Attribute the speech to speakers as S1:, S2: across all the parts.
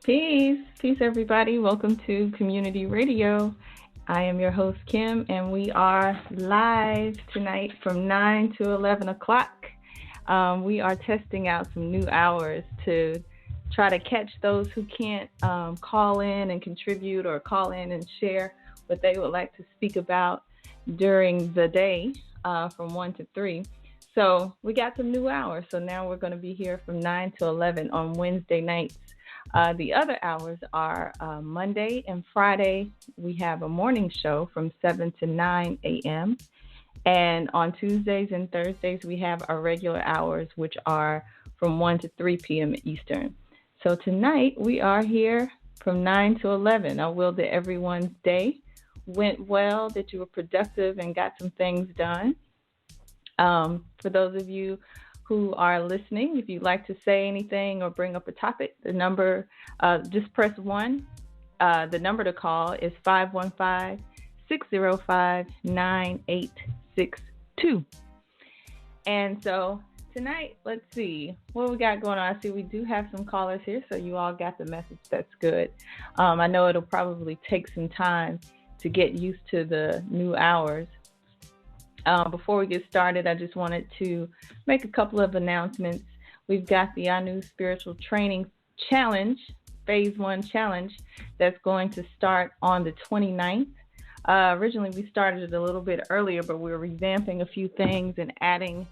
S1: Peace, everybody. Welcome to Community Radio. I am your host, Kim, and we are live tonight from 9 to 11 o'clock. We are testing out some new hours to try to catch those who can't call in and contribute or call in and share what they would like to speak about during the day from 1 to 3. So we got some new hours. So now we're going to be here from 9 to 11 on Wednesday nights. The other hours are Monday and Friday. We have a morning show from 7 to 9 a.m. And on Tuesdays and Thursdays, we have our regular hours, which are from 1 to 3 p.m. Eastern. So tonight, we are here from 9 to 11. I will that everyone's day went well, that you were productive and got some things done. For those of you who are listening, if you'd like to say anything or bring up a topic, the number, just press 1. The number to call is 515-605-9862. And so tonight, let's see what we got going on. I see we do have some callers here, so you all got the message. That's good. I know it'll probably take some time to get used to the new hours. Before we get started, I just wanted to make a couple of announcements. We've got the Anu Spiritual Training Challenge, Phase 1 Challenge, that's going to start on the 29th. Originally, we started it a little bit earlier, but we're revamping a few things and adding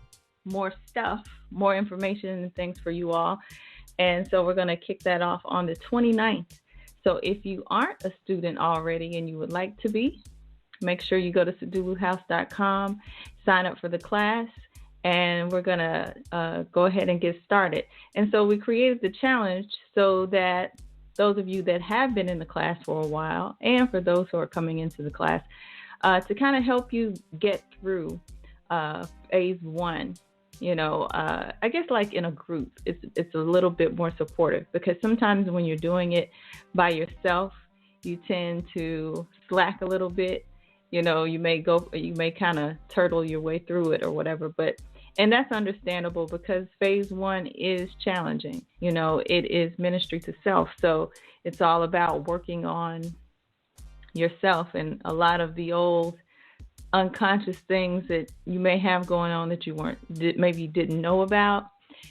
S1: more stuff, more information and things for you all. And so we're going to kick that off on the 29th. So if you aren't a student already and you would like to be, make sure you go to seduluhouse.com, sign up for the class, and we're going to go ahead and get started. And so we created the challenge so that those of you that have been in the class for a while and for those who are coming into the class, to kind of help you get through phase 1. I guess like in a group, it's a little bit more supportive because sometimes when you're doing it by yourself, you tend to slack a little bit. You may kind of turtle your way through it or whatever, and that's understandable because phase 1 is challenging. It is ministry to self. So it's all about working on yourself and a lot of the old unconscious things that you may have going on that you maybe didn't know about.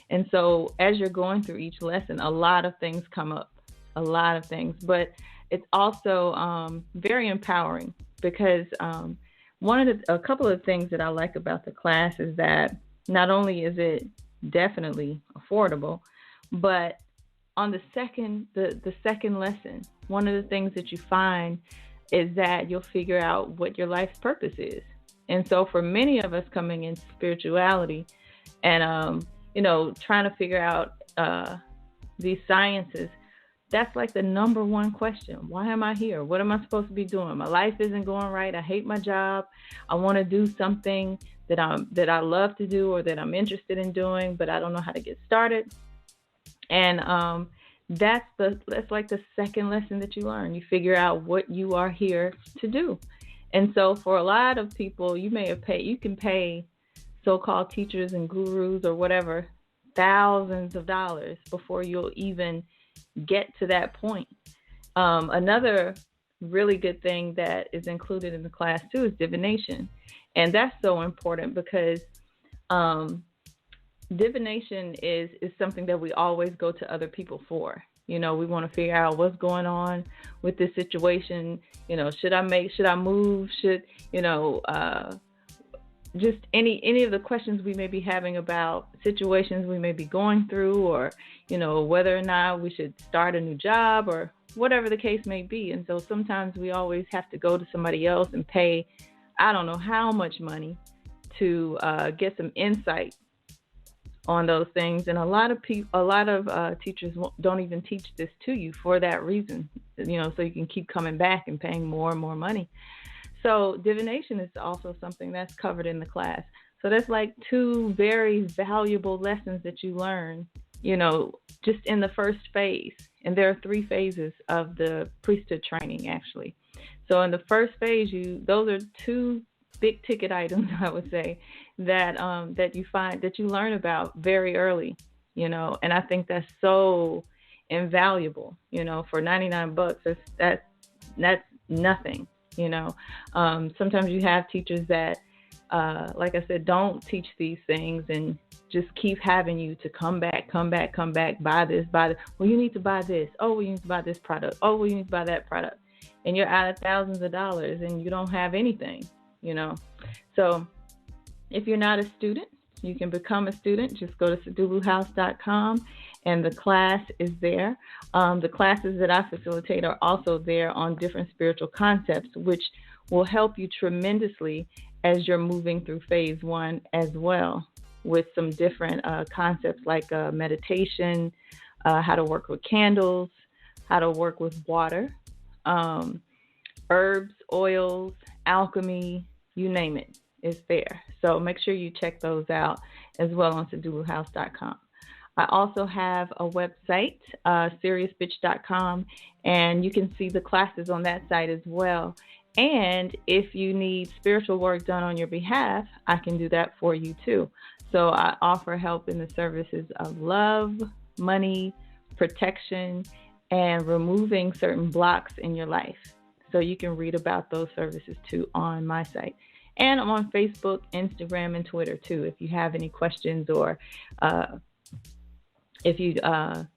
S1: And so as you're going through each lesson, a lot of things come up, but it's also very empowering. Because a couple of things that I like about the class is that not only is it definitely affordable, but on the second lesson, one of the things that you find is that you'll figure out what your life's purpose is. And so for many of us coming into spirituality and trying to figure out these sciences, that's like the number one question. Why am I here? What am I supposed to be doing? My life isn't going right. I hate my job. I want to do something that I love to do or that I'm interested in doing, but I don't know how to get started. And that's like the second lesson that you learn. You figure out what you are here to do. And so for a lot of people, you can pay so-called teachers and gurus or whatever thousands of dollars before you'll even get to that point. Another really good thing that is included in the class too is divination. And that's so important because divination is something that we always go to other people for. We want to figure out what's going on with this situation. Should I move? Just any of the questions we may be having about situations we may be going through, or whether or not we should start a new job or whatever the case may be. And so sometimes we always have to go to somebody else and pay I don't know how much money to get some insight on those things. And a lot of teachers don't even teach this to you for that reason, so you can keep coming back and paying more and more money. So divination is also something that's covered in the class. So that's like 2 very valuable lessons that you learn, just in the first phase. And there are 3 phases of the priesthood training, actually. So in the first phase, those are 2 big ticket items, I would say, that you learn about very early, and I think that's so invaluable. For 99 bucks, that's nothing. Sometimes you have teachers that, like I said, don't teach these things and just keep having you to come back, buy this. Well, you need to buy this. Oh, well, you need to buy this product. Oh, well, you need to buy that product. And you're out of thousands of dollars and you don't have anything, So if you're not a student, you can become a student. Just go to seduluhouse.com and the class is there. The classes that I facilitate are also there on different spiritual concepts, which will help you tremendously as you're moving through phase 1 as well, with some different concepts like meditation, how to work with candles, how to work with water, herbs, oils, alchemy, you name it, it's there. So make sure you check those out as well on seduluhouse.com. I also have a website, seriousbitch.com, and you can see the classes on that site as well. And if you need spiritual work done on your behalf, I can do that for you too. So I offer help in the services of love, money, protection, and removing certain blocks in your life. So you can read about those services too on my site. And I'm on Facebook, Instagram, and Twitter too. If you have any questions or if you are,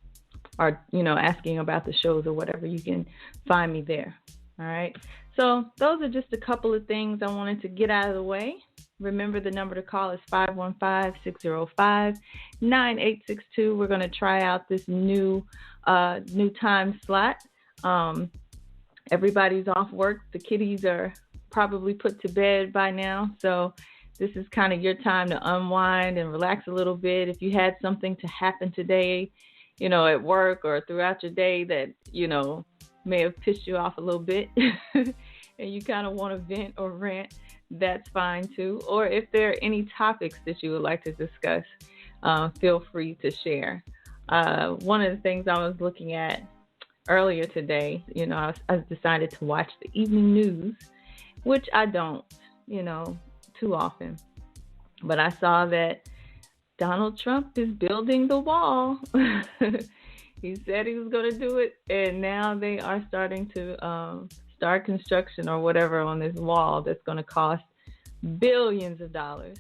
S1: asking about the shows or whatever, you can find me there. All right. So those are just a couple of things I wanted to get out of the way. Remember, the number to call is 515-605-9862. We're going to try out this new time slot. Everybody's off work. The kiddies are probably put to bed by now. So this is kind of your time to unwind and relax a little bit. If you had something to happen today, at work or throughout your day that, may have pissed you off a little bit and you kind of want to vent or rant, that's fine too. Or if there are any topics that you would like to discuss, feel free to share. One of the things I was looking at earlier today, I decided to watch the evening news, which I don't, too often. But I saw that Donald Trump is building the wall. He said he was going to do it, and now they are starting to start construction or whatever on this wall that's going to cost billions of dollars.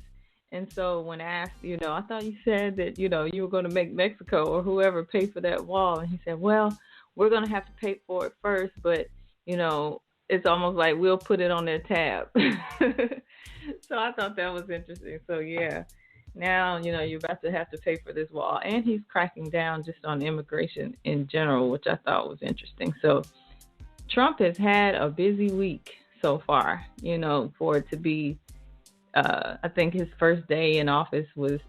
S1: And so when asked, I thought you said that, you were going to make Mexico or whoever pay for that wall. And he said, well, we're going to have to pay for it first, but, it's almost like we'll put it on their tab. So I thought that was interesting. So, yeah. Now, you're about to have to pay for this wall. And he's cracking down just on immigration in general, which I thought was interesting. So Trump has had a busy week so far, for it to be, I think his first day in office was,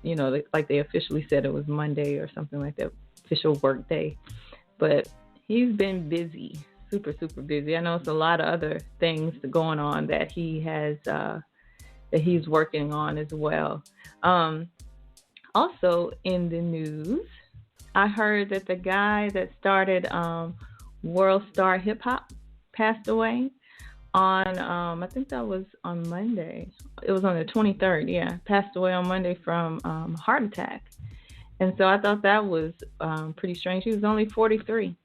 S1: like they officially said it was Monday or something like that, official work day. But he's been busy, super, super busy. I know it's a lot of other things going on that he has, that he's working on as well. Also in the news, I heard that the guy that started World Star Hip Hop passed away on, I think that was on Monday. It was on the 23rd, yeah. Passed away on Monday from heart attack. And so I thought that was pretty strange. He was only 43.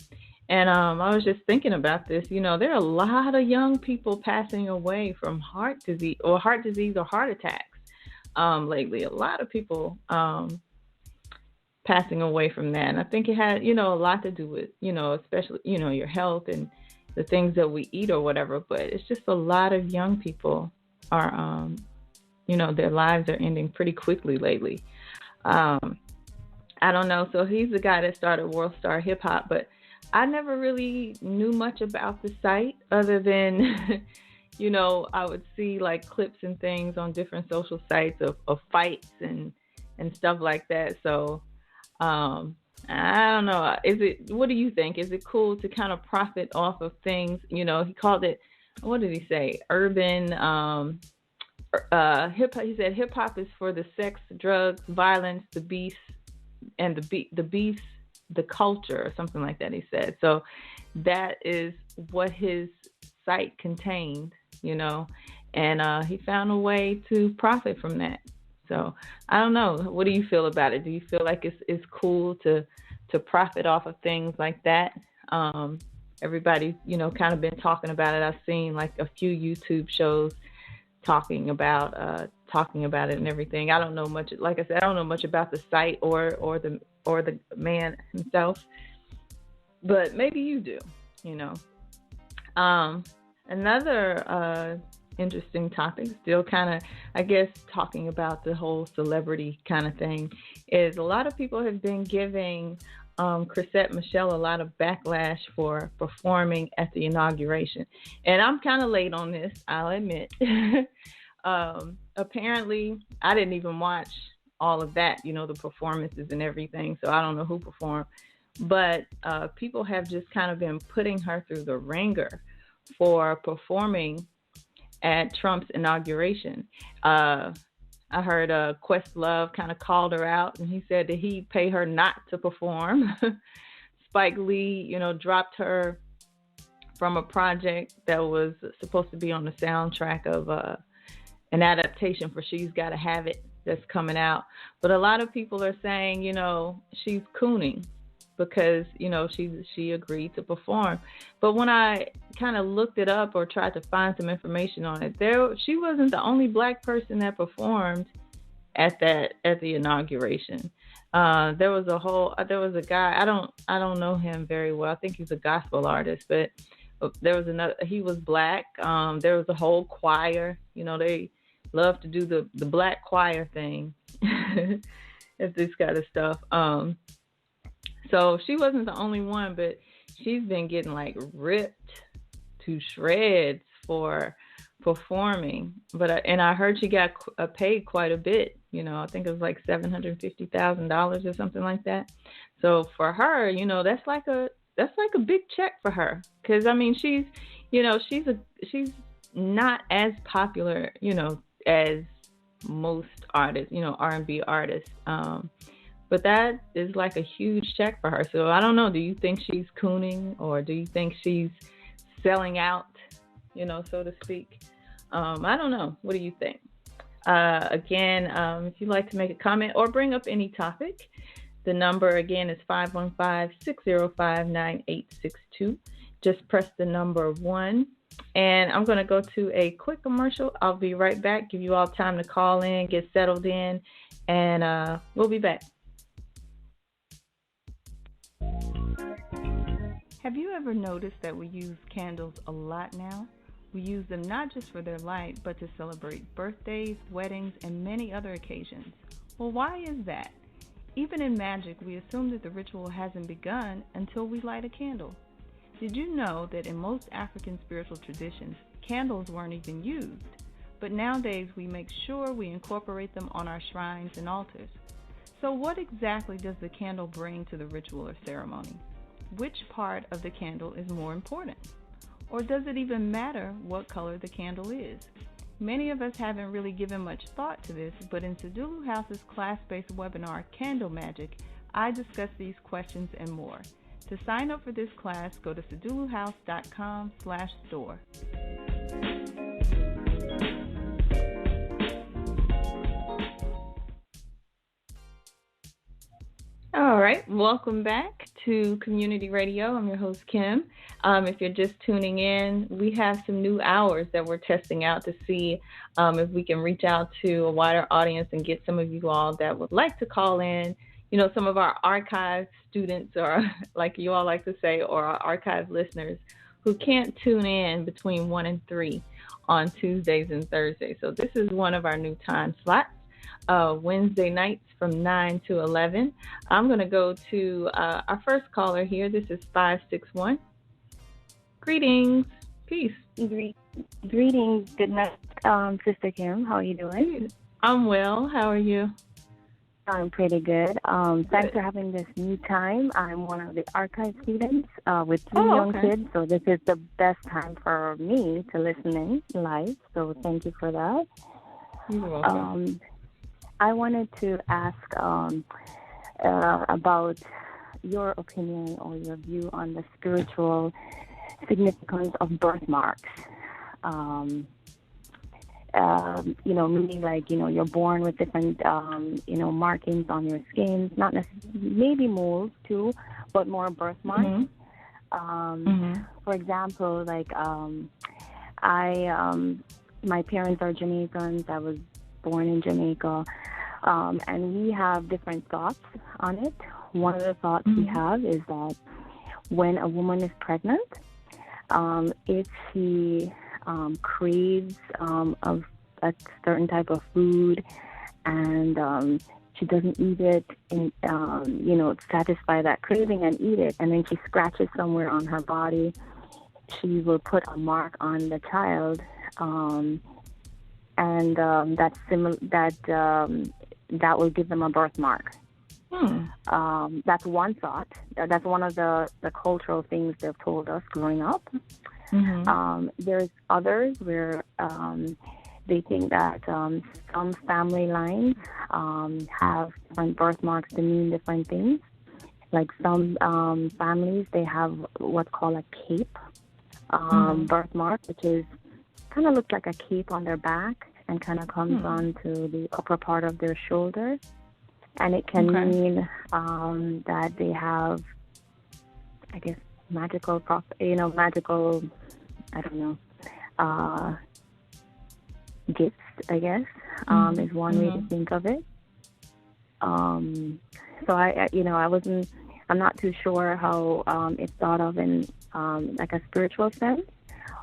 S1: And I was just thinking about this. There are a lot of young people passing away from heart disease or heart attacks lately. A lot of people passing away from that. And I think it had, a lot to do with, especially, your health and the things that we eat or whatever. But it's just a lot of young people are, their lives are ending pretty quickly lately. I don't know. So he's the guy that started World Star Hip Hop, but I never really knew much about the site other than, I would see like clips and things on different social sites of fights and stuff like that. So I don't know. What do you think? Is it cool to kind of profit off of things? He called it, what did he say? Urban hip hop. He said hip hop is for the sex, drugs, violence, the beast, and the beast, the culture, or something like that, he said. So that is what his site contained, and he found a way to profit from that. So I don't know. What do you feel about it? Do you feel like it's cool to to profit off of things like that. Everybody's, kind of been talking about it. I've seen like a few YouTube shows talking about it and everything. I don't know much. Like I said, I don't know much about the site or the man himself, but maybe you do. Another interesting topic, still kind of, I guess, talking about the whole celebrity kind of thing, is a lot of people have been giving Chrisette Michele a lot of backlash for performing at the inauguration. And I'm kind of late on this, I'll admit. Apparently, I didn't even watch all of that, the performances and everything, so I don't know who performed. But people have just kind of been putting her through the ringer for performing at Trump's inauguration. I heard Questlove kind of called her out, and he said that he'd pay her not to perform. Spike Lee, dropped her from a project that was supposed to be on the soundtrack of an adaptation for She's Gotta Have It that's coming out. But a lot of people are saying, she's cooning because, she agreed to perform. But when I kind of looked it up or tried to find some information on it, she wasn't the only black person that performed at the inauguration. There was a guy, I don't know him very well. I think he's a gospel artist, but there was another, he was black. There was a whole choir, they love to do the black choir thing. It's this kind of stuff. So she wasn't the only one, but she's been getting like ripped to shreds for performing. But and I heard she got paid quite a bit. I think it was like $750,000 or something like that. So for her, that's like a big check for her, because I mean she's not as popular as most artists, R&B artists. But that is like a huge check for her. So I don't know. Do you think she's cooning, or do you think she's selling out, so to speak? I don't know. What do you think? Again, if you'd like to make a comment or bring up any topic, the number again is 515-605-9862. Just press the number 1. And I'm going to go to a quick commercial. I'll be right back. Give you all time to call in, get settled in, and we'll be back. Have you ever noticed that we use candles a lot now? We use them not just for their light, but to celebrate birthdays, weddings, and many other occasions. Well, why is that? Even in magic, we assume that the ritual hasn't begun until we light a candle. Did you know that in most African spiritual traditions, candles weren't even used? But nowadays, we make sure we incorporate them on our shrines and altars. So what exactly does the candle bring to the ritual or ceremony? Which part of the candle is more important? Or does it even matter what color the candle is? Many of us haven't really given much thought to this, but in Sedulu House's class-based webinar, Candle Magic, I discuss these questions and more. To sign up for this class, go to seduluhouse.com/store. All right, welcome back to Community Radio. I'm your host, Kim. If you're just tuning in, we have some new hours that we're testing out to see if we can reach out to a wider audience and get some of you all that would like to call in. Some of our archive students, or like you all like to say, or our archive listeners who can't tune in between 1 and 3 on Tuesdays and Thursdays. So this is one of our new time slots. Wednesday nights from 9 to 11. I'm going to go to our first caller here. This is 561. Greetings. Peace.
S2: Greetings. Good night, Sister Kim. How are you doing?
S1: I'm well. How are you?
S2: I'm pretty good. Thanks for having this new time. I'm one of the archive students with 3 young kids, so this is the best time for me to listen in live. So thank you for that.
S1: You're welcome.
S2: I wanted to ask about your opinion or your view on the spiritual significance of birthmarks. meaning like, you're born with different, markings on your skin, not necessarily, maybe moles too, but more birthmarks. For example, like, my parents are Jamaicans. I was born in Jamaica. And we have different thoughts on it. One of the thoughts we have is that when a woman is pregnant, if she craves of a certain type of food and she doesn't eat it and satisfy that craving and eat it, and then she scratches somewhere on her body, she will put a mark on the child, and that's that will give them a birthmark. That's one thought. That's one of the cultural things they've told us growing up. There's others where they think that some family lines have different birthmarks to mean different things. Like some families, they have what's called a cape birthmark, which is kind of looks like a cape on their back and kind of comes onto the upper part of their shoulders. And it can mean that they have, I guess, magical, I don't know, gifts, I guess, is one way to think of it. So I'm not too sure how it's thought of in like a spiritual sense,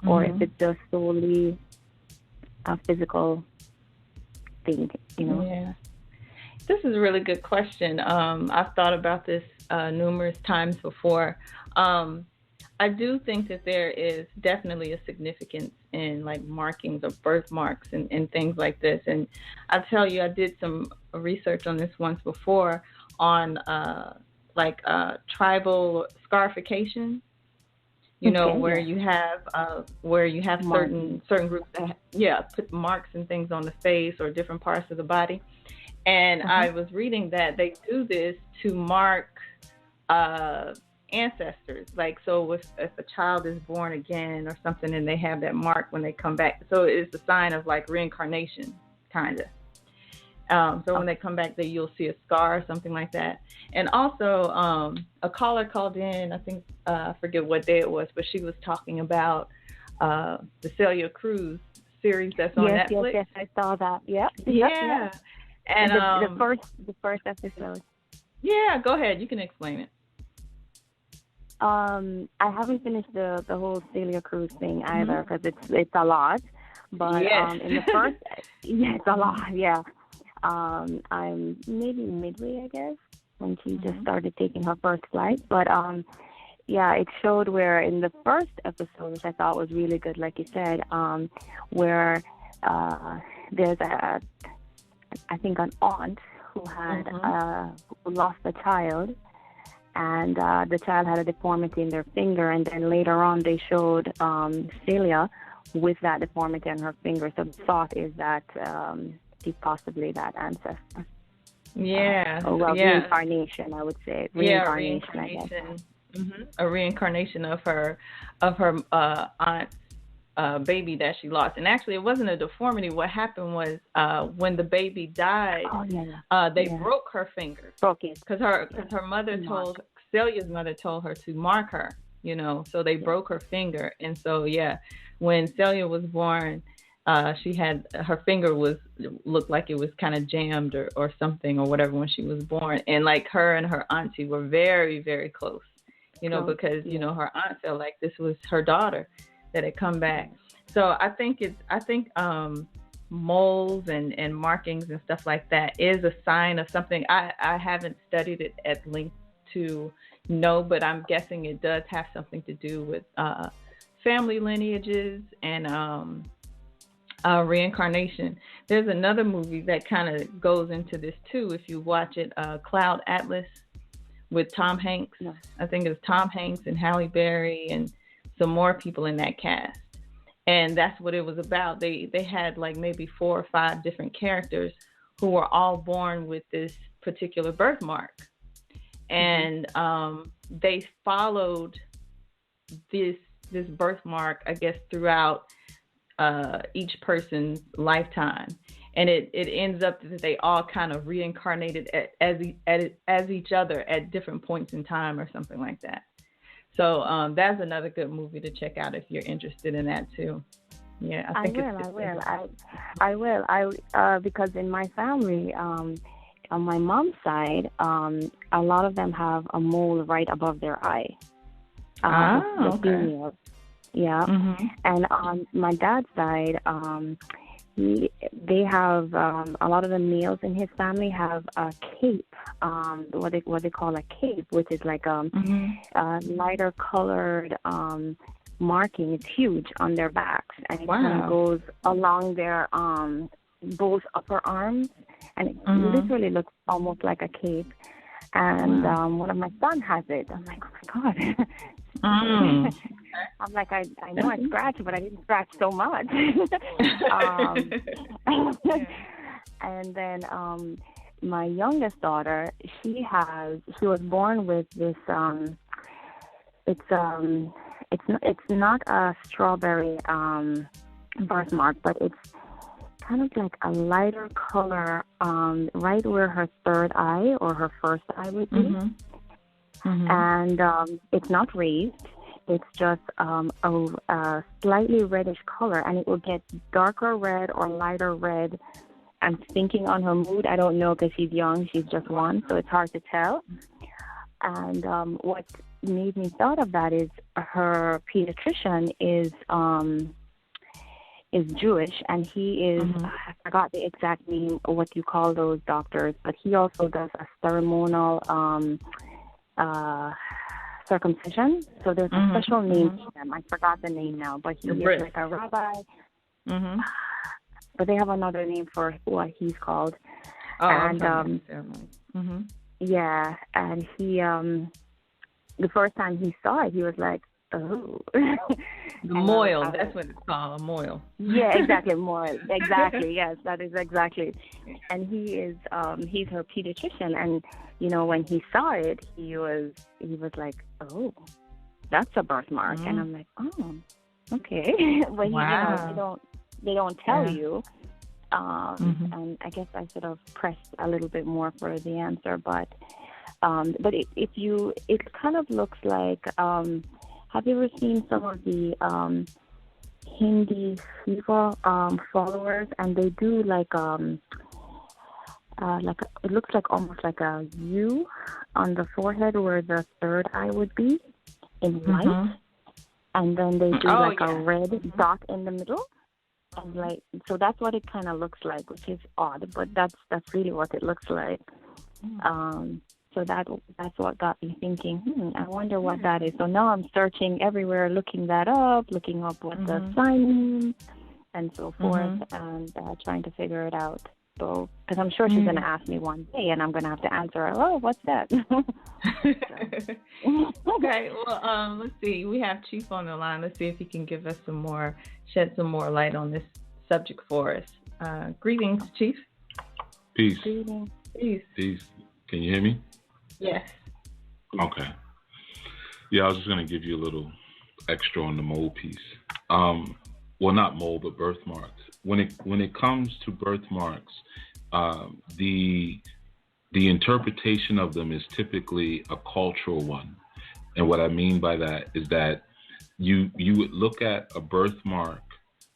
S2: or if it's just solely a physical thing,
S1: Yeah. This is a really good question. I've thought about this numerous times before. I do think that there is definitely a significance in like markings or birthmarks and things like this. And I'll tell you, I did some research on this once before on tribal scarification. Where you have certain groups that put marks and things on the face or different parts of the body. And I was reading that they do this to mark ancestors. Like, so if a child is born again or something and they have that mark when they come back, so it's a sign of like reincarnation, kind of. So when they come back, you'll see a scar or something like that. And also, a caller called in, I think, I forget what day it was, but she was talking about the Celia Cruz series that's on Netflix.
S2: Yes, I saw that. Yep.
S1: Yeah. And
S2: the first episode.
S1: Yeah, go ahead. You can explain it.
S2: I haven't finished the whole Celia Cruz thing either because it's a lot. But in the first, it's a lot. Yeah. I'm maybe midway, I guess, when she just started taking her first flight. But it showed where in the first episode, which I thought was really good, like you said, where there's I think an aunt who had who lost a child, and the child had a deformity in their finger, and then later on they showed Celia with that deformity in her finger. So the thought is that she's possibly that ancestor. Reincarnation, I would say. Reincarnation. I guess.
S1: A reincarnation of her aunt's baby that she lost. And actually, it wasn't a deformity. What happened was when the baby died, they broke her finger.
S2: Broke it.
S1: Because her mother Celia's mother told her to mark her, so they broke her finger. And so, when Celia was born, she had her finger looked like it was kind of jammed or something or whatever when she was born. And like her and her auntie were very, very close, because, her aunt felt like this was her daughter that had come back. So I think moles and markings and stuff like that is a sign of something. I haven't studied it at length to know, but I'm guessing it does have something to do with family lineages and reincarnation. There's another movie that kind of goes into this too. If you watch it, Cloud Atlas with Tom Hanks. Yeah. I think it's Tom Hanks and Halle Berry and some more people in that cast. And that's what it was about. They had like maybe 4 or 5 different characters who were all born with this particular birthmark. And they followed this birthmark, I guess, throughout each person's lifetime, and it ends up that they all kind of reincarnated as each other at different points in time or something like that. So that's another good movie to check out if you're interested in that too. Yeah, I think
S2: I will. Because in my family, on my mom's side, a lot of them have a mole right above their eye. The females. Yeah. Mm-hmm. And on my dad's side, they have a lot of the males in his family have a cape, what they call a cape, which is like a lighter colored marking. It's huge on their backs, and it kind of goes along their both upper arms, and it literally looks almost like a cape. And one of my sons has it. I'm like, oh my God. I'm like, I know I scratched, but I didn't scratch so much. And then my youngest daughter, she was born with this. It's not a strawberry birthmark, but it's kind of like a lighter color, right where her third eye or her first eye would be. And it's not raised. It's just a slightly reddish color, and it will get darker red or lighter red. I'm thinking on her mood. I don't know because she's young. She's just one, so it's hard to tell. And what made me thought of that is her pediatrician is Jewish, and he is, I forgot the exact name of what you call those doctors, but he also does a ceremonial circumcision. So there's a special name for them. I forgot the name now, but he is like a rabbi. But they have another name for what he's called.
S1: Oh,
S2: and yeah, and he the first time he saw it, he was like, oh.
S1: The moil, that's what it's called, a moil.
S2: Yeah, exactly, moil. Exactly, yes, that is exactly. And he is he's her pediatrician, and you know, when he saw it, he was like, oh, that's a birthmark. And I'm like, oh, okay. But you know, they don't tell you. And I guess I should have pressed a little bit more for the answer, but it kind of looks like, have you ever seen some of the Hindi Shiva followers? And they do like it looks like almost like a U on the forehead where the third eye would be in white, and then they do a red dot in the middle. And like, so that's what it kind of looks like, which is odd, but that's really what it looks like. So that's what got me thinking, I wonder what that is. So now I'm searching everywhere, looking up what the sign means and so forth, and trying to figure it out. So, because I'm sure she's going to ask me one day, and I'm going to have to answer her, oh, what's that?
S1: Okay, well, let's see. We have Chief on the line. Let's see if he can give us shed some more light on this subject for us. Greetings, Chief.
S3: Peace.
S2: Greetings.
S3: Peace. Can you hear me?
S1: Yes.
S3: Okay. Yeah, I was just going to give you a little extra on the mole piece. Well, not mole, but birthmarks. When it comes to birthmarks, the interpretation of them is typically a cultural one. And what I mean by that is that you would look at a birthmark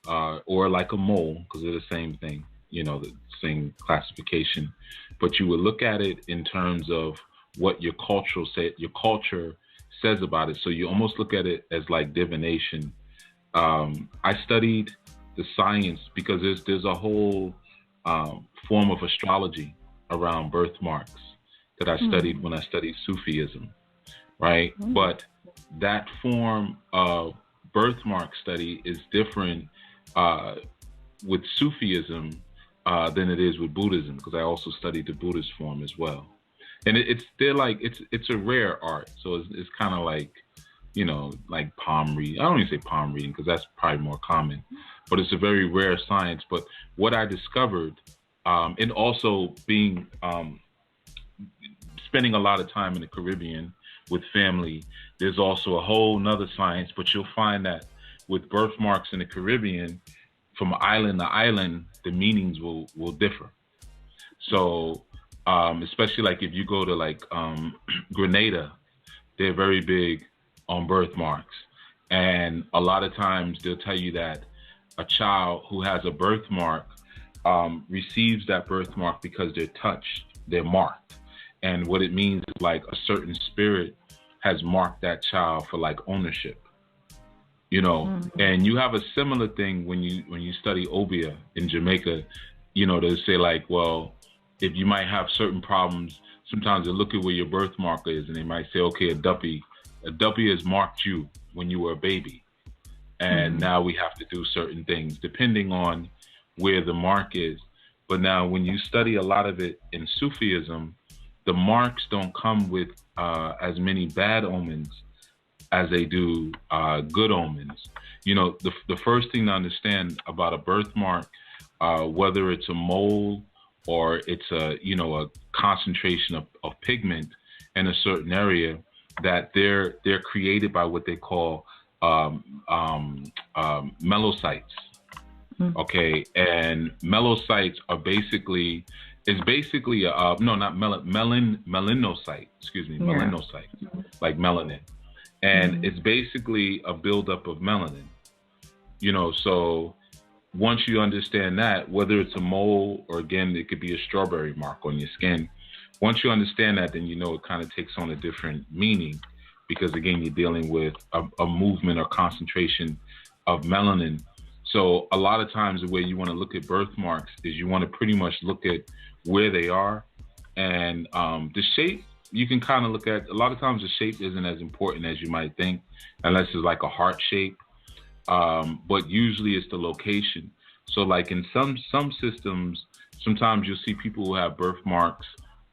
S3: or like a mole, because they're the same thing, you know, the same classification, but you would look at it in terms of what your culture says about it. So you almost look at it as like divination. I studied the science because there's a whole form of astrology around birthmarks that I studied when I studied Sufism, right? But that form of birthmark study is different with Sufism than it is with Buddhism, because I also studied the Buddhist form as well. And it's a rare art, so it's kind of like, you know, like palm reading. I don't even say palm reading because that's probably more common, but it's a very rare science. But what I discovered, and also being spending a lot of time in the Caribbean with family, there's also a whole nother science. But you'll find that with birthmarks in the Caribbean, from island to island, the meanings will differ. So, especially like if you go to like Grenada, they're very big on birthmarks. And a lot of times they'll tell you that a child who has a birthmark receives that birthmark because they're touched, they're marked. And what it means is like a certain spirit has marked that child for like ownership, you know. Mm-hmm. And you have a similar thing when you study Obia in Jamaica, you know, they say like, well, if you might have certain problems, sometimes they look at where your birthmark is and they might say, okay, a duppy has marked you when you were a baby. And now we have to do certain things depending on where the mark is. But now when you study a lot of it in Sufism, the marks don't come with as many bad omens as they do good omens. You know, the first thing to understand about a birthmark, whether it's a mole or it's a concentration of pigment in a certain area, that they're created by what they call mellocytes. Okay, and mellocytes are melanocyte. Melanocyte, like melanin, and it's basically a buildup of melanin. You know, so once you understand that, whether it's a mole or again it could be a strawberry mark on your skin, once you understand that, then you know it kind of takes on a different meaning, because again you're dealing with a movement or concentration of melanin. So a lot of times the way you want to look at birthmarks is you want to pretty much look at where they are, and the shape you can kind of look at. A lot of times the shape isn't as important as you might think, unless it's like a heart shape, but usually it's the location. So like in some systems, sometimes you'll see people who have birthmarks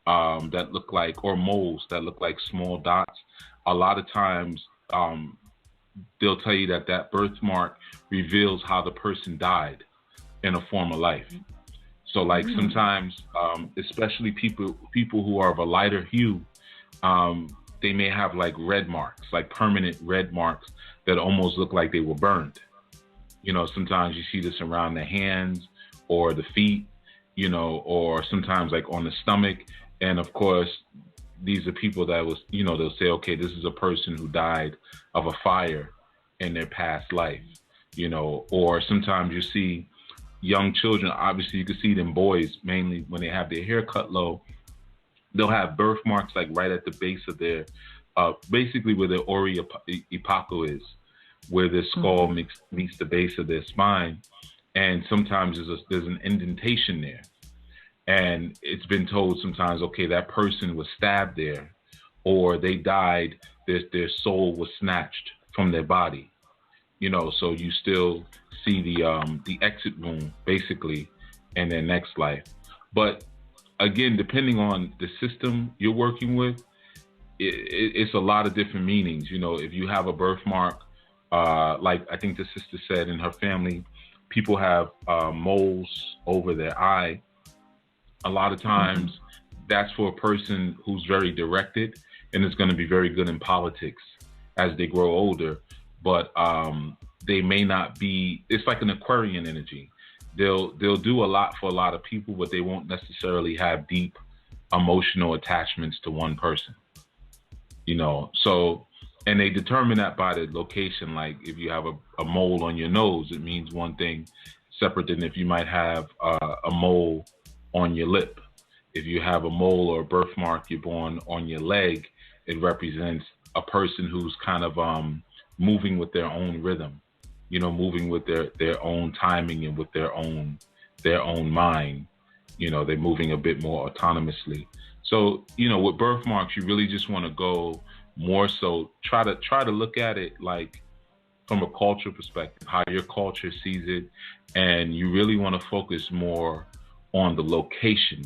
S3: that look like, or moles that look like small dots. A lot of times they'll tell you that birthmark reveals how the person died in a former life. So like sometimes, especially people who are of a lighter hue, they may have like red marks, like permanent red marks that almost look like they were burned. You know, sometimes you see this around the hands or the feet, you know, or sometimes like on the stomach. And of course, these are people that was, you know, they'll say, okay, this is a person who died of a fire in their past life, you know. Or sometimes you see young children, obviously you can see them boys mainly when they have their hair cut low, they'll have birthmarks like right at the base of their, basically where the ori apaco is, where the skull meets the base of their spine. And sometimes there's an indentation there. And it's been told sometimes, okay, that person was stabbed there, or they died, their soul was snatched from their body, you know. So you still see the exit wound basically in their next life. But again, depending on the system you're working with, it's a lot of different meanings. You know, if you have a birthmark, like I think the sister said in her family, people have moles over their eye. A lot of times that's for a person who's very directed and is going to be very good in politics as they grow older, but they may not be, it's like an Aquarian energy. They'll do a lot for a lot of people, but they won't necessarily have deep emotional attachments to one person, you know. So, and they determine that by the location. Like if you have a mole on your nose, it means one thing separate than if you might have a mole on your lip. If you have a mole or a birthmark you're born on your leg, it represents a person who's kind of moving with their own rhythm, you know, moving with their own timing and with their own mind. You know, they're moving a bit more autonomously. So, you know, with birthmarks, you really just want to go more so try to look at it like from a cultural perspective, how your culture sees it, and you really want to focus more on the location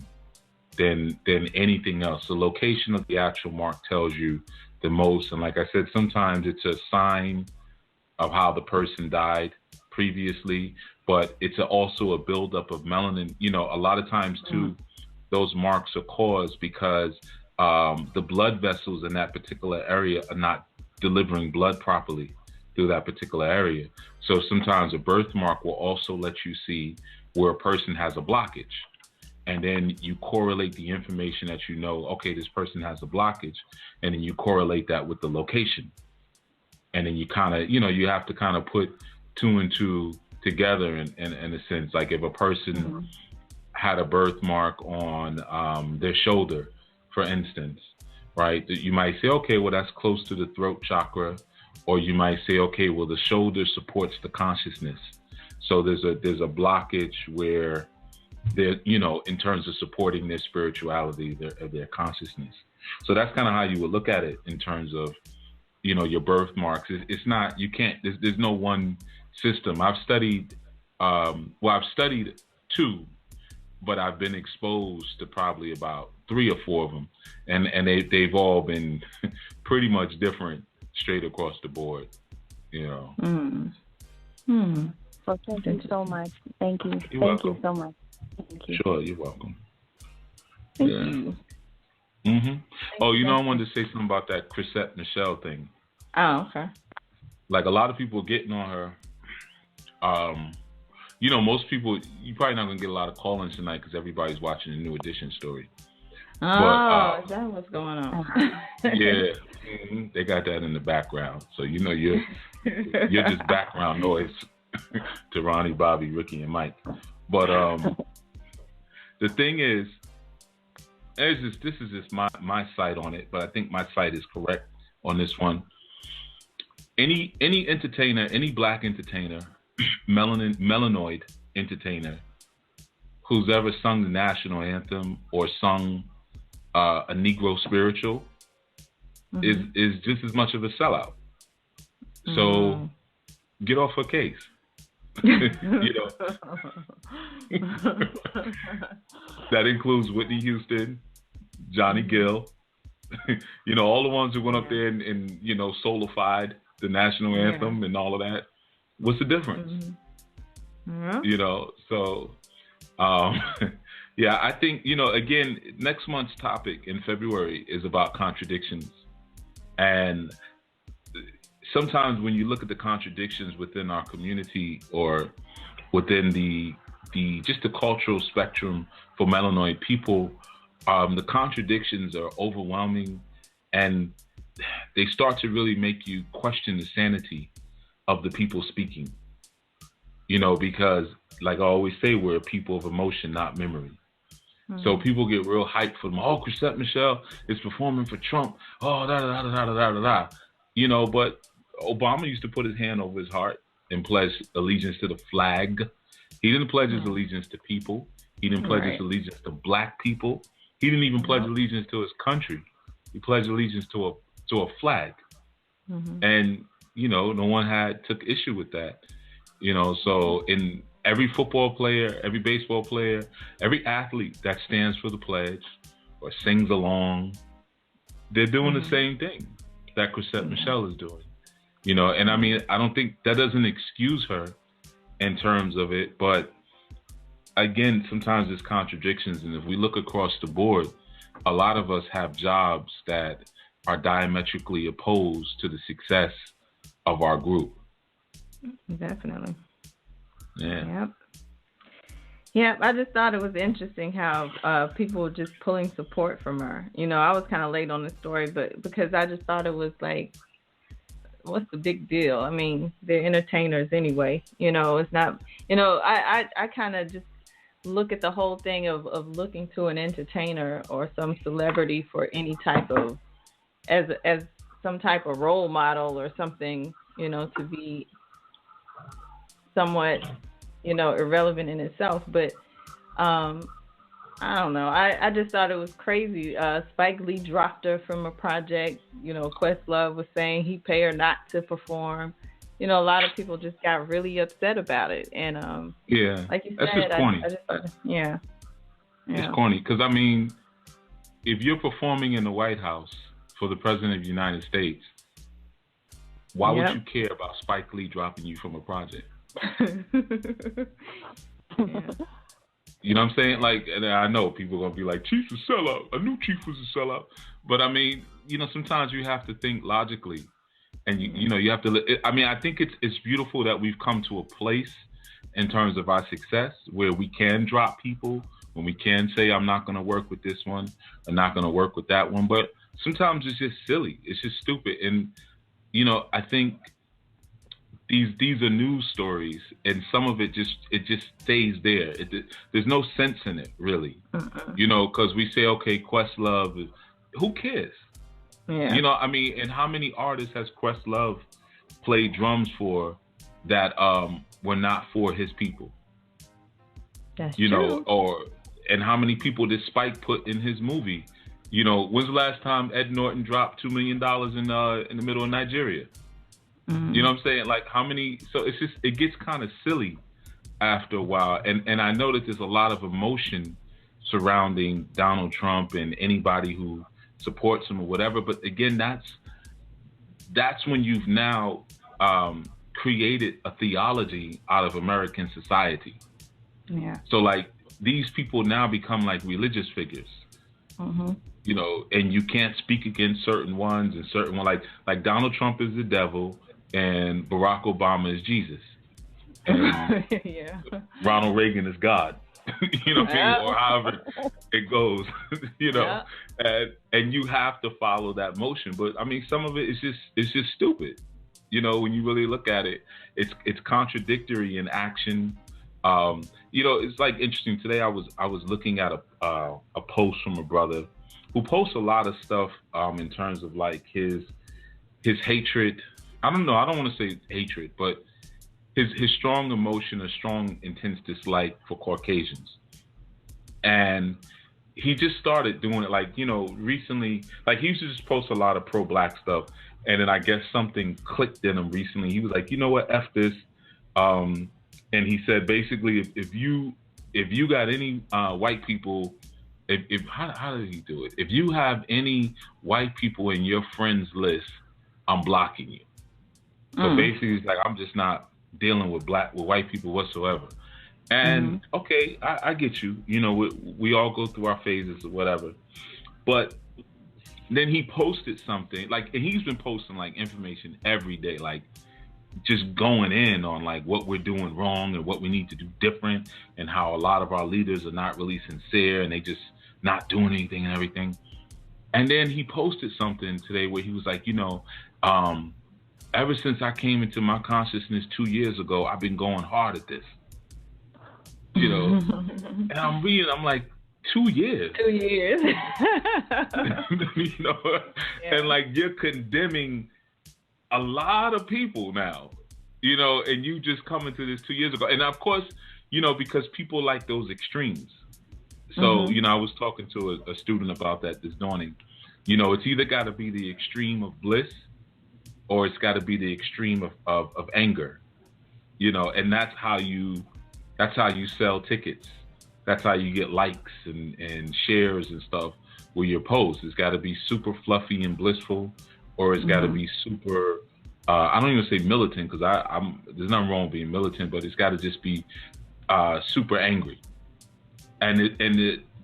S3: than anything else. The location of the actual mark tells you the most. And like I said, sometimes it's a sign of how the person died previously, but it's also a buildup of melanin. You know, a lot of times too, those marks are caused because the blood vessels in that particular area are not delivering blood properly through that particular area. So sometimes a birthmark will also let you see where a person has a blockage. And then you correlate the information that you know, okay, this person has a blockage, and then you correlate that with the location. And then you kind of, you have to kind of put two and two together in a sense. Like if a person had a birthmark on their shoulder, for instance, right, you might say, okay, well, that's close to the throat chakra. Or you might say, okay, well, the shoulder supports the consciousness. So there's a blockage where they're, in terms of supporting their spirituality, their consciousness. So that's kind of how you would look at it in terms of, your birthmarks. It's not, you can't, there's no one system. I've studied, I've studied two, but I've been exposed to probably about 3 or 4 of them. And they've all been pretty much different straight across the board,
S2: Well, thank you so much. Thank you.
S3: You're welcome.
S2: You so much. Thank you.
S3: Sure, you're welcome.
S1: Thank you.
S3: Oh, I wanted to say something about that Chrisette Michelle thing.
S1: Oh, okay.
S3: Like a lot of people are getting on her. Most people, you're probably not going to get a lot of call-ins tonight because everybody's watching the New Edition story.
S1: Oh, is that what's going on?
S3: Yeah, they got that in the background. So, you're just background noise to Ronnie, Bobby, Ricky, and Mike. But the thing is, this is just my site on it, but I think my site is correct on this one. Any entertainer, any black entertainer, melanoid entertainer who's ever sung the national anthem or sung a Negro spiritual is just as much of a sellout. So get off her case. That includes Whitney Houston, Johnny Gill, all the ones who went up there and solidified the national anthem and all of that. What's the difference? So I think, again, next month's topic in February is about contradictions. And sometimes when you look at the contradictions within our community or within the just the cultural spectrum for melanoid people, the contradictions are overwhelming and they start to really make you question the sanity of the people speaking. Because like I always say, we're a people of emotion, not memory. So people get real hyped for them. Oh, Chrisette Michelle is performing for Trump. Oh, da da da da da da da. But Obama used to put his hand over his heart and pledge allegiance to the flag. He didn't pledge his allegiance to people. He didn't pledge his allegiance to black people. He didn't even pledge allegiance to his country. He pledged allegiance to a flag. And, no one took issue with that. So in every football player, every baseball player, every athlete that stands for the pledge or sings along, they're doing the same thing that Chrisette Michelle is doing. And I mean, I don't think that doesn't excuse her in terms of it, but again, sometimes there's contradictions. And if we look across the board, a lot of us have jobs that are diametrically opposed to the success of our group.
S1: Definitely.
S3: Yeah.
S1: Yep. I just thought it was interesting how people were just pulling support from her. I was kind of late on the story, but because I just thought it was like, what's the big deal? I mean, they're entertainers anyway. It's not, I kind of just look at the whole thing of looking to an entertainer or some celebrity for any type of, as some type of role model or something, to be somewhat, irrelevant in itself. But I don't know. I just thought it was crazy. Spike Lee dropped her from a project. Questlove was saying he'd pay her not to perform. A lot of people just got really upset about it. And like you said,
S3: that's just corny.
S1: I just thought, yeah.
S3: It's corny because, I mean, if you're performing in the White House for the President of the United States, why would you care about Spike Lee dropping you from a project? You know what I'm saying? Like, and I know people are going to be like, Chief's a sellout. I knew Chief was a sellout. But I mean, sometimes you have to think logically. And you have to. I mean, I think it's beautiful that we've come to a place in terms of our success where we can drop people, when we can say I'm not going to work with this one, I'm not going to work with that one. But sometimes it's just silly. It's just stupid. And I think these are news stories, and some of it just stays there. There's no sense in it, really. Because we say, okay, Questlove, who cares?
S1: Yeah.
S3: I mean, and how many artists has Questlove played drums for that were not for his people?
S1: That's true.
S3: And how many people did Spike put in his movie? When's the last time Ed Norton dropped $2 million in the middle of Nigeria? You know what I'm saying? Like, how many? So it gets kind of silly after a while. And I know that there's a lot of emotion surrounding Donald Trump and anybody who supports him or whatever. But again, that's when you've now created a theology out of American society.
S1: Yeah.
S3: So like these people now become like religious figures. And you can't speak against certain ones and certain one, like Donald Trump is the devil and Barack Obama is Jesus. And
S1: yeah.
S3: Ronald Reagan is God. What I mean? Or however it goes,
S1: Yeah.
S3: and you have to follow that motion. But I mean, some of it is just stupid. When you really look at it, it's contradictory in action. It's like interesting. Today I was looking at a post from a brother who posts a lot of stuff in terms of like his hatred. I don't know. I don't want to say hatred, but his strong emotion, a strong, intense dislike for Caucasians. And he just started doing it like, recently, like he used to just post a lot of pro-black stuff. And then I guess something clicked in him recently. He was like, you know what, F this. And he said, basically, if you got any white people, how did he do it? If you have any white people in your friends list, I'm blocking you. So basically, it's like, I'm just not dealing with white people whatsoever. And okay, I get you. We all go through our phases or whatever. But then he posted something like, and he's been posting like information every day, like just going in on like what we're doing wrong and what we need to do different, and how a lot of our leaders are not really sincere and they just not doing anything and everything. And then he posted something today where he was like, ever since I came into my consciousness 2 years ago, I've been going hard at this. And I'm reading, I'm like, 2 years.
S1: 2 years.
S3: And like you're condemning a lot of people now, and you just come into this 2 years ago. And of course, because people like those extremes. So, I was talking to a student about that this morning. It's either got to be the extreme of bliss, or it's got to be the extreme of anger, and that's how you sell tickets. That's how you get likes and shares and stuff with your posts. It's got to be super fluffy and blissful, or it's got to be super, I don't even say militant, because there's nothing wrong with being militant, but it's got to just be super angry. And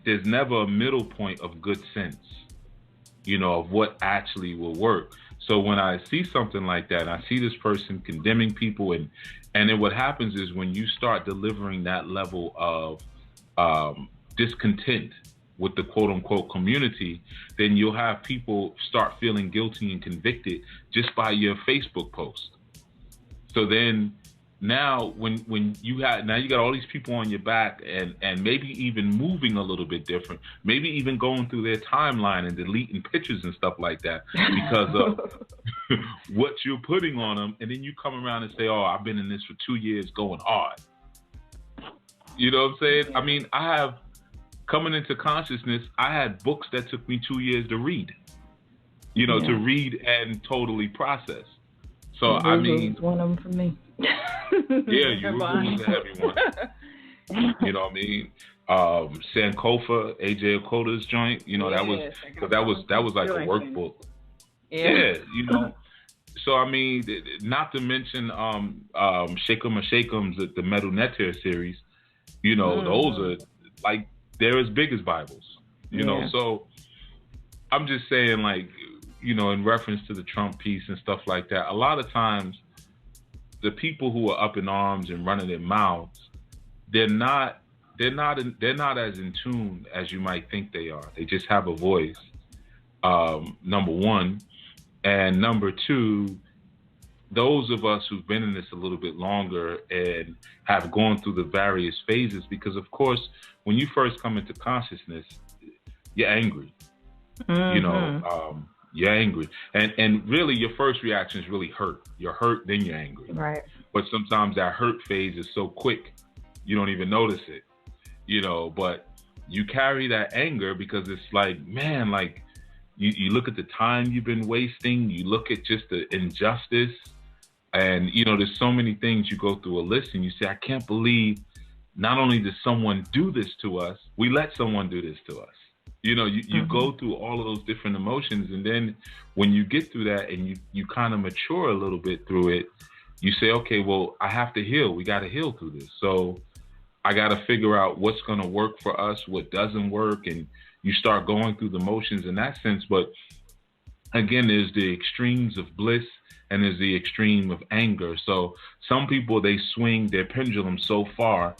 S3: there's never a middle point of good sense, of what actually will work. So when I see something like that, and I see this person condemning people, and then what happens is when you start delivering that level of discontent with the quote unquote community, then you'll have people start feeling guilty and convicted just by your Facebook post. So then now when you got all these people on your back, and maybe even moving a little bit different, maybe even going through their timeline and deleting pictures and stuff like that because of what you're putting on them, and then you come around and say, oh, I've been in this for 2 years going hard. You know what I'm saying? I mean, I have, coming into consciousness, I had books that took me 2 years to read, to read and totally process. So, I mean,
S1: one of them for me.
S3: Yeah, you was a heavy one. You know what I mean? Sankofa, AJ Okota's joint. That was like a workbook. Yeah, So I mean, not to mention Shakem or Shakem's, the Metal Netter series. Those are like, they're as big as Bibles. So I'm just saying, like, in reference to the Trump piece and stuff like that, a lot of times the people who are up in arms and running their mouths, they're not as in tune as you might think they are. They just have a voice, number one. And number two, those of us who've been in this a little bit longer and have gone through the various phases, because of course, when you first come into consciousness, you're angry. You're angry. And really your first reaction is really hurt. You're hurt, then you're angry.
S1: Right.
S3: But sometimes that hurt phase is so quick, you don't even notice it. But you carry that anger because it's like, man, like you look at the time you've been wasting, you look at just the injustice, and there's so many things you go through a list and you say, I can't believe not only does someone do this to us, we let someone do this to us. You go through all of those different emotions, and then when you get through that and you kind of mature a little bit through it, you say, okay, well, I have to heal. We got to heal through this. So I got to figure out what's going to work for us, what doesn't work, and you start going through the motions in that sense. But again, there's the extremes of bliss and there's the extreme of anger. So some people, they swing their pendulum so far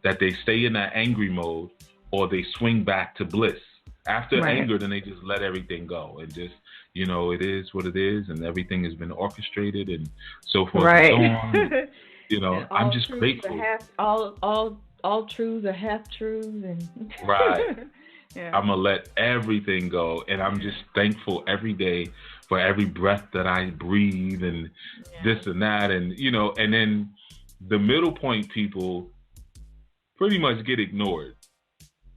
S3: that they stay in that angry mode, or they swing back to bliss. After anger, then they just let everything go and just, it is what it is, and everything has been orchestrated and so forth and so on. I'm just grateful.
S1: All truths are half truths, and
S3: right. Yeah. I'm gonna let everything go, and I'm just thankful every day for every breath that I breathe, and this and that, and and then the middle point people pretty much get ignored.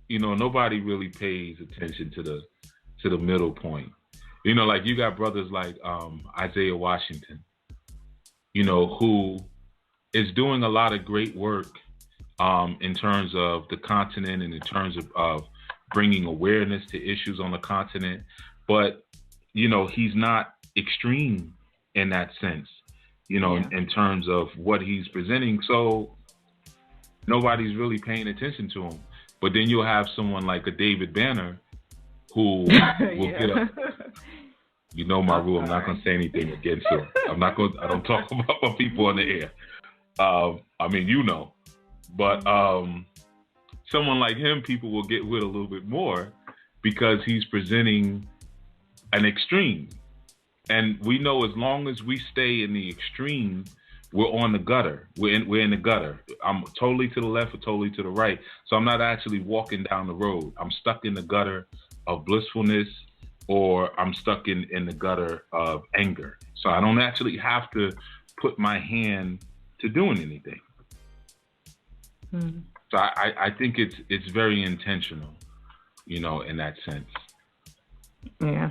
S3: Nobody really pays attention to the middle point. Like you got brothers like Isaiah Washington, who is doing a lot of great work in terms of the continent and in terms of bringing awareness to issues on the continent. But, he's not extreme in that sense, in terms of what he's presenting. So nobody's really paying attention to him. But then you'll have someone like a David Banner who will get up. My rule. I'm not going to say anything against him. I don't talk about my people on the air. But someone like him, people will get with a little bit more because he's presenting an extreme. And we know as long as we stay in the extreme, we're on the gutter. We're in the gutter. I'm totally to the left or totally to the right. So I'm not actually walking down the road. I'm stuck in the gutter of blissfulness, or I'm stuck in the gutter of anger. So I don't actually have to put my hand to doing anything. So I think it's very intentional, in that sense.
S1: Yeah.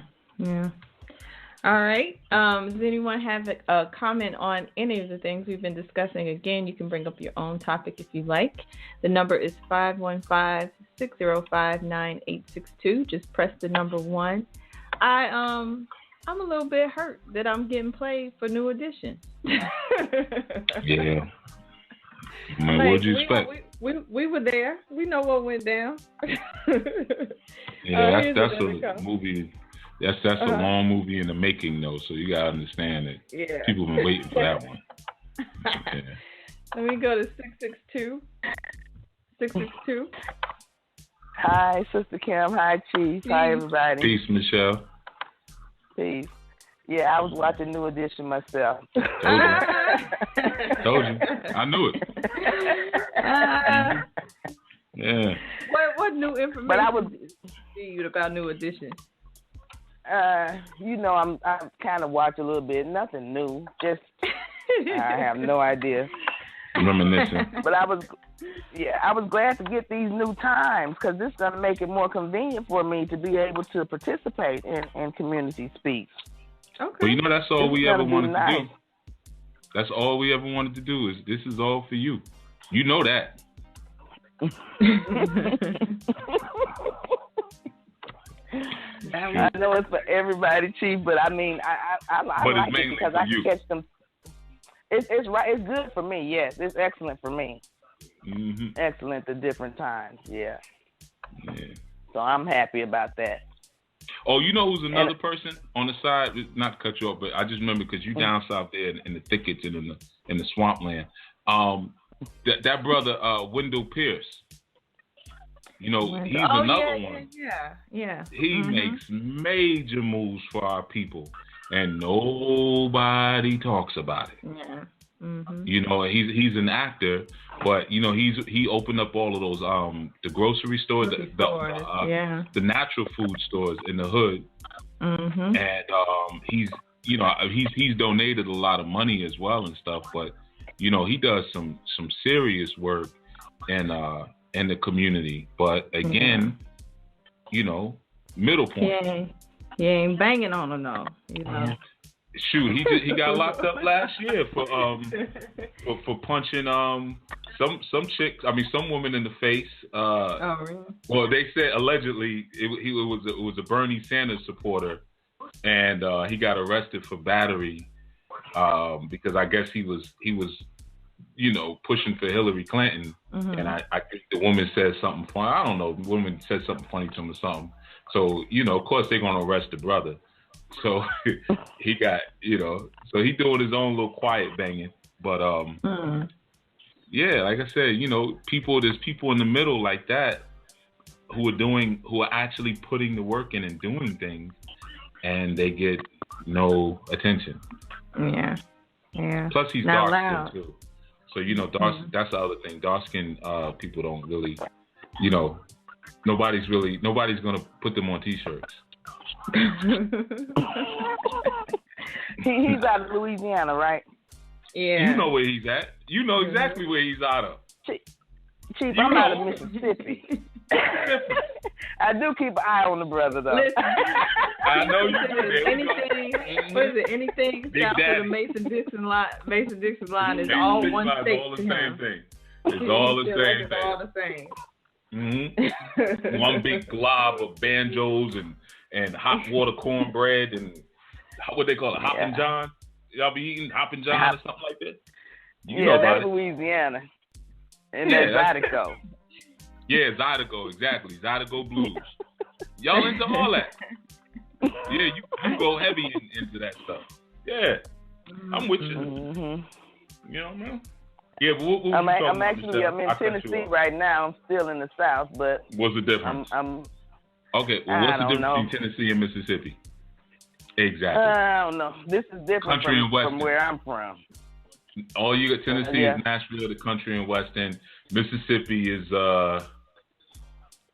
S1: All right. Does anyone have a comment on any of the things we've been discussing? Again, you can bring up your own topic if you like. The number is 515-605-9862. Just press the number 1. I'm a little bit hurt that I'm getting played for New Edition.
S3: Yeah. What would you expect?
S1: We were there. We know what went down.
S3: Yeah, that's a movie. That's a long movie in the making, though. So you gotta understand that people have been waiting for that one. Okay.
S1: Let me go to 662. 662.
S4: Hi, Sister Kim. Hi, Chief. Peace. Hi, everybody.
S3: Peace, Michelle.
S4: Peace. Yeah, I was watching New Edition myself.
S3: Told you. I knew it. Yeah.
S1: What new information did you about New Edition?
S4: I kind of watch a little bit. Nothing new. Just I have no idea.
S3: Reminiscing.
S4: But I was glad to get these new times because this is going to make it more convenient for me to be able to participate in community speaks.
S1: Okay.
S3: Well, that's all we ever wanted to do. That's all we ever wanted to do. This is all for you. You know that.
S4: I know it's for everybody, Chief, but I mean, I like it because I can catch them. It's right. It's good for me. Yes, it's excellent for me.
S3: Mm-hmm.
S4: Excellent at different times. Yeah. So I'm happy about that.
S3: Oh, you know who's another person on the side? Not to cut you off, but I just remember because you down south there in the thickets and in the swampland. That brother Wendell Pierce. You know, he's another one.
S1: Yeah.
S3: He makes major moves for our people, and nobody talks about it.
S1: Yeah.
S3: You know, he's an actor, but you know he opened up all of those the grocery stores, the natural food stores in the hood, and he's donated a lot of money as well and stuff. But you know, he does some serious work in the community. But again, you know, middle point.
S1: He ain't banging on him though. You know.
S3: Shoot, he got locked up last year for punching some chick. I mean, some woman in the face.
S1: Really?
S3: Well, they said allegedly it was a Bernie Sanders supporter, and he got arrested for battery because I guess he was you know, pushing for Hillary Clinton, and I think the woman said something funny. I don't know. The woman said something funny to him or something. So you know, of course they're gonna arrest the brother. So he got, you know, so he doing his own little quiet banging. But yeah, like I said, you know, there's people in the middle like that who are actually putting the work in and doing things, and they get no attention.
S1: Yeah.
S3: Plus he's
S1: Not
S3: dark
S1: loud.
S3: too. So you know, that's the other thing. Dark skinned people don't really, you know, nobody's gonna put them on t-shirts.
S4: He's out of Louisiana, right?
S1: Yeah.
S3: You know where he's at. You know exactly where he's out of.
S4: Chief, I'm out of Mississippi. I do keep an eye on the brother, though.
S1: Listen,
S3: I know you do.
S1: Anything south of the Mason-Dixon line is all one state.
S3: All the same thing. It's all the same thing.
S1: All the same.
S3: Mm-hmm. One big glob of banjos and hot water cornbread and what they call it, Hoppin' John. Y'all be eating Hoppin' John or something like that?
S4: That's Louisiana. And that's Zydeco.
S3: Yeah, Zydeco, exactly. Zydeco blues. Y'all into all that? Yeah, you go heavy into that stuff. Yeah, I'm with you.
S4: Mm-hmm.
S3: You know, man. Yeah, but what
S4: I'm in Tennessee right now. I'm still in the South, but
S3: what's the difference? Okay, well, what's the difference between Tennessee and Mississippi? Exactly.
S4: I don't know. This is different from where I'm from.
S3: All you got Tennessee is Nashville, the country and western. Mississippi is
S4: the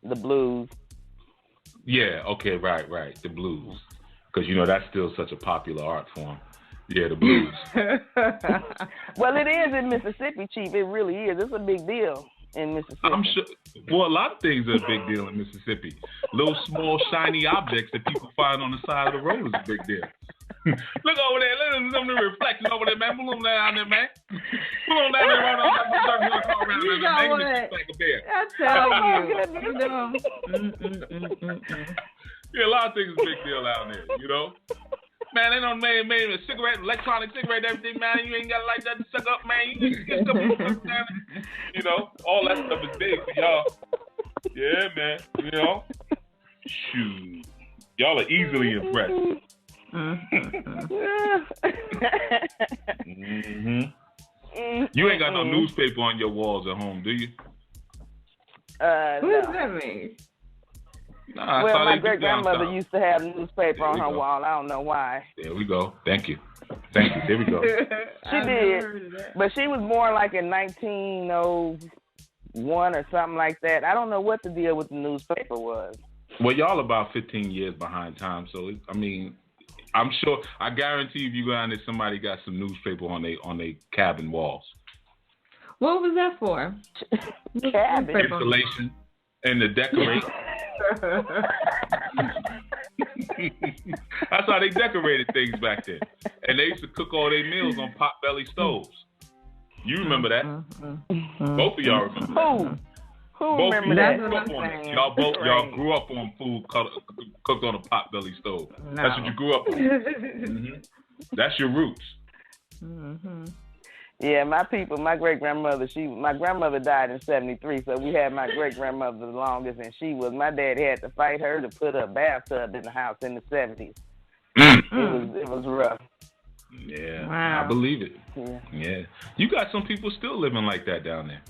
S4: blues.
S3: Yeah. Okay. Right. The blues, because you know that's still such a popular art form. Yeah, the blues.
S4: Well, it is in Mississippi, Chief. It really is. It's a big deal in Mississippi.
S3: I'm sure. Well, a lot of things are a big deal in Mississippi. Little small shiny objects that people find on the side of the road is a big deal. Look over there. Look at some of the reflections over there, man. Pull them down there, man. Pull them down there, right
S1: You know what? I tell you.
S3: Yeah, a lot of things is a big deal out there, you know? Man, they done made a cigarette, electronic cigarette, everything, man. You ain't got to like that to suck up, man. You just get stuff down. You know, all that stuff is big for y'all. Yeah, man. You know? Shoot. Y'all are easily impressed. You ain't got no newspaper on your walls at home, do you?
S1: What does that mean?
S3: Nah,
S4: well, my great-grandmother used to have a newspaper on her wall. I don't know why.
S3: There we go. Thank you. There we go.
S4: She did. But she was born like in 1901 or something like that. I don't know what the deal with the newspaper was.
S3: Well, y'all about 15 years behind time. So, I mean, I'm sure, I guarantee if you go down there, somebody got some newspaper on their cabin walls.
S1: What was that for?
S4: Cabin.
S3: Insulation and the decoration. That's how they decorated things back then. And they used to cook all their meals on pot-belly stoves. You remember that? Both of y'all remember that.
S4: Who remember that?
S3: Y'all grew up on food cooked on a pot-belly stove. No. That's what you grew up on. That's your roots.
S4: Yeah, my people, my great-grandmother, my grandmother died in 73, so we had my great-grandmother the longest, and my dad had to fight her to put a bathtub in the house in the 70s. It was rough.
S3: Yeah,
S1: wow.
S3: I believe it. Yeah. You got some people still living like that down there.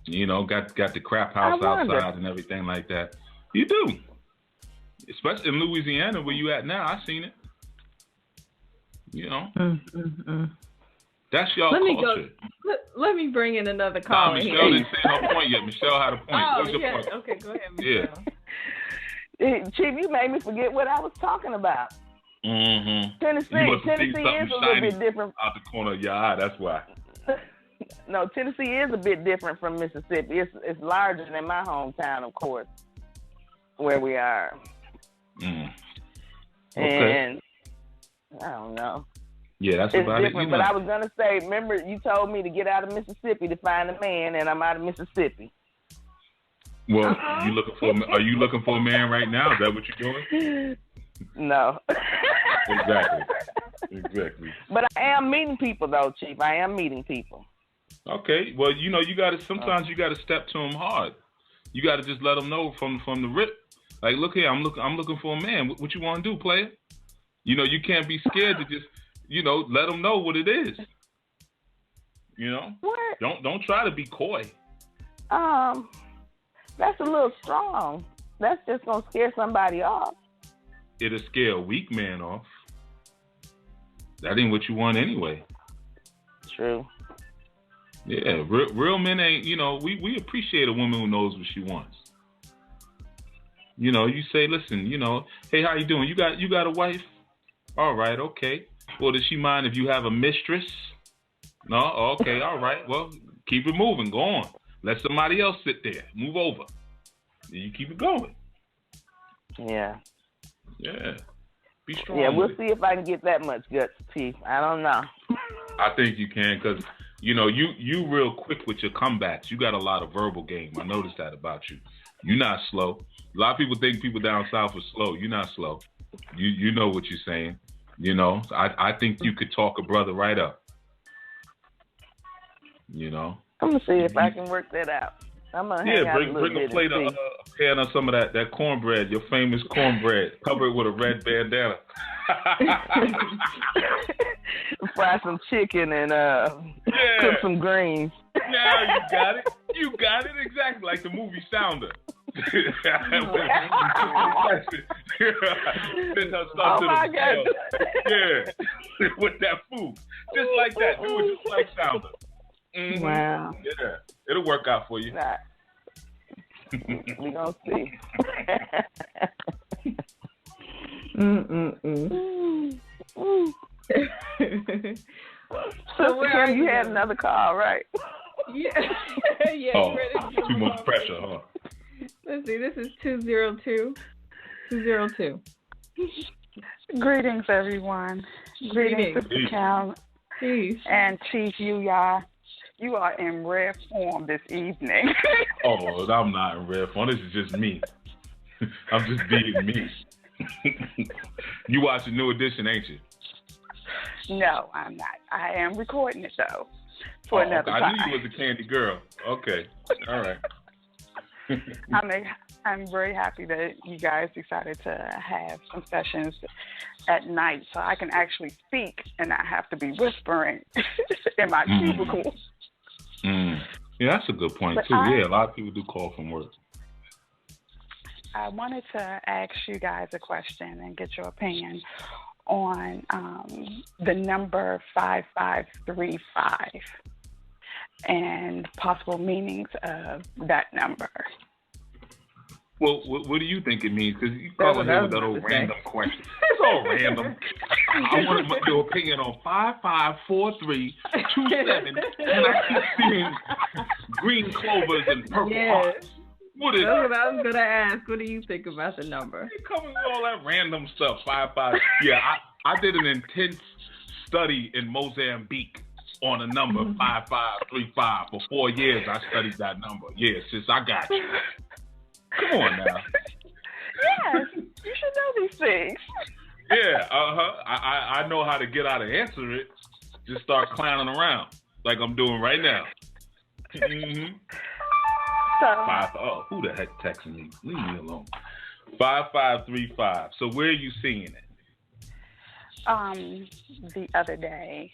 S3: You know, got the crap house outside and everything like that. You do. Especially in Louisiana, where you at now. I seen it. You know. That's y'all culture.
S1: Let me bring in another caller.
S3: Michelle didn't say her point yet. Michelle had a point. What's your point?
S1: Okay, go ahead, Michelle.
S4: Yeah. Chief, you made me forget what I was talking about. Tennessee is a little bit different.
S3: Out the corner of your eye, that's why.
S4: No, Tennessee is a bit different from Mississippi. It's larger than my hometown, of course, where we are.
S3: Okay.
S4: And I don't know.
S3: Yeah, that's
S4: it's
S3: about
S4: different,
S3: it.
S4: But I was gonna say, remember you told me to get out of Mississippi to find a man, and I'm out of Mississippi.
S3: Well, are you looking for a man right now? Is that what you're doing?
S4: No.
S3: Exactly.
S4: But I am meeting people, though, Chief. I am meeting people.
S3: Okay. Well, you know, sometimes you got to step to them hard. You got to just let them know from the rip. Like, look here, I'm looking for a man. What you want to do, player? You know, you can't be scared to just, you know, let them know what it is. You know?
S4: What?
S3: Don't try to be coy.
S4: That's a little strong. That's just gonna scare somebody off.
S3: It'll scare a weak man off. That ain't what you want anyway.
S4: True.
S3: Yeah, real men ain't, you know, we appreciate a woman who knows what she wants. You know, you say, listen, you know, hey, how you doing? You got a wife? All right, okay. Well, does she mind if you have a mistress? No? Okay, all right. Well, keep it moving. Go on. Let somebody else sit there. Move over. Then you keep it going.
S4: Yeah.
S3: Yeah. Be strong.
S4: Yeah, we'll see if I can get that much guts, Chief. I don't know.
S3: I think you can because, you know, you real quick with your comebacks. You got a lot of verbal game. I noticed that about you. You're not slow. A lot of people think people down south are slow. You're not slow. You know what you're saying. You know, I think you could talk a brother right up. You know.
S4: I'm gonna see if I can work that out. I'm gonna hang out a little
S3: bring a plate of pan of some of that cornbread, your famous cornbread. Cover it with a red bandana.
S4: Fry some chicken and cook some greens.
S3: Yeah, you got it exactly like the movie Sounder. Send her stuff to the
S4: God.
S3: Yeah, with that food, just like that. Do it just like Sounder. Mm-hmm.
S1: Wow.
S3: Yeah, it'll work out for you.
S4: Nah. We gonna see. So where you had another call, right?
S1: Yeah. Yeah.
S3: Oh, too much pressure, huh?
S1: Let's see. This is 202. 202.
S5: Greetings, everyone. Greetings, Sister Cal and Chief. You are in rare form this evening.
S3: Oh, I'm not in rare form. This is just me. I'm just being me. You watching New Edition, ain't you?
S5: No, I'm not. I am recording it though for another time.
S3: I knew you was a candy girl. Okay, all right.
S5: I'm very happy that you guys decided to have some sessions at night so I can actually speak and not have to be whispering in my cubicle.
S3: Yeah, that's a good point, too. Yeah, a lot of people do call from work.
S5: I wanted to ask you guys a question and get your opinion on the number 5535 and possible meanings of that number.
S3: Well, what do you think it means? Because you call it with that old random question. It's all random. I want your opinion on 554327, and I keep seeing green clovers and purple hearts. What is
S1: That's what I was gonna ask. What do you think about the number?
S3: You coming with all that random stuff. 55. Yeah, I did an intense study in Mozambique on a number 5535 for 4 years. I studied that number. Yeah, sis, I got you. Come on now.
S5: Yes, you should know these things.
S3: Yeah, I know how to get out and answer it. Just start clowning around like I'm doing right now. Mm-hmm.
S5: So,
S3: who the heck texting me? Leave me alone. 5535. So where are you seeing it?
S5: the other day,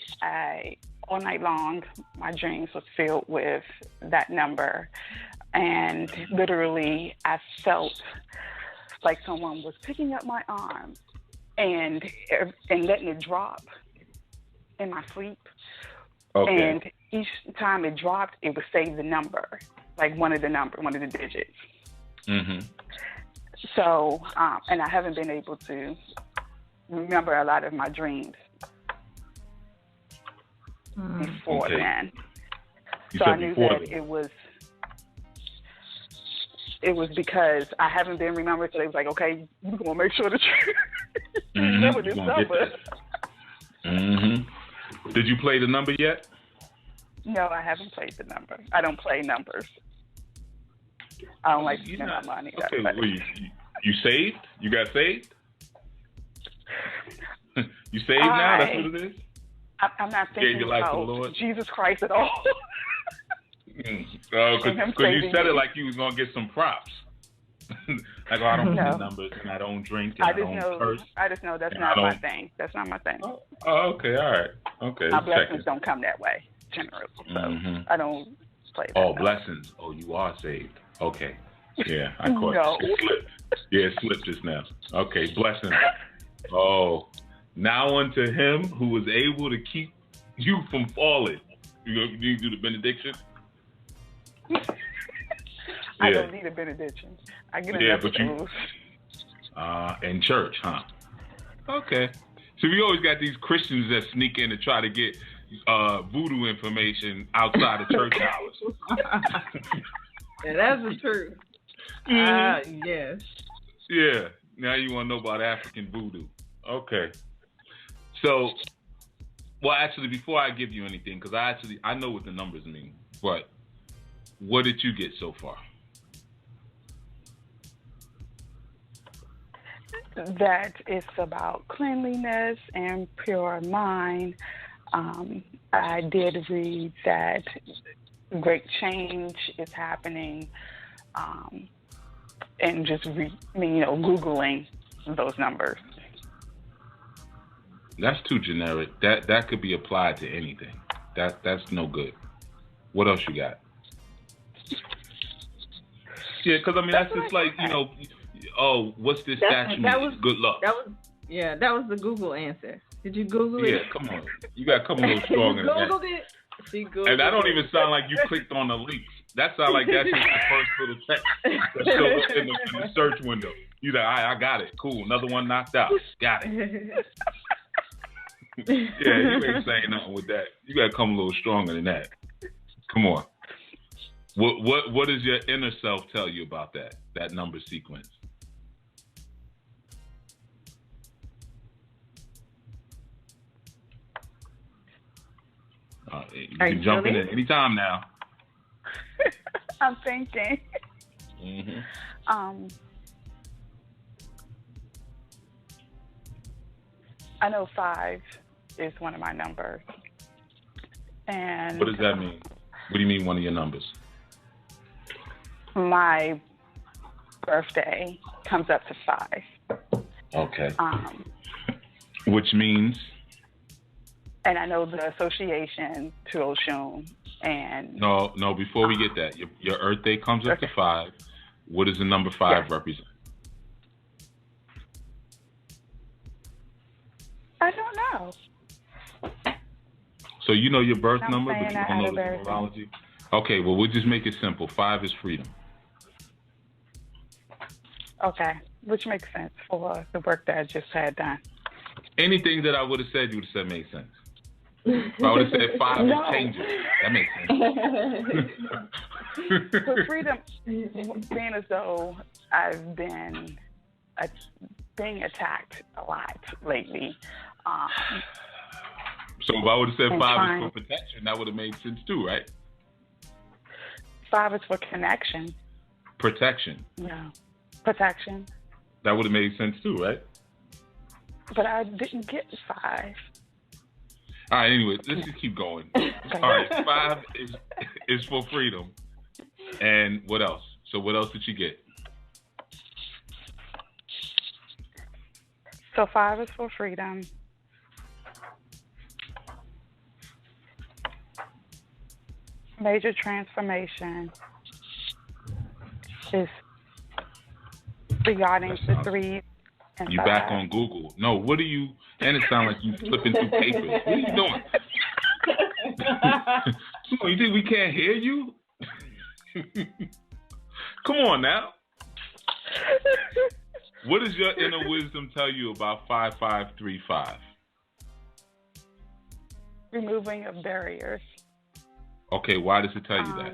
S5: all night long, my dreams was filled with that number. And literally, I felt like someone was picking up my arm and letting it drop in my sleep.
S3: Okay.
S5: And each time it dropped, it would say the number, like one of the digits.
S3: Mm-hmm.
S5: So, and I haven't been able to remember a lot of my dreams before then. So I knew that it was because I haven't been remembered. So they was like, okay, we're going to make sure that you remember this number.
S3: Mm-hmm. Did you play the number yet?
S5: No, I haven't played the number. I don't play numbers. I don't like to spend my money.
S3: Okay, well, you saved? You got saved? You saved now? That's what it is?
S5: I'm not thinking about Jesus Christ at all.
S3: Because you said it like you was going to get some props. Like, I don't play numbers and I don't drink and I don't curse.
S5: I just know that's not my thing. That's not my thing.
S3: Oh, okay, all right. Okay.
S5: My blessings don't come that way, generally. So I don't play that.
S3: Oh, blessings. Oh, you are saved. Okay. Yeah, I caught it. It slipped. Yeah, it slipped just now. Okay, blessings. Oh, now unto him who was able to keep you from falling. You do the benediction?
S5: I don't need a benediction. I get enough of those.
S3: In church, huh? Okay. So we always got these Christians that sneak in to try to get voodoo information outside of church hours.
S1: Yeah, that's the truth. Yes.
S3: Yeah. Now you want to know about African voodoo. Okay. So, well, actually, before I give you anything, because I know what the numbers mean, but what did you get so far?
S5: That it's about cleanliness and pure mind. I did read that great change is happening, and just Googling those numbers.
S3: That's too generic. That could be applied to anything. That's no good. What else you got? Yeah, because that's just like what's this statue? Good luck.
S1: That was the Google answer. Did you Google it?
S3: Yeah, come on. You got to come a little stronger than that.
S1: Googled it? She Googled
S3: and that don't even sound like you clicked on the links. That sounds like that's just the first little text that shows up in the search window. You like, I got it. Cool. Another one knocked out. Got it. Yeah, you ain't saying nothing with that. You got to come a little stronger than that. Come on. What does your inner self tell you about that number sequence? You can jump in at any time now.
S5: I'm thinking. I know 5 is one of my numbers. And
S3: what does that mean? What do you mean one of your numbers?
S5: My birthday comes up to 5.
S3: Okay. Which means?
S5: And I know the association to Oshun and...
S3: No, before we get that, your Earth Day comes up to 5. What does the number 5 represent?
S5: I don't know.
S3: So you know your birth number, but you don't know the numerology? Okay, well, we'll just make it simple. 5 is freedom.
S5: Okay, which makes sense for the work that I just had done.
S3: Anything that I would have said, you would have said made sense. If I would have said 5 is changes, that makes sense.
S5: For freedom, being as though I've been being attacked a lot lately.
S3: So if I would have said 5 is for protection, that would have made sense too, right?
S5: 5 is for connection.
S3: Protection.
S5: No. Protection.
S3: That would have made sense too, right?
S5: But I didn't get 5.
S3: All right, anyway, let's just keep going. All right, 5 is for freedom. And what else? So what else did you get?
S5: So 5 is for freedom. Major transformation is regarding the 3 and
S3: You
S5: 5.
S3: back on Google. No, what are you, and it sounds like you flipping through papers. What are you doing? Come on, you think we can't hear you? Come on now. What does your inner wisdom tell you about 5535?
S5: Removing of barriers.
S3: Okay, why does it tell you that?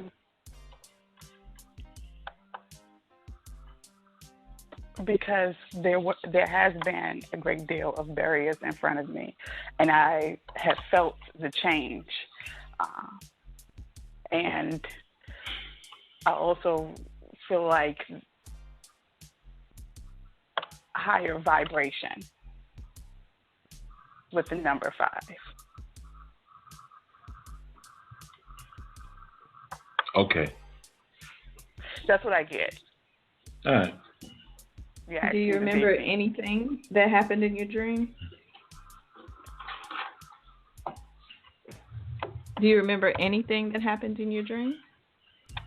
S5: Because there has been a great deal of barriers in front of me, and I have felt the change. And I also feel like higher vibration with the number 5.
S3: Okay.
S5: That's what I get.
S3: All right.
S5: Yeah.
S1: Do you remember anything that happened in your dream? Do you remember anything that happened in your dream?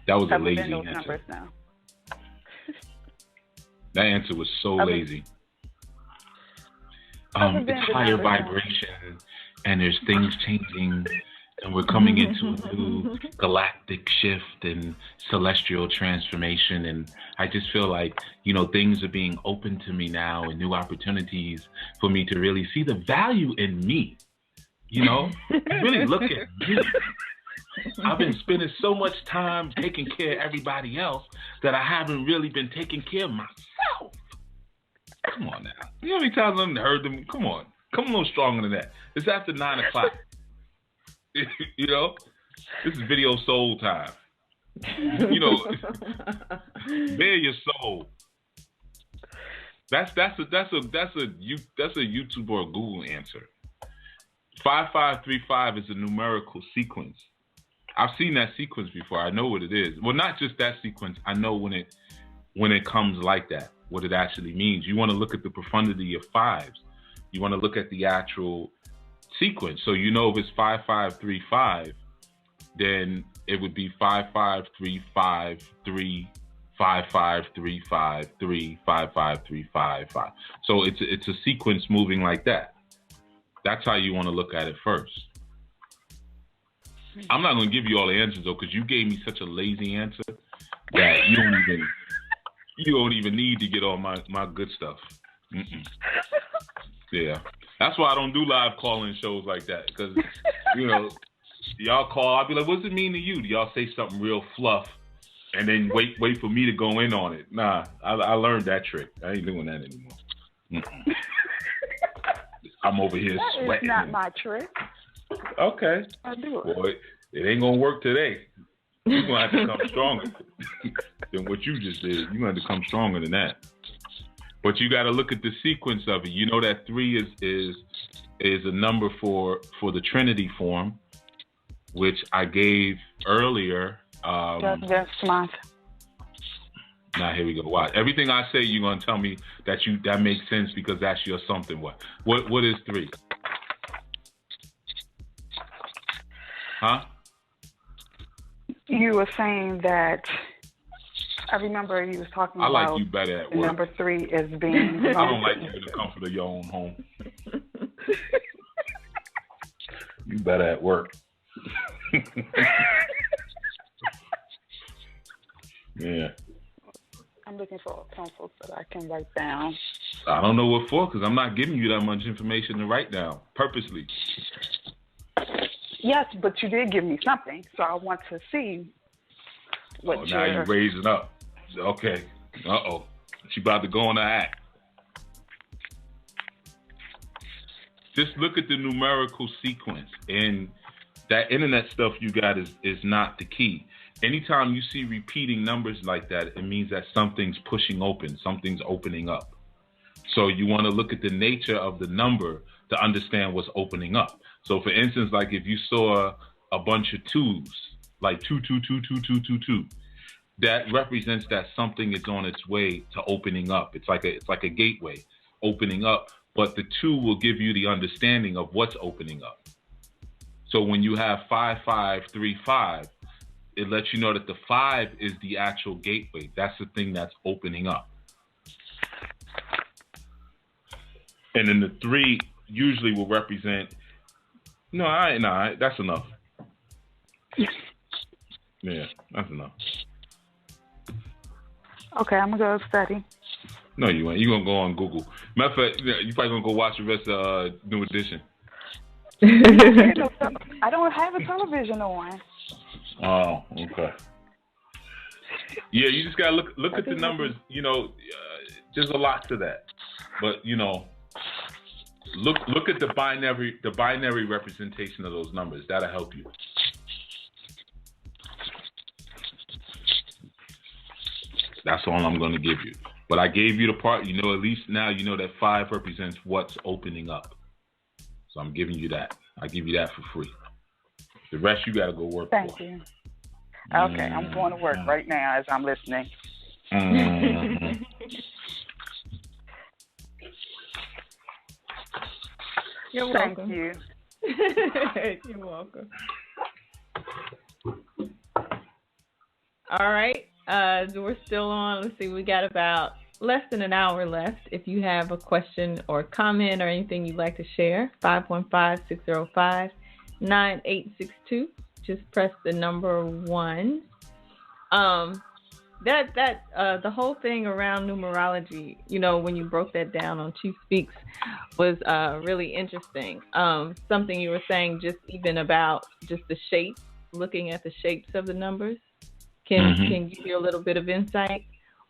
S3: That was a
S5: Other
S3: lazy
S5: than those
S3: answer.
S5: numbers now.
S3: That answer was so lazy. It's higher vibration, and there's things changing, and we're coming into a new galactic shift and celestial transformation. And I just feel like, things are being open to me now, and new opportunities for me to really see the value in me. Really look at me. I've been spending so much time taking care of everybody else that I haven't really been taking care of myself. Come on now. You know how many times I've heard them? Come on. Come a little stronger than that. It's after 9 o'clock. This is video soul time. Bare your soul. That's a YouTube or a Google answer. 5535 is a numerical sequence. I've seen that sequence before. I know what it is. Well, not just that sequence. I know when it comes like that, what it actually means. You want to look at the profundity of 5s. You want to look at the actual sequence. So if it's 5535, then it would be 5535 3 5535 3 5535 5. So it's a sequence moving like that. That's how you want to look at it first. I'm not going to give you all the answers though, because you gave me such a lazy answer that you don't even need to get all my good stuff. Mm-mm. Yeah, that's why I don't do live calling shows like that, because y'all call, I'll be like, what's it mean to you? Do y'all say something real fluff and then wait for me to go in on it? Nah, I learned that trick. I ain't doing that anymore. Mm-mm. I'm over here sweating.
S5: That's not my trick.
S3: Okay.
S5: I do it.
S3: Boy, it ain't gonna work today. You're gonna have to come stronger than what you just did. You're gonna have to come stronger than that. But you got to look at the sequence of it. That 3 is a number for the Trinity form, which I gave earlier.
S5: That's smart.
S3: Now here we go. Watch. Everything I say, you're gonna tell me that makes sense because that's your something. What is 3? Huh?
S5: You were saying that. I remember you was talking about.
S3: I like you better at work.
S5: Number 3 is being.
S3: I don't like you in the comfort of your own home. You better at work. Yeah.
S5: I'm looking for a pencil so that I can write down.
S3: I don't know what for, because I'm not giving you that much information to write down purposely.
S5: Yes, but you did give me something, so I want to see what
S3: now you're raising up. Okay. Uh-oh. She about to go on the act. Just look at the numerical sequence, and that internet stuff you got is not the key. Anytime you see repeating numbers like that, it means that something's pushing open, something's opening up. So you want to look at the nature of the number to understand what's opening up. So for instance, like if you saw a bunch of twos, like 2, that represents that something is on its way to opening up. It's like a gateway opening up, but the 2 will give you the understanding of what's opening up. So when you have 5535, it lets you know that the 5 is the actual gateway. That's the thing that's opening up. And then the 3 usually will represent, that's enough. Yeah, that's enough.
S5: Okay, I'm going to go study.
S3: No, you ain't. You're going to go on Google. Matter of fact, you're probably going to go watch the rest of New Edition.
S5: I don't have a television on.
S3: Oh, okay. Yeah, you just got to look at the numbers. There's a lot to that. But, look at the binary representation of those numbers. That'll help you. That's all I'm going to give you. But I gave you the part, at least now you know that 5 represents what's opening up. So I'm giving you that. I give you that for free. The rest you got to go work
S5: Thank
S3: for.
S5: you. Okay, I'm going to work right now as I'm listening.
S3: Mm-hmm.
S1: You're welcome.
S5: Thank you.
S1: You're welcome. All right. We're still on. Let's see. We got about less than an hour left. If you have a question or comment or anything you'd like to share, 515-605-9862. Just press the number 1. The whole thing around numerology, when you broke that down on Chief Speaks, was really interesting. Something you were saying just even about just the shapes, looking at the shapes of the numbers, can give you a little bit of insight.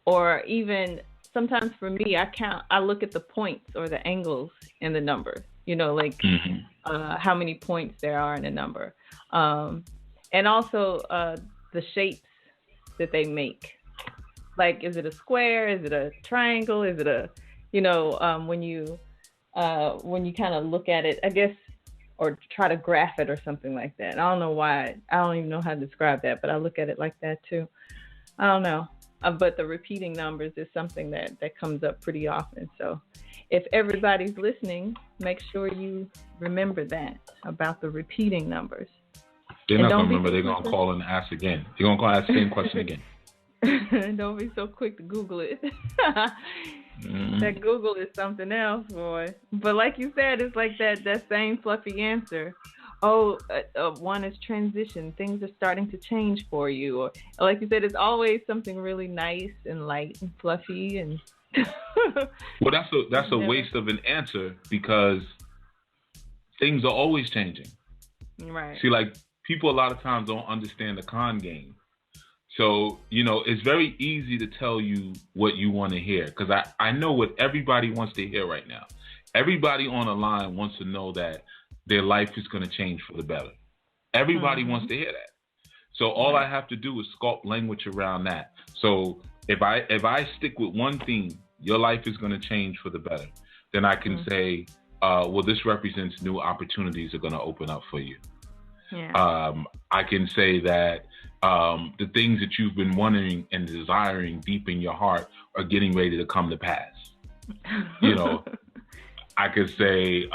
S1: Or even sometimes for me, I look at the points or the angles in the numbers, how many points there are in a number. And also the shapes that they make. Like, is it a square? Is it a triangle? Is it a, when you kind of look at it, I guess, or try to graph it or something like that. I don't know why. I don't even know how to describe that, but I look at it like that too. I don't know. But the repeating numbers is something that comes up pretty often. So if everybody's listening, make sure you remember that about the repeating numbers.
S3: They're not going to remember. They're going to call and ask again. They're going to call and ask the same question again.
S1: Don't be so quick to Google it. That Google is something else, boy. But like you said, it's like that same fluffy answer. Oh, one is transition. Things are starting to change for you. Or like you said, it's always something really nice and light and fluffy. And
S3: well, that's a waste of an answer because things are always changing.
S1: Right.
S3: See, like people a lot of times don't understand the con game. So, it's very easy to tell you what you want to hear because I know what everybody wants to hear right now. Everybody on the line wants to know that their life is going to change for the better. Everybody wants to hear that. So all I have to do is sculpt language around that. So if I stick with one theme, your life is going to change for the better, then I can say, well, this represents new opportunities are going to open up for you. Yeah. I can say that the things that you've been wondering and desiring deep in your heart are getting ready to come to pass. I could say,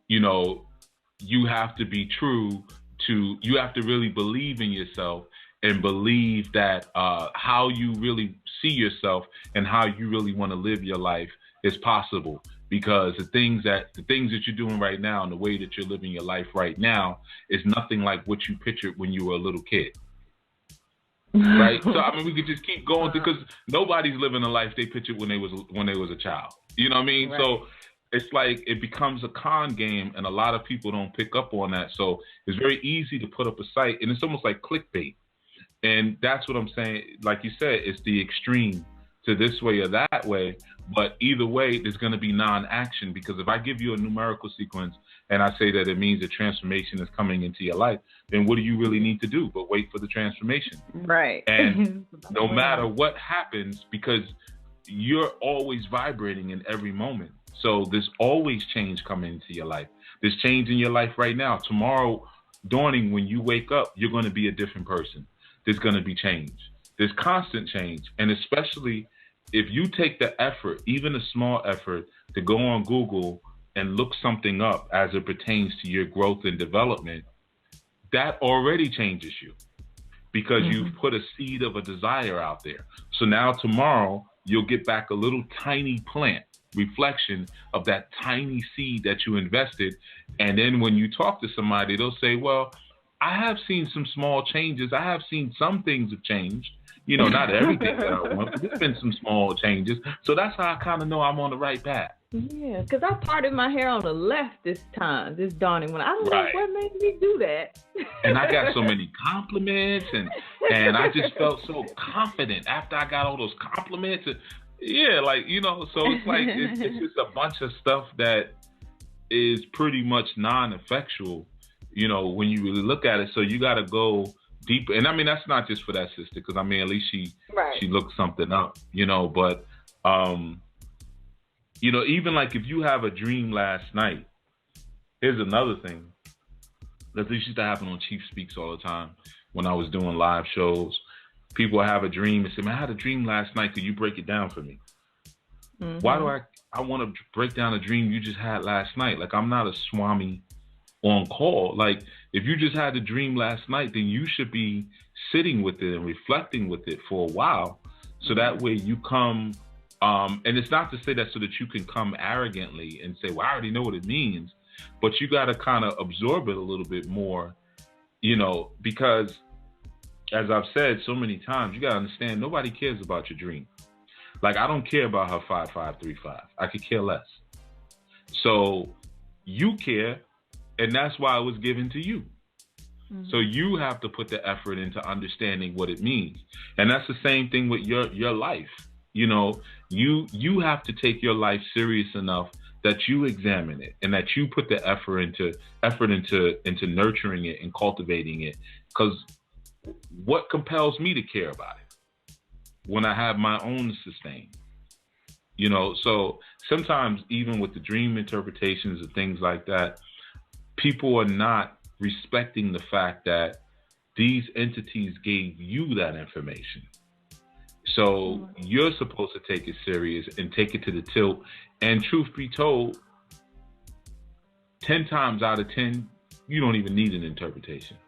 S3: you have to be true to, you have to really believe in yourself and believe that how you really see yourself and how you really want to live your life is possible. Because the things that you're doing right now and the way that you're living your life right now is nothing like what you pictured when you were a little kid. Right? So we could just keep going because nobody's living a life they pictured when they was a child. You know what I mean? Right. So it's like it becomes a con game and a lot of people don't pick up on that. So it's very easy to put up a site and it's almost like clickbait. And that's what I'm saying. Like you said, it's the extreme to this way or that way. But either way, there's going to be non-action because if I give you a numerical sequence and I say that it means a transformation is coming into your life, then what do you really need to do but wait for the transformation?
S1: Right.
S3: And no matter what happens, because you're always vibrating in every moment. So there's always change coming into your life. There's change in your life right now. Tomorrow dawning, when you wake up, you're going to be a different person. There's going to be change. There's constant change. And especially if you take the effort, even a small effort, to go on Google and look something up as it pertains to your growth and development, that already changes you because you've put a seed of a desire out there. So now tomorrow, you'll get back a little tiny plant reflection of that tiny seed that you invested. And then when you talk to somebody, they'll say, well, I have seen some small changes. I have seen some things have changed. You know, not everything that I want, but there's been some small changes. So that's how I kind of know I'm on the right path.
S1: Yeah, because I parted my hair on the left this dawning when I don't know what made me do that.
S3: And I got so many compliments, and I just felt so confident after I got all those compliments. And, yeah, like, you know, so it's like it's just a bunch of stuff that is pretty much non-effectual, you know, when you really look at it. So you got to go deeper. And I mean, that's not just for that sister, because I mean, at least she looked something up, you know, but you know, even like if you have a dream last night, here's another thing that this used to happen on Chief Speaks all the time when I was doing live shows. People have a dream and say, man, I had a dream last night. Could you break it down for me? Why do I want to break down a dream you just had last night? Like, I'm not a Swami on call. Like, if you just had a dream last night, then you should be sitting with it and reflecting with it for a while. So that way you come, and it's not to say that so that you can come arrogantly and say, well, I already know what it means, but you got to kind of absorb it a little bit more, you know, because as I've said so many times, you got to understand, nobody cares about your dream. Like, I don't care about her 5535. I could care less. So you care, and that's why it was given to you. So you have to put the effort into understanding what it means. And that's the same thing with your life. You know, you have to take your life serious enough that you examine it and that you put the effort into nurturing it and cultivating it. Because what compels me to care about it when I have my own to sustain? You know, so sometimes even with the dream interpretations and things like that, people are not respecting the fact that these entities gave you that information. So you're supposed to take it serious and take it to the tilt. And truth be told, 10 times out of 10, you don't even need an interpretation.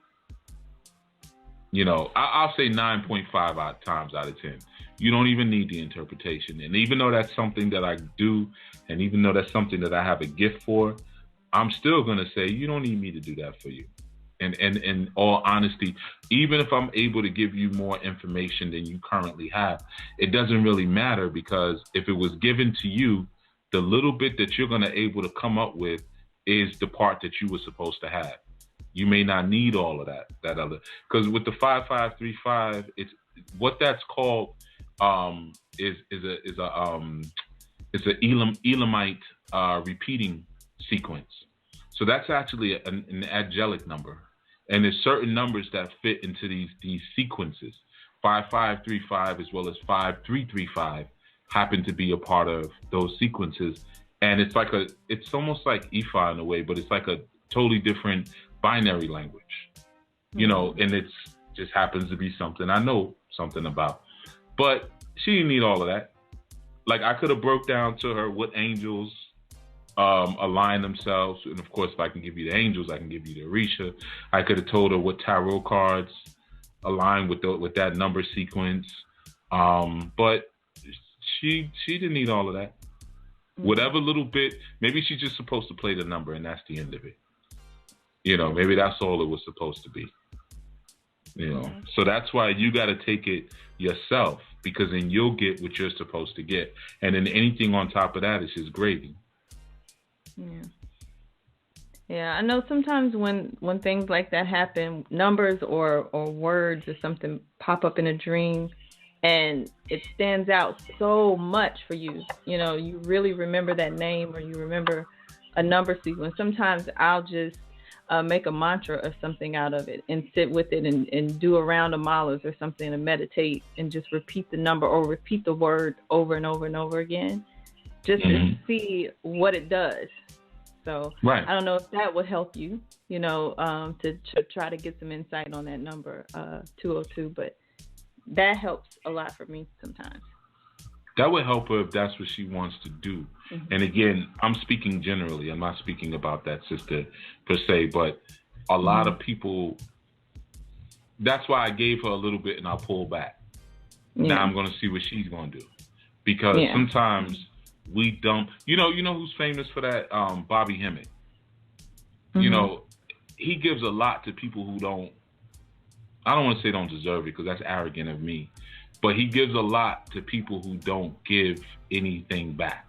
S3: You know, I'll say 9.5 times out of 10. You don't even need the interpretation. And even though that's something that I do, and even though that's something that I have a gift for, I'm still going to say, you don't need me to do that for you. And in all honesty, even if I'm able to give you more information than you currently have, it doesn't really matter, because if it was given to you, the little bit that you're going to able to come up with is the part that you were supposed to have. You may not need all of that other, because with the 5535, it's what that's called is a Elamite repeating sequence. So that's actually an angelic number. And there's certain numbers that fit into these sequences. 5535 as well as 5335 happen to be a part of those sequences. And it's almost like Ifa in a way, but it's like a totally different binary language, you know, and it's just happens to be something I know something about. But she didn't need all of that. Like, I could have broke down to her what angels align themselves, and of course, if I can give you the angels, I can give you the Orisha. I could have told her what tarot cards align with that number sequence, but she didn't need all of that. Whatever little bit, maybe she's just supposed to play the number, and that's the end of it. You know, maybe that's all it was supposed to be. You know, so that's why you got to take it yourself, because then you'll get what you're supposed to get, and then anything on top of that is just gravy.
S1: Yeah, I know sometimes when things like that happen, numbers or words or something pop up in a dream, and it stands out so much for you. You know, you really remember that name, or you remember a number sequence. Sometimes I'll just make a mantra or something out of it and sit with it and do a round of malas or something and meditate and just repeat the number or repeat the word over and over and over again, just to see what it does. So
S3: right.
S1: I don't know if that would help you, to try to get some insight on that number, 202. But that helps a lot for me sometimes.
S3: That would help her if that's what she wants to do. Mm-hmm. And again, I'm speaking generally. I'm not speaking about that sister per se, but a lot of people, that's why I gave her a little bit and I'll pull back. Yeah. Now I'm going to see what she's going to do. Because sometimes we don't, you know who's famous for that? Bobby Hemmett. Mm-hmm. He gives a lot to people who don't, I don't want to say don't deserve it because that's arrogant of me. But he gives a lot to people who don't give anything back.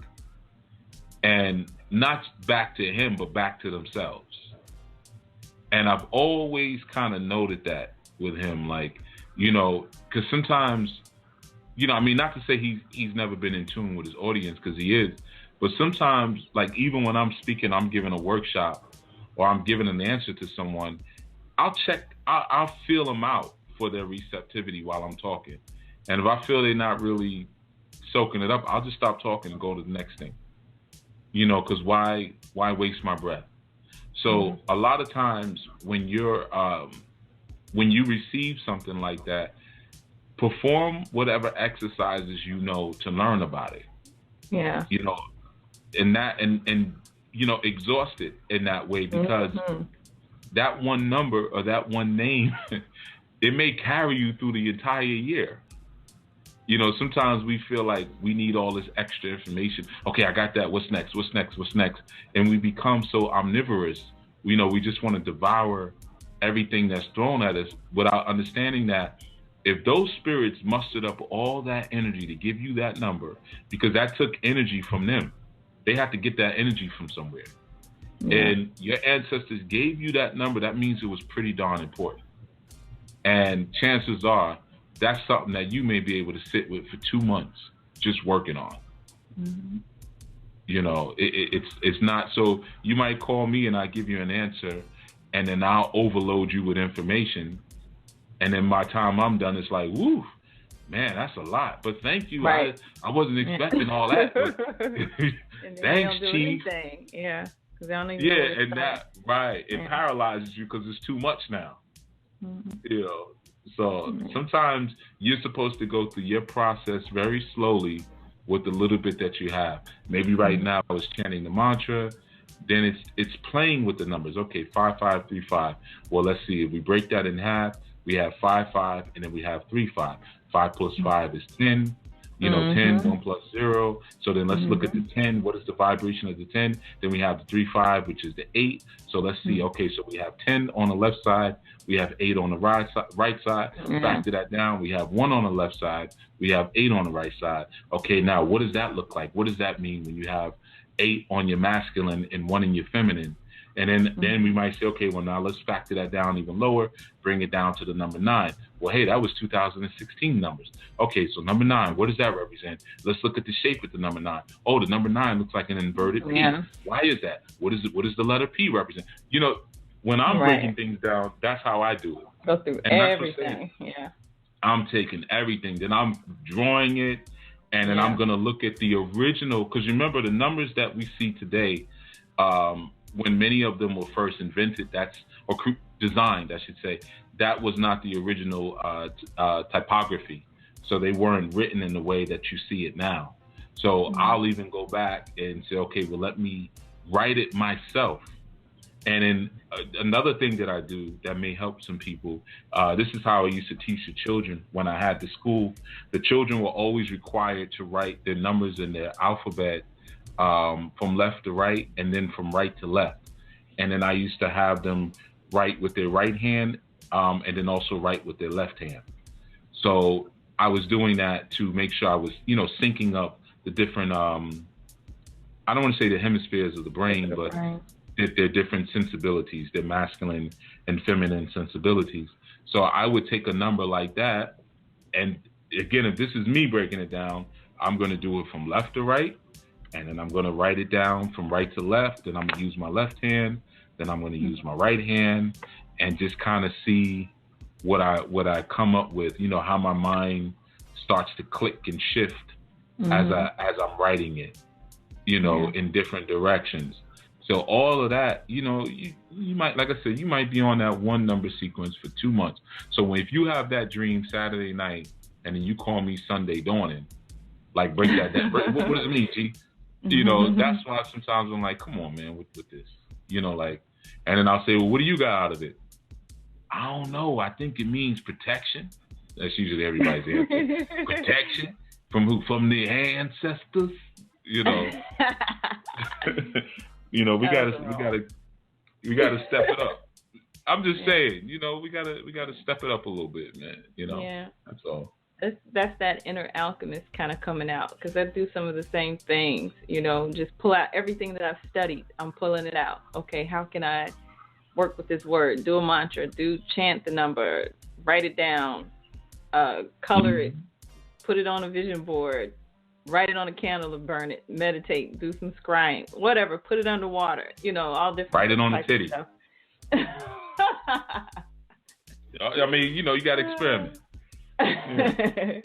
S3: And not back to him, but back to themselves. And I've always kind of noted that with him, like, because sometimes, not to say he's never been in tune with his audience, because he is, but sometimes, like, even when I'm speaking, I'm giving a workshop or I'm giving an answer to someone, I'll feel them out for their receptivity while I'm talking. And if I feel they're not really soaking it up, I'll just stop talking and go to the next thing. Because why waste my breath? So a lot of times when you receive something like that, perform whatever exercises to learn about it. Yeah. And exhaust it in that way, because that one number or that one name, it may carry you through the entire year. Sometimes we feel like we need all this extra information. Okay, I got that. What's next? What's next? What's next? And we become so omnivorous. We just want to devour everything that's thrown at us without understanding that if those spirits mustered up all that energy to give you that number, because that took energy from them, they have to get that energy from somewhere. Yeah. And your ancestors gave you that number, that means it was pretty darn important. And chances are, that's something that you may be able to sit with for 2 months just working on. Mm-hmm. It's not so you might call me and I give you an answer and then I'll overload you with information. And then by the time I'm done, it's like, woo, man, that's a lot. But thank you. Right. I wasn't expecting all that. But
S1: and
S3: thanks,
S1: they don't do
S3: Chief.
S1: Anything. Yeah. Because they don't even know
S3: and that, right. It paralyzes you because it's too much now. Mm-hmm. So sometimes you're supposed to go through your process very slowly with the little bit that you have. Maybe right now I was chanting the mantra, then it's playing with the numbers. Okay, 5535. Well, let's see. If we break that in half, we have 55, and then we have 35. 5 plus 5 is 10. 10, 1 plus 0. So then let's look at the 10. What is the vibration of the 10? Then we have the 35, which is the 8. So let's see. Okay, so we have 10 on the left side. We have 8 on the right side. Factor that down. We have 1 on the left side. We have 8 on the right side. Okay, now what does that look like? What does that mean when you have 8 on your masculine and 1 in your feminine? And then we might say, okay, well, now let's factor that down even lower, bring it down to the number 9. Well, hey, that was 2016 numbers. Okay, so number 9, what does that represent? Let's look at the shape of the number 9. Oh, the number 9 looks like an inverted P. Yeah. Why is that? What does the letter P represent? When I'm breaking things down, that's how I do it.
S1: Go through everything. Yeah.
S3: I'm taking everything, then I'm drawing it, and then I'm going to look at the original, because remember the numbers that we see today, when many of them were first invented, or designed, I should say, that was not the original typography. So they weren't written in the way that you see it now. So I'll even go back and say, okay, well, let me write it myself. And then another thing that I do that may help some people, this is how I used to teach the children when I had the school. The children were always required to write their numbers in their alphabet from left to right and then from right to left. And then I used to have them write with their right hand and then also write with their left hand. So I was doing that to make sure I was, syncing up the different, I don't want to say the hemispheres of the brain, but their different sensibilities, their masculine and feminine sensibilities. So I would take a number like that. And again, if this is me breaking it down, I'm going to do it from left to right. And then I'm going to write it down from right to left. Then I'm going to use my left hand. Then I'm going to use my right hand and just kind of see what I come up with, how my mind starts to click and shift as I'm writing it, in different directions. So all of that, you might, like I said, you might be on that one number sequence for 2 months. So if you have that dream Saturday night and then you call me Sunday dawning, like break that down. What does it mean, G? That's why sometimes I'm like, come on, man, with this. And then I'll say, well, what do you got out of it? I don't know. I think it means protection. That's usually everybody's answer. Protection from who? From the ancestors. We gotta step it up. I'm just saying, we gotta step it up a little bit, man.
S1: Yeah.
S3: That's all.
S1: That's that inner alchemist kind of coming out, because I do some of the same things. Just pull out everything that I've studied. I'm pulling it out. Okay, how can I work with this word? Do a mantra. Chant the number. Write it down. Color it. Put it on a vision board. Write it on a candle and burn it. Meditate. Do some scrying. Whatever. Put it underwater. All different.
S3: Write it on the titty. I mean, you got to experiment.
S1: Yeah.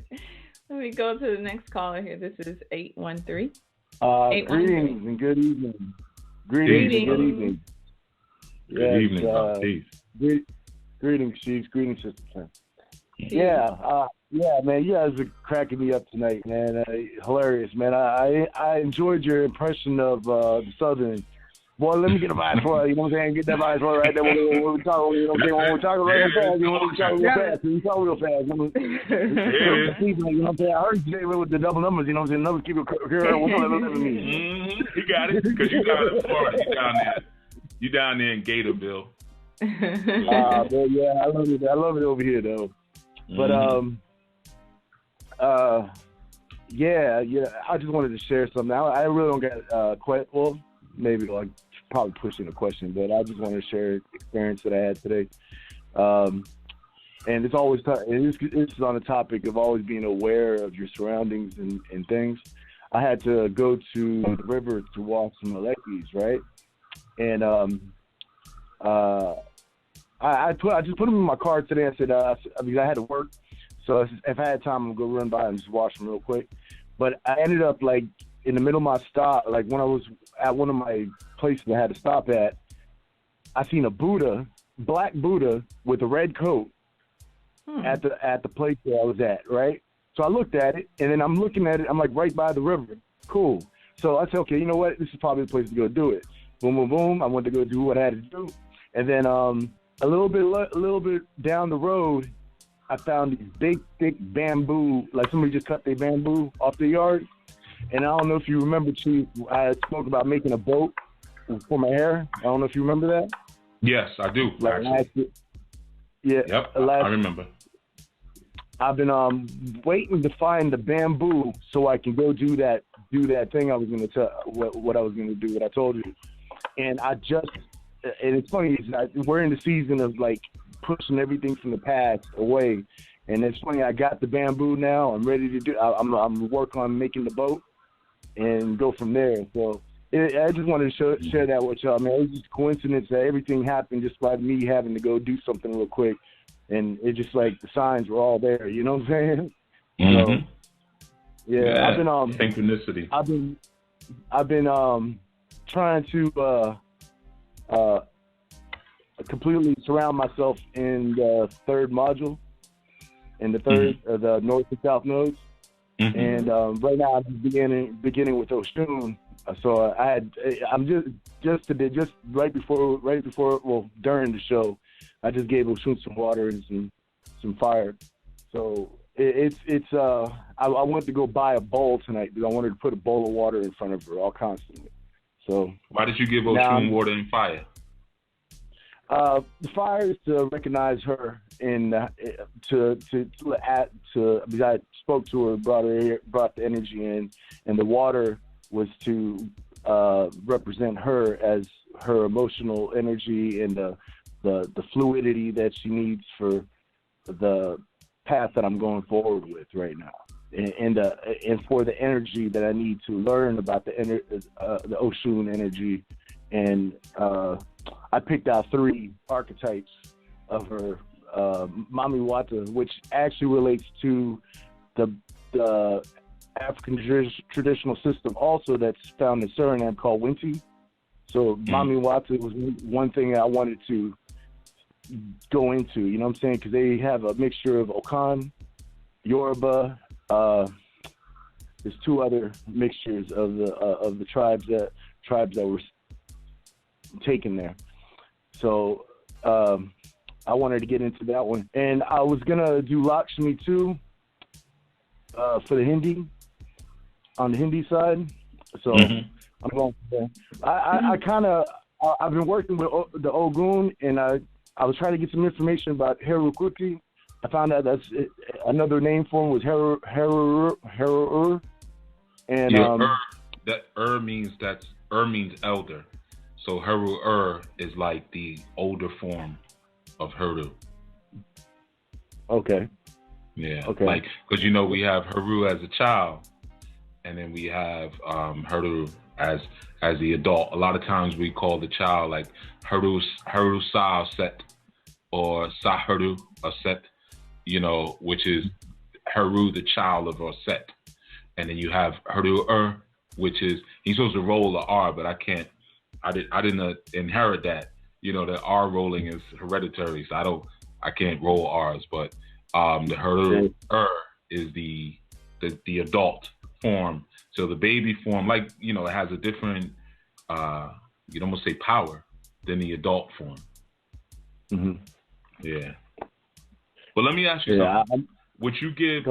S1: Let me go to the next caller here. This is 813.
S6: 813. Greetings and good evening. Greetings and good evening.
S3: Good evening. Peace.
S6: Greetings, Chiefs. Greetings, Sister. Yeah, man, you guys are cracking me up tonight, man. Hilarious, man. I enjoyed your impression of the Southern. Boy, let me get a vibe for it. You know what I'm saying? Get that vibe for it right there. When we talk, when we talk real fast, we talk real fast. You know what I'm saying? I heard you say with the double numbers. You know what I'm saying? Numbers keep it clear. What does it mean?
S3: You got it, because you down in Florida. You down there in Gatorville.
S6: But yeah, I love it over here though. But yeah, I just wanted to share something. I really don't get maybe like probably pushing a question, but I just want to share an experience that I had today. And it's always it's on the topic of always being aware of your surroundings and things. I had to go to the river to wash some electrics, right? And I just put them in my car today. I said because I had to work, so if I had time, I'm gonna go run by and just wash them real quick. But I ended up like in the middle of my stop, like when I was at one of my places I had to stop at, I seen a black Buddha with a red coat at the place where I was at, right? So I looked at it, and then I'm looking at it. I'm like right by the river. Cool. So I said, okay, you know what? This is probably the place to go do it. Boom, boom, boom. I went to go do what I had to do, and then a little bit down the road, I found these big, thick bamboo. Like somebody just cut their bamboo off the yard. And I don't know if you remember, Chief, I spoke about making a boat for my hair. I don't know if you remember that.
S3: Yes, I do.
S6: Like last year. Yeah.
S3: Yep, I remember.
S6: I've been waiting to find the bamboo so I can go do that thing I was going to tell, what I was going to do, what I told you. And and it's funny, we're in the season of like pushing everything from the past away. And it's funny, I got the bamboo now. I'm ready to do. I'm working on making the boat and go from there. So I just wanted to share that with y'all, man. It was just a coincidence that everything happened just by me having to go do something real quick, and it just like the signs were all there. You know what I'm saying?
S3: Mm-hmm.
S6: So, yeah, I've been
S3: synchronicity.
S6: I've been trying to completely surround myself in the third module. In the third, the north and south nodes, and right now I'm beginning with Oshun. So I'm just right before, well, during the show, I just gave Oshun some water and some fire. So I wanted to go buy a bowl tonight because I wanted to put a bowl of water in front of her all constantly. So
S3: why did you give Oshun water and fire?
S6: The fire is to recognize her and because I spoke to her, brought the energy in, and the water was to represent her as her emotional energy and the fluidity that she needs for the path that I'm going forward with right now, and for the energy that I need to learn about the Oshun energy. And I picked out 3 archetypes of her, Mami Wata, which actually relates to the African traditional system also that's found in Suriname called Winti. So Mami Wata was one thing I wanted to go into, you know what I'm saying? Because they have a mixture of Okan, Yoruba. There's two other mixtures of the tribes that were taken there. So I wanted to get into that one, and I was gonna do Lakshmi too for the Hindi on the Hindi side. So I'm going. I kind of I've been working with the Ogun, and I was trying to get some information about Herukuti. I found out that's another name for him was Heru. And
S3: that means elder. So Heru is like the older form of Heru.
S6: Okay.
S3: Yeah.
S6: Okay.
S3: Like, because we have Heru as a child, and then we have Heru as the adult. A lot of times we call the child like Heru Sa Set or Sa Heru Set, which is Heru, the child of Set. And then you have Heru which is, he's supposed to roll the R, but I didn't inherit that. The R rolling is hereditary, so I can't roll R's, but the Heru is the adult form. So the baby form, it has a different, you'd almost say power than the adult form.
S6: Mm-hmm.
S3: Yeah. But let me ask you something. Would you give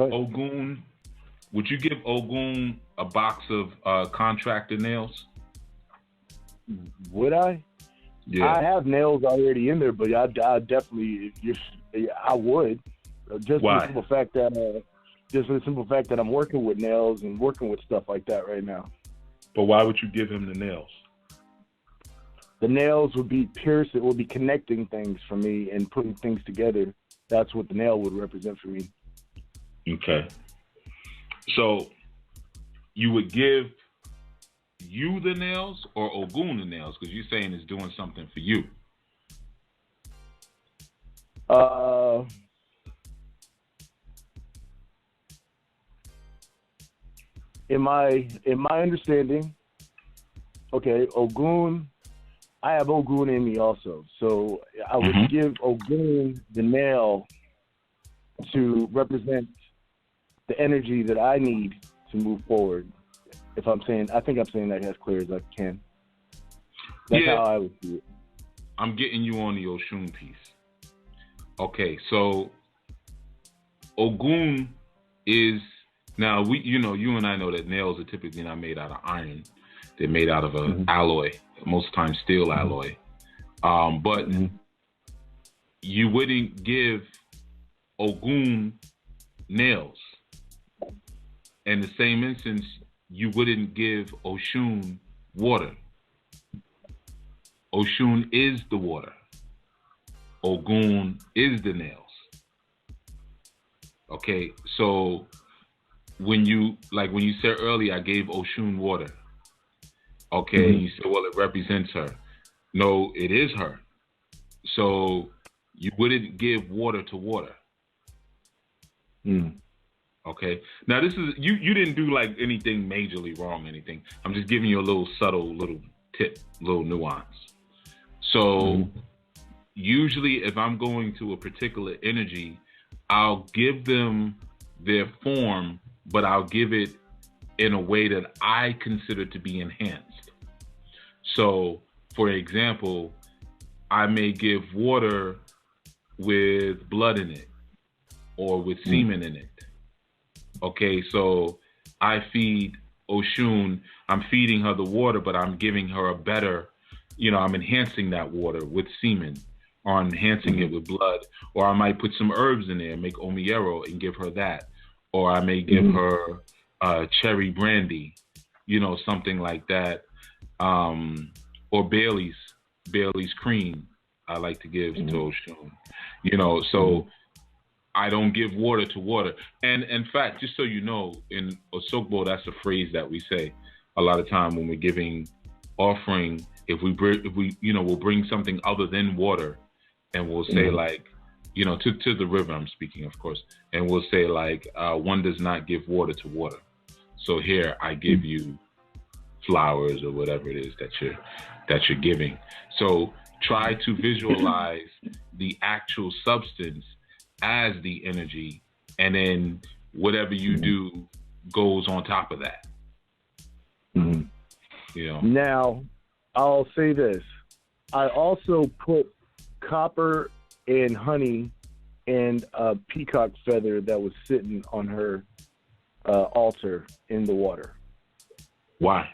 S3: Ogun a box of contractor nails?
S6: Would I?
S3: Yeah.
S6: I have nails already in there, but I definitely, I would. Just
S3: Why?
S6: for the simple fact that I'm working with nails and working with stuff like that right now.
S3: But why would you give him the nails?
S6: The nails would be piercing, it would be connecting things for me and putting things together. That's what the nail would represent for me.
S3: Okay. So you would give you the nails or Ogun the nails? Because you're saying it's doing something for you.
S6: In my understanding, okay, Ogun, I have Ogun in me also. So I would give Ogun the nail to represent the energy that I need to move forward. I think I'm saying that as clear as I can. That's how I would see it.
S3: I'm getting you on the Oshun piece. Okay, so Ogun is, now you and I know that nails are typically not made out of iron. They're made out of an alloy, most times steel alloy. But you wouldn't give Ogun nails. In the same instance, you wouldn't give Oshun water. Oshun is the water. Ogun is the nails. Okay, so when you said earlier, I gave Oshun water. Okay, you said, well, it represents her. No, it is her. So you wouldn't give water to water. Okay. Now this is you didn't do anything majorly wrong, anything. I'm just giving you a little subtle little tip, little nuance. So usually if I'm going to a particular energy, I'll give them their form, but I'll give it in a way that I consider to be enhanced. So for example, I may give water with blood in it or with semen in it. Okay, so I feed Oshun, I'm feeding her the water, but I'm giving her a better, I'm enhancing that water with semen, or I'm enhancing it with blood, or I might put some herbs in there, make omiero and give her that, or I may give her cherry brandy, something like that, or Bailey's cream I like to give to Oshun, so I don't give water to water. And in fact, just so you know, in Osogbo, that's a phrase that we say a lot of time when we're giving offering. If we we'll bring something other than water, and we'll say to the river, I'm speaking, of course, and we'll say one does not give water to water. So here I give you flowers or whatever it is that that you're giving. So try to visualize the actual substance as the energy, and then whatever you do goes on top of that.
S6: Mm-hmm.
S3: You know.
S6: Now, I'll say this. I also put copper and honey and a peacock feather that was sitting on her altar in the water.
S3: Why?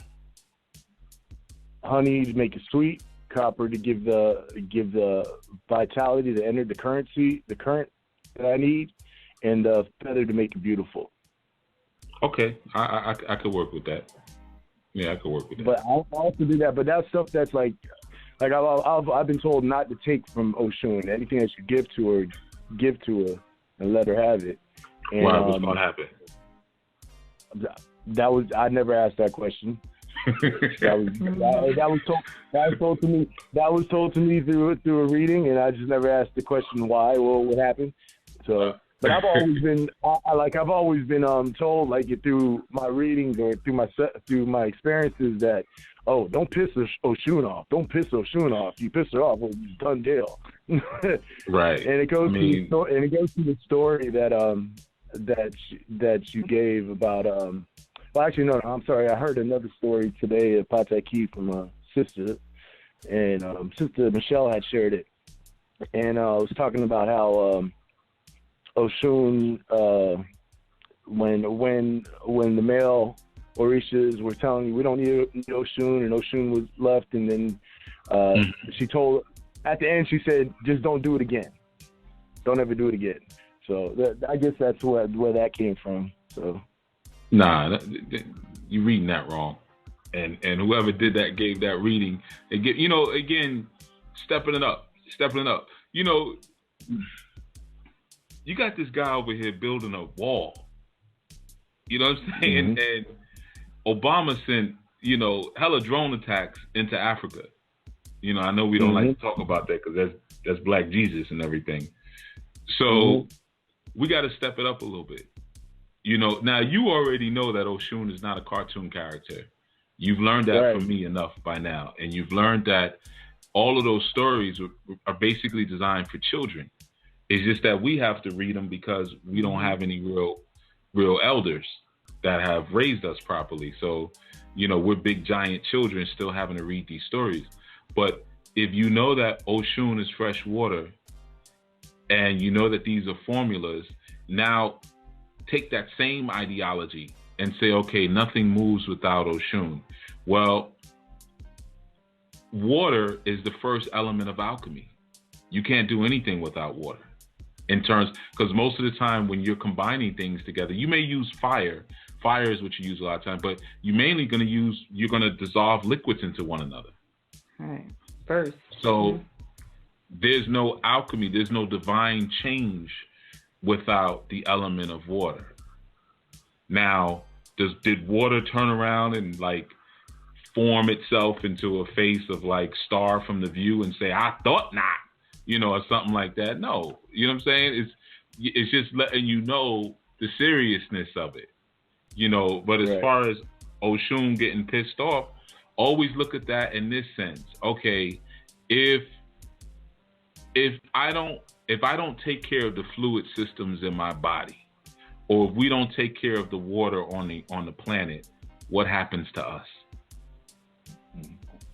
S6: Honey to make it sweet, copper to give the vitality, to enter the current that I need, and the feather to make it beautiful.
S3: Okay, I could work with that. Yeah, I could work with that.
S6: But I'll also do that. But that's stuff that's like I've been told not to take from Oshun. Anything that you give to her and let her have it. And,
S3: why? What's gonna happen?
S6: I never asked that question. that was told to me through a reading, and I just never asked the question why or what happened. So, but I've always been told, like, through my readings or through my experiences, that don't piss Oshun off. Don't piss Oshun off. You piss her off, well, it's done deal.
S3: Right.
S6: And it goes to the story that you gave about well, actually, no, I'm sorry. I heard another story today at Pataki from a sister, and Sister Michelle had shared it, and I was talking about how Oshun, when the male Orishas were telling you we don't need Oshun, and Oshun was left, and then she told, at the end she said, just don't do it again, don't ever do it again. So I guess that's where that came from. So.
S3: Nah, you're reading that wrong, and whoever did that gave that reading. Again, stepping it up. You know, you got this guy over here building a wall. You know what I'm saying? Mm-hmm. And Obama sent hella drone attacks into Africa. I know we don't like to talk about that because that's Black Jesus and everything. So we got to step it up a little bit. Now you already know that Oshun is not a cartoon character. You've learned that from me enough by now. And you've learned that all of those stories are basically designed for children. It's just that we have to read them because we don't have any real elders that have raised us properly. So, we're big giant children still having to read these stories. But if you know that Oshun is fresh water, and you know that these are formulas, now take that same ideology and say, okay, nothing moves without Oshun. Well, water is the first element of alchemy. You can't do anything without water. Because most of the time when you're combining things together, you may use fire. Fire is what you use a lot of time, but you're mainly you're going to dissolve liquids into one another.
S1: Right. First.
S3: So there's no alchemy, there's no divine change without the element of water. Now, did water turn around and form itself into a face of Star from The View and say, I thought not, or something like that? No, you know what I'm saying? It's just letting you know the seriousness of it, but as far as Oshun getting pissed off, always look at that in this sense. Okay, if I don't take care of the fluid systems in my body, or if we don't take care of the water on the planet, what happens to us?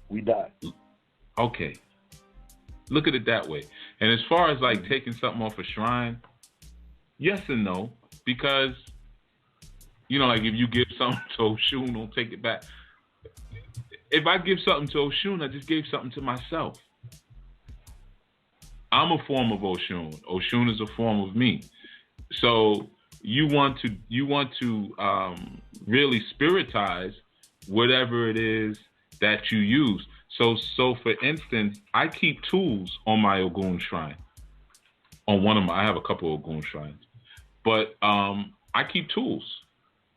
S6: We die.
S3: Okay. Look at it that way. And as far as taking something off a shrine, yes and no, because if you give something to Oshun, don't take it back. If I give something to Oshun, I just gave something to myself. I'm a form of Oshun. Oshun is a form of me. So you want to really spiritize whatever it is that you use. So for instance, I keep tools on my Ogun shrine. I have a couple of Ogun shrines, but I keep tools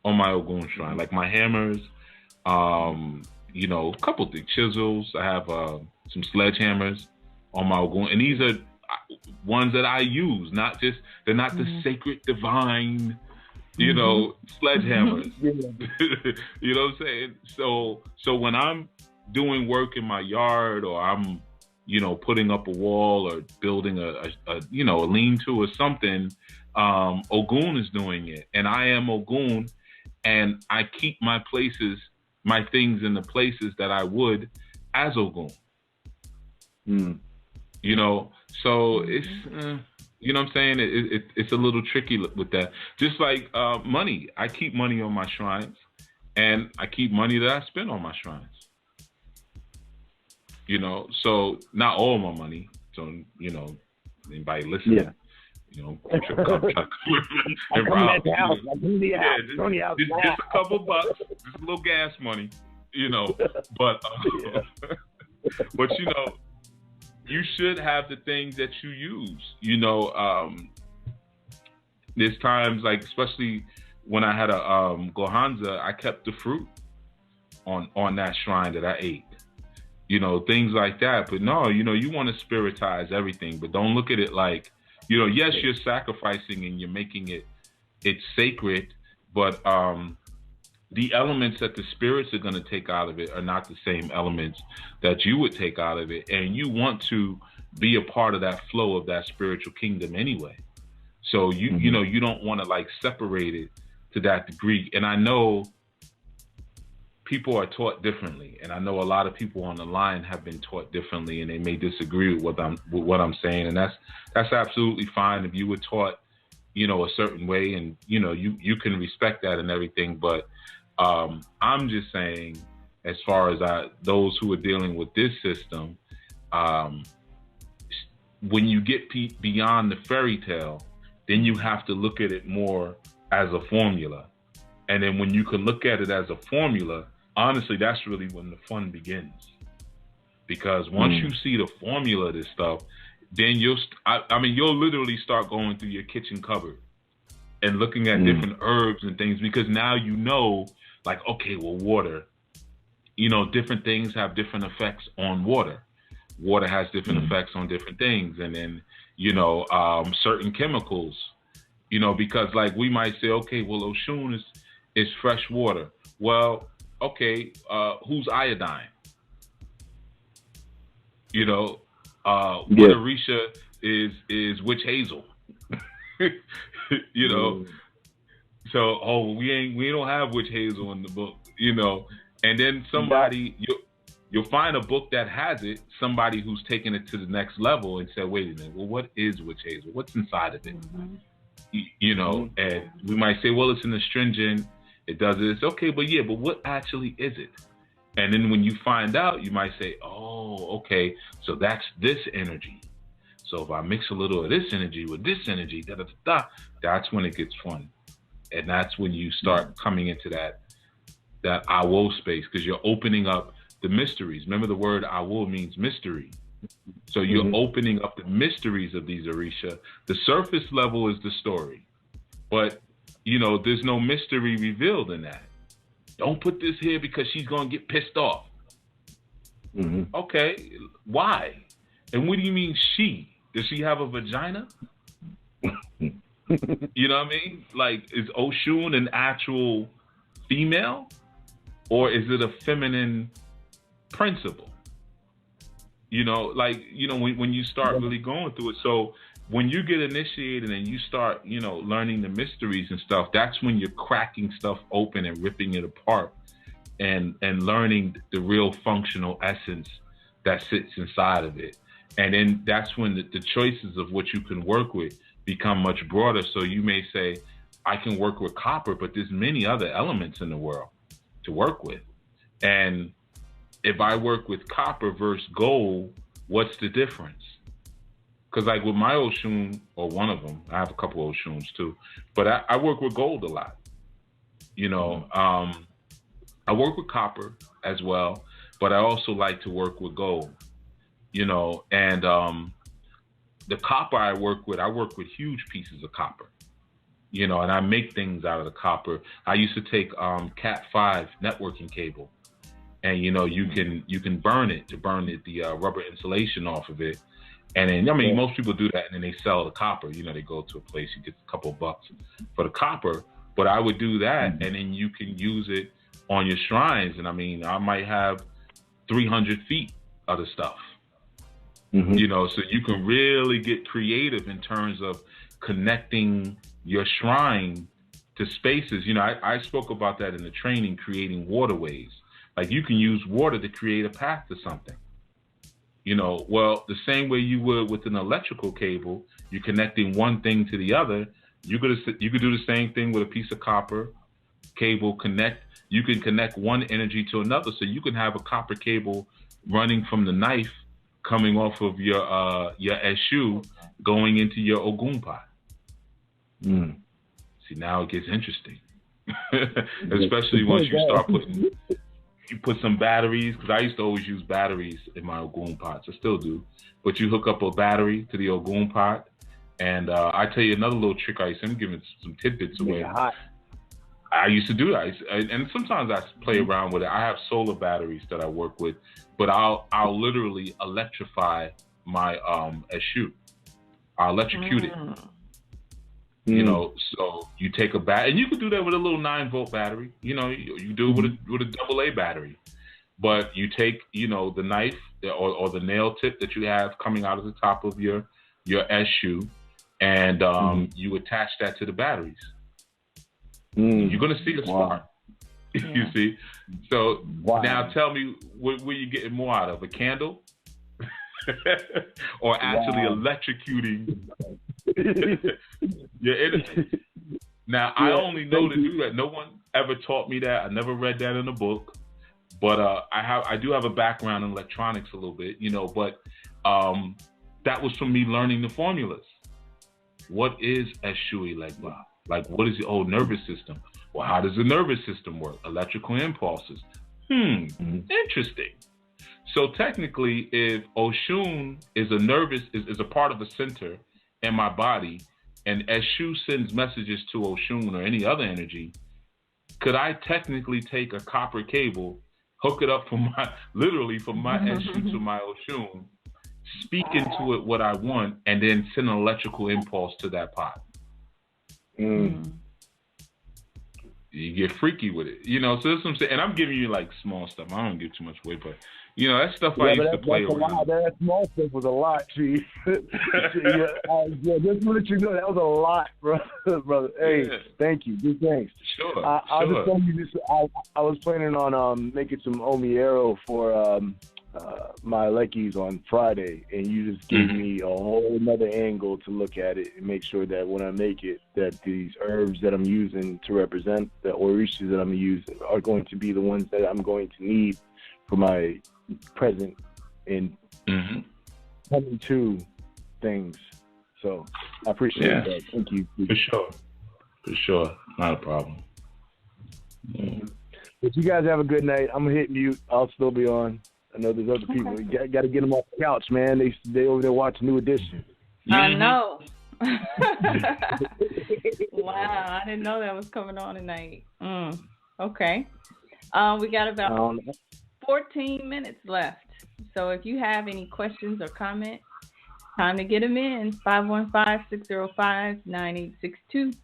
S3: on my Ogun shrine, like my hammers, a couple of the chisels. I have some sledgehammers on my Ogun, and these are ones that I use. They're not the sacred divine, sledgehammers. You know what I'm saying? So when doing work in my yard, or I'm, putting up a wall or building a lean-to or something, Ogun is doing it, and I am Ogun, and I keep my things in the places that I would as Ogun. So it's, you know what I'm saying? It's a little tricky with that. Just like money. I keep money on my shrines, and I keep money that I spend on my shrines. So not all my money. So, anybody listening, just a couple bucks, just a little gas money, but but you should have the things that you use. There's times, like, especially when I had a Gohanza, I kept the fruit on that shrine that I ate. Things like that. But no, you want to spiritize everything, but don't look at it like, yes, you're sacrificing and you're making it's sacred, but the elements that the spirits are going to take out of it are not the same elements that you would take out of it. And you want to be a part of that flow of that spiritual kingdom anyway. So you don't want to like separate it to that degree. And I know people are taught differently, and I know a lot of people on the line have been taught differently, and they may disagree with what I'm saying, and that's absolutely fine. If you were taught, a certain way, and you can respect that and everything, but I'm just saying, as far as those who are dealing with this system, when you get beyond the fairy tale, then you have to look at it more as a formula. And then when you can look at it as a formula, honestly, that's really when the fun begins. Because once you see the formula of this stuff, then you'll literally start going through your kitchen cupboard and looking at different herbs and things, because now like, okay, well, water, different things have different effects on water. Water has different effects on different things. And then, certain chemicals, because like we might say, okay, well, Oshun is fresh water. Well, okay, who's iodine? What Orisha is witch hazel. So, we don't have witch hazel in the book, and then somebody, you'll find a book that has it, somebody who's taken it to the next level and said, wait a minute, well, what is witch hazel? What's inside of it? And we might say, well, it's an astringent, it does this. Okay, but what actually is it? And then when you find out, you might say, oh, okay, so that's this energy. So if I mix a little of this energy with this energy, that's when it gets fun. And that's when you start coming into that awo space, because you're opening up the mysteries. Remember, the word awo means mystery. So you're opening up the mysteries of these Orisha. The surface level is the story, but there's no mystery revealed in that. Don't put this here because she's going to get pissed off. Okay, why? And what do you mean she? Does she have a vagina? You know what I mean? Like, is Oshun an actual female? Or is it a feminine principle? When you start really going through it. So when you get initiated and you start, learning the mysteries and stuff, that's when you're cracking stuff open and ripping it apart and learning the real functional essence that sits inside of it. And then that's when the choices of what you can work with become much broader. So you may say, I can work with copper, but there's many other elements in the world to work with. And if I work with copper versus gold, what's the difference? Because like with my Oshun, or one of them, I have a couple of Oshuns too, but I work with gold a lot. I work with copper as well, but I also like to work with gold. And the copper I work with huge pieces of copper. And I make things out of the copper. I used to take Cat5 networking cable, and you can burn it the rubber insulation off of it. And then, most people do that, and then they sell the copper. They go to a place, you get a couple bucks for the copper. But I would do that, and then you can use it on your shrines. And I might have 300 feet of the stuff.
S6: Mm-hmm.
S3: You know, so you can really get creative in terms of connecting your shrine to spaces. You know, I spoke about that in the training, creating waterways. Like you can use water to create a path to something. You know, well, the same way you would with an electrical cable, you're connecting one thing to the other. You could do the same thing with a piece of copper cable. You can connect one energy to another. So you can have a copper cable running from the knife coming off of your Eshu going into your Ogun pot.
S6: Mm.
S3: See, now it gets interesting, especially once you start put some batteries, because I used to always use batteries in my Ogun pots. I still do. But you hook up a battery to the Ogun pot, and I tell you another little trick I used to, I'm giving some tidbits away. I used to do that. And sometimes I play around with it. I have solar batteries that I work with, but I'll literally electrify my Eshu. I'll electrocute it. You know, so you take a and you could do that with a little 9-volt battery. You know, you do it with a AA battery. But you take, you know, the knife or the nail tip that you have coming out of the top of your Eshu, and you attach that to the batteries. You're going to see a spark. You see? So now tell me, what are you getting more out of, a candle? Or actually electrocuting your energy? Now, I only know to do that. No one ever taught me that. I never read that in a book. But I do have a background in electronics a little bit, you know, but that was from me learning the formulas. What is Eshui Legba? Like, what is the old nervous system? Well, how does the nervous system work? Electrical impulses. Interesting. So technically, if Oshun is a part of a center in my body, and Eshu sends messages to Oshun or any other energy, could I technically take a copper cable, hook it up from my Eshu to my Oshun, speak into it what I want, and then send an electrical impulse to that pot? You get freaky with it, you know. So that's what I'm saying, and I'm giving you like small stuff. I don't give too much away, but you know that stuff I used to play around.
S6: That small stuff was a lot, Chief. Just to let you know, that was a lot, brother. Hey, thank you. Good thanks.
S3: Sure.
S6: I was just telling you this. I was planning on making some omiero for my Lekis on Friday, and you just gave me a whole another angle to look at it and make sure that when I make it, that these herbs that I'm using to represent the Orishas that I'm using are going to be the ones that I'm going to need for my present and coming to things. So I appreciate that. Thank you.
S3: For sure. Not a problem.
S6: But you guys have a good night. I'm going to hit mute. I'll still be on. I know there's other people. You got to get them off the couch, man. They over there watching New Edition.
S1: I know. Wow, I didn't know that was coming on tonight. Okay. We got about 14 minutes left. So if you have any questions or comments, time to get them in. 515-605-9862.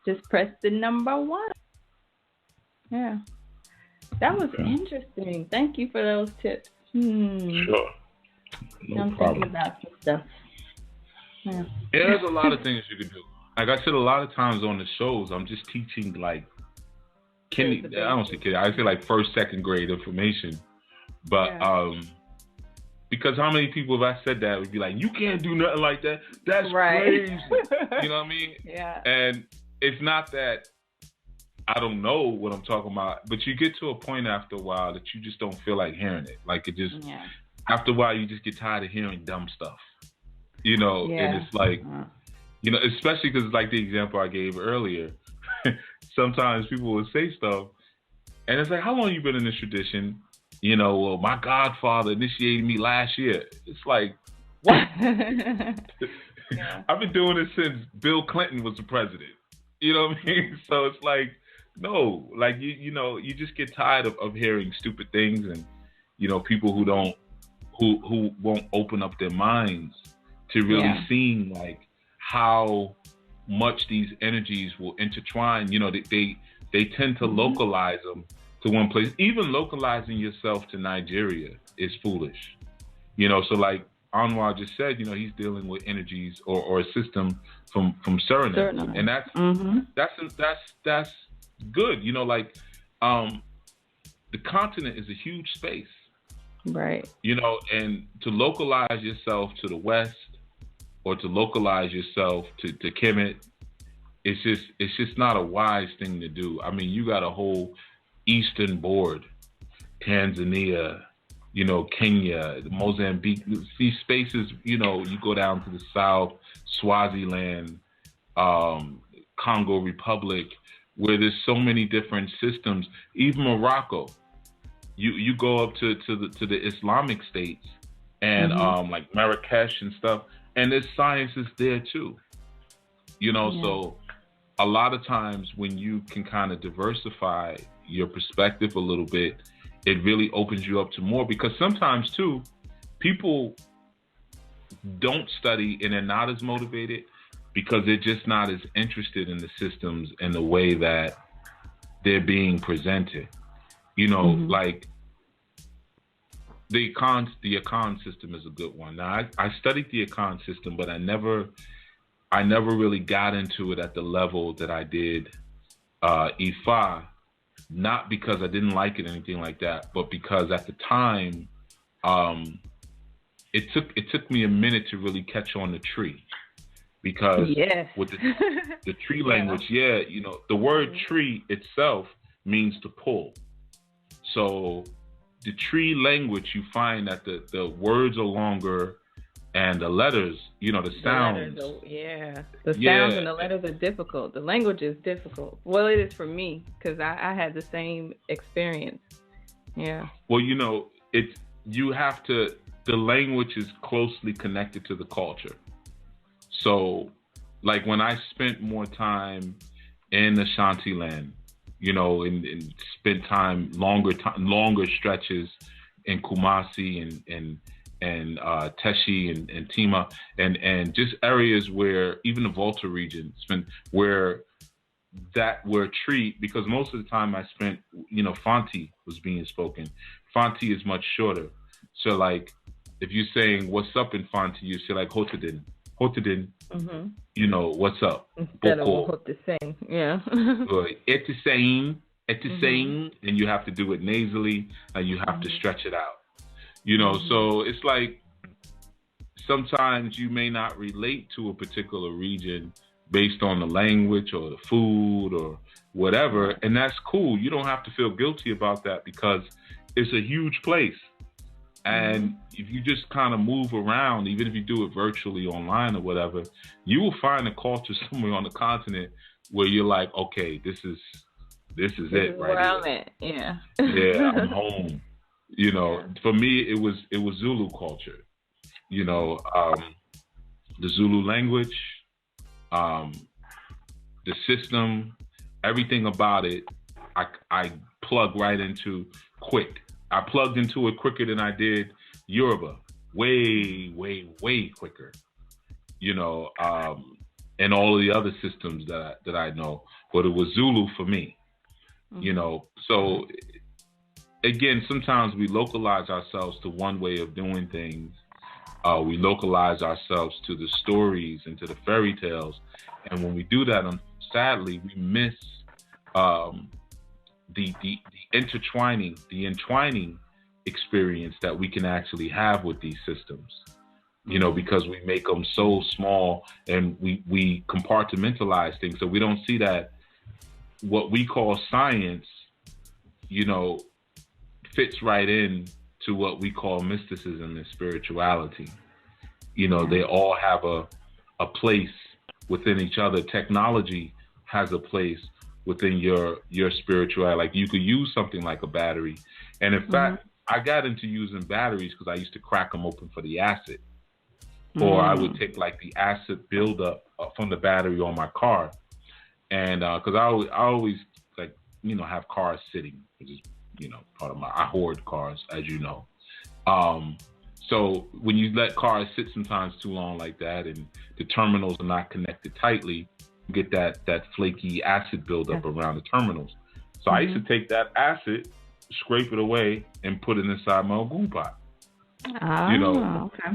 S1: Just press the number 1. Yeah. That was interesting. Thank you for those tips.
S3: Sure. No problem.
S1: Thinking about some stuff. Yeah,
S3: there's a lot of things you can do. Like I said, a lot of times on the shows, I'm just teaching like I don't say kiddie. I say like first, second grade information. But because how many people have I said that would be like, you can't do nothing like that. That's crazy. You know what I mean? Yeah. And it's not that I don't know what I'm talking about, but you get to a point after a while that you just don't feel like hearing it. Like it just, after a while, you just get tired of hearing dumb stuff, you know, and it's like, you know, especially because like the example I gave earlier, sometimes people will say stuff and it's like, how long you been in this tradition? You know, well, my godfather initiated me last year. It's like, what? I've been doing it since Bill Clinton was the president. You know what I mean? So it's like, no, like you know, you just get tired of hearing stupid things, and you know, people who won't open up their minds to really seeing like how much these energies will intertwine. You know, they tend to localize them to one place. Even localizing yourself to Nigeria is foolish. So like Anwar just said, he's dealing with energies or a system from Suriname. And that's good. The continent is a huge space.
S1: Right.
S3: And to localize yourself to the West or to localize yourself to Kemet, it's just not a wise thing to do. I mean, you got a whole eastern board, Tanzania, Kenya, Mozambique, these spaces, you go down to the south, Swaziland, Congo Republic, where there's so many different systems, even Morocco. You go up to the Islamic states and like Marrakesh and stuff, and there's sciences there too. So a lot of times when you can kind of diversify your perspective a little bit, it really opens you up to more, because sometimes too, people don't study and they're not as motivated because they're just not as interested in the systems and the way that they're being presented. Like the Akan system is a good one. Now I studied the Akan system, but I never really got into it at the level that I did Ifa, not because I didn't like it or anything like that, but because at the time, it took me a minute to really catch on the tree, because with the tree language, the word tree itself means to pull. So the tree language, you find that the words are longer and the letters, the sounds.
S1: The sounds and the letters are difficult. The language is difficult. Well, it is for me, because I had the same experience. Yeah.
S3: Well, the language is closely connected to the culture. So, like when I spent more time in Ashanti land, and spent longer stretches in Kumasi and Teshi and Tima and just areas where even the Volta region where tree, because most of the time I spent, Fanti was being spoken. Fanti is much shorter. So like if you're saying what's up in Fanti, you say like Hotadin. What's up?
S1: Instead of Hotasing, yeah.
S3: Etisane, and you have to do it nasally and you have to stretch it out. So it's like sometimes you may not relate to a particular region based on the language or the food or whatever, and that's cool. You don't have to feel guilty about that, because it's a huge place. And if you just kind of move around, even if you do it virtually online or whatever, you will find a culture somewhere on the continent where you're like, okay, this is it right here.
S1: Yeah.
S3: Yeah, I'm home. For me, it was Zulu culture. The Zulu language, the system, everything about it, I plug right into quick. I plugged into it quicker than I did Yoruba. Way, way, way quicker. And all of the other systems that I know. But it was Zulu for me. So again, sometimes we localize ourselves to one way of doing things. We localize ourselves to the stories and to the fairy tales. And when we do that, sadly, we miss the entwining experience that we can actually have with these systems, because we make them so small and we compartmentalize things. So we don't see that what we call science, fits right in to what we call mysticism and spirituality. They all have a place within each other. Technology has a place within your spirituality. Like you could use something like a battery. And in fact, I got into using batteries because I used to crack them open for the acid. Or I would take like the acid buildup from the battery on my car. And because I always like, have cars sitting, which is, part of I hoard cars, as you know. So when you let cars sit sometimes too long like that and the terminals are not connected tightly, you get that flaky acid buildup around the terminals. So I used to take that acid, scrape it away, and put it inside my Ogun pot.
S1: Oh, okay.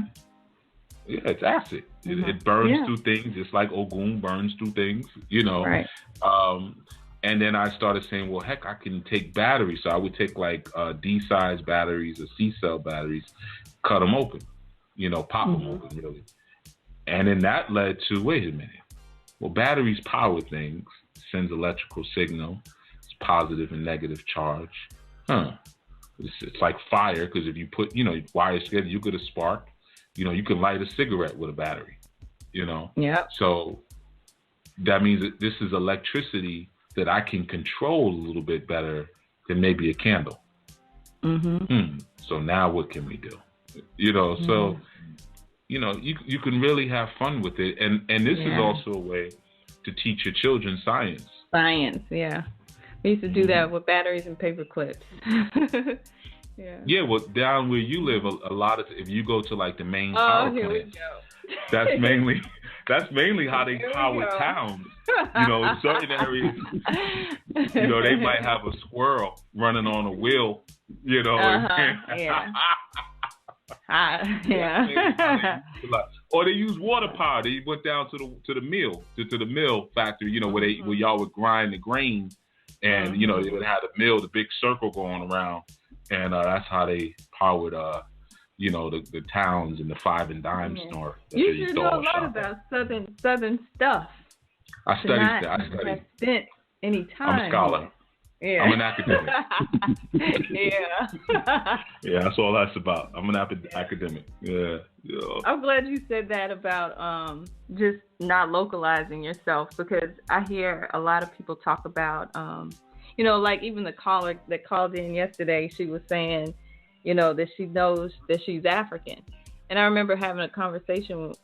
S3: Yeah, it's acid. It burns through things, just like Ogun burns through things,
S1: Right.
S3: And then I started saying, well, heck, I can take batteries. So I would take like D-size batteries or C-cell batteries, cut them open, pop them open, really. And then that led to, wait a minute. Well, batteries power things, sends electrical signal. It's positive and negative charge. It's like fire, because if you put, wires together, you get a spark. You can light a cigarette with a battery,
S1: Yeah.
S3: So that means that this is electricity that I can control a little bit better than maybe a candle. So now what can we do? So, you can really have fun with it. And this is also a way to teach your children science.
S1: Science, yeah. We used to do that with batteries and paper clips.
S3: Yeah, well, down where you live, a lot of, if you go to like the main power plants, that's mainly how they power towns. In certain areas, they might have a squirrel running on a wheel. Or they use water power. They went down to the mill, to the mill factory. Where y'all would grind the grain, and they would have the mill, the big circle going around, and that's how they powered the towns and the 5 and dime store.
S1: You should know a lot about southern stuff.
S3: I studied that. I studied.
S1: Spent any time.
S3: I'm a scholar.
S1: Yeah.
S3: I'm an academic.
S1: Yeah.
S3: Yeah, that's all that's about. I'm an academic. Yeah.
S1: I'm glad you said that about just not localizing yourself, because I hear a lot of people talk about, like even the caller that called in yesterday, she was saying, that she knows that she's African. And I remember having a conversation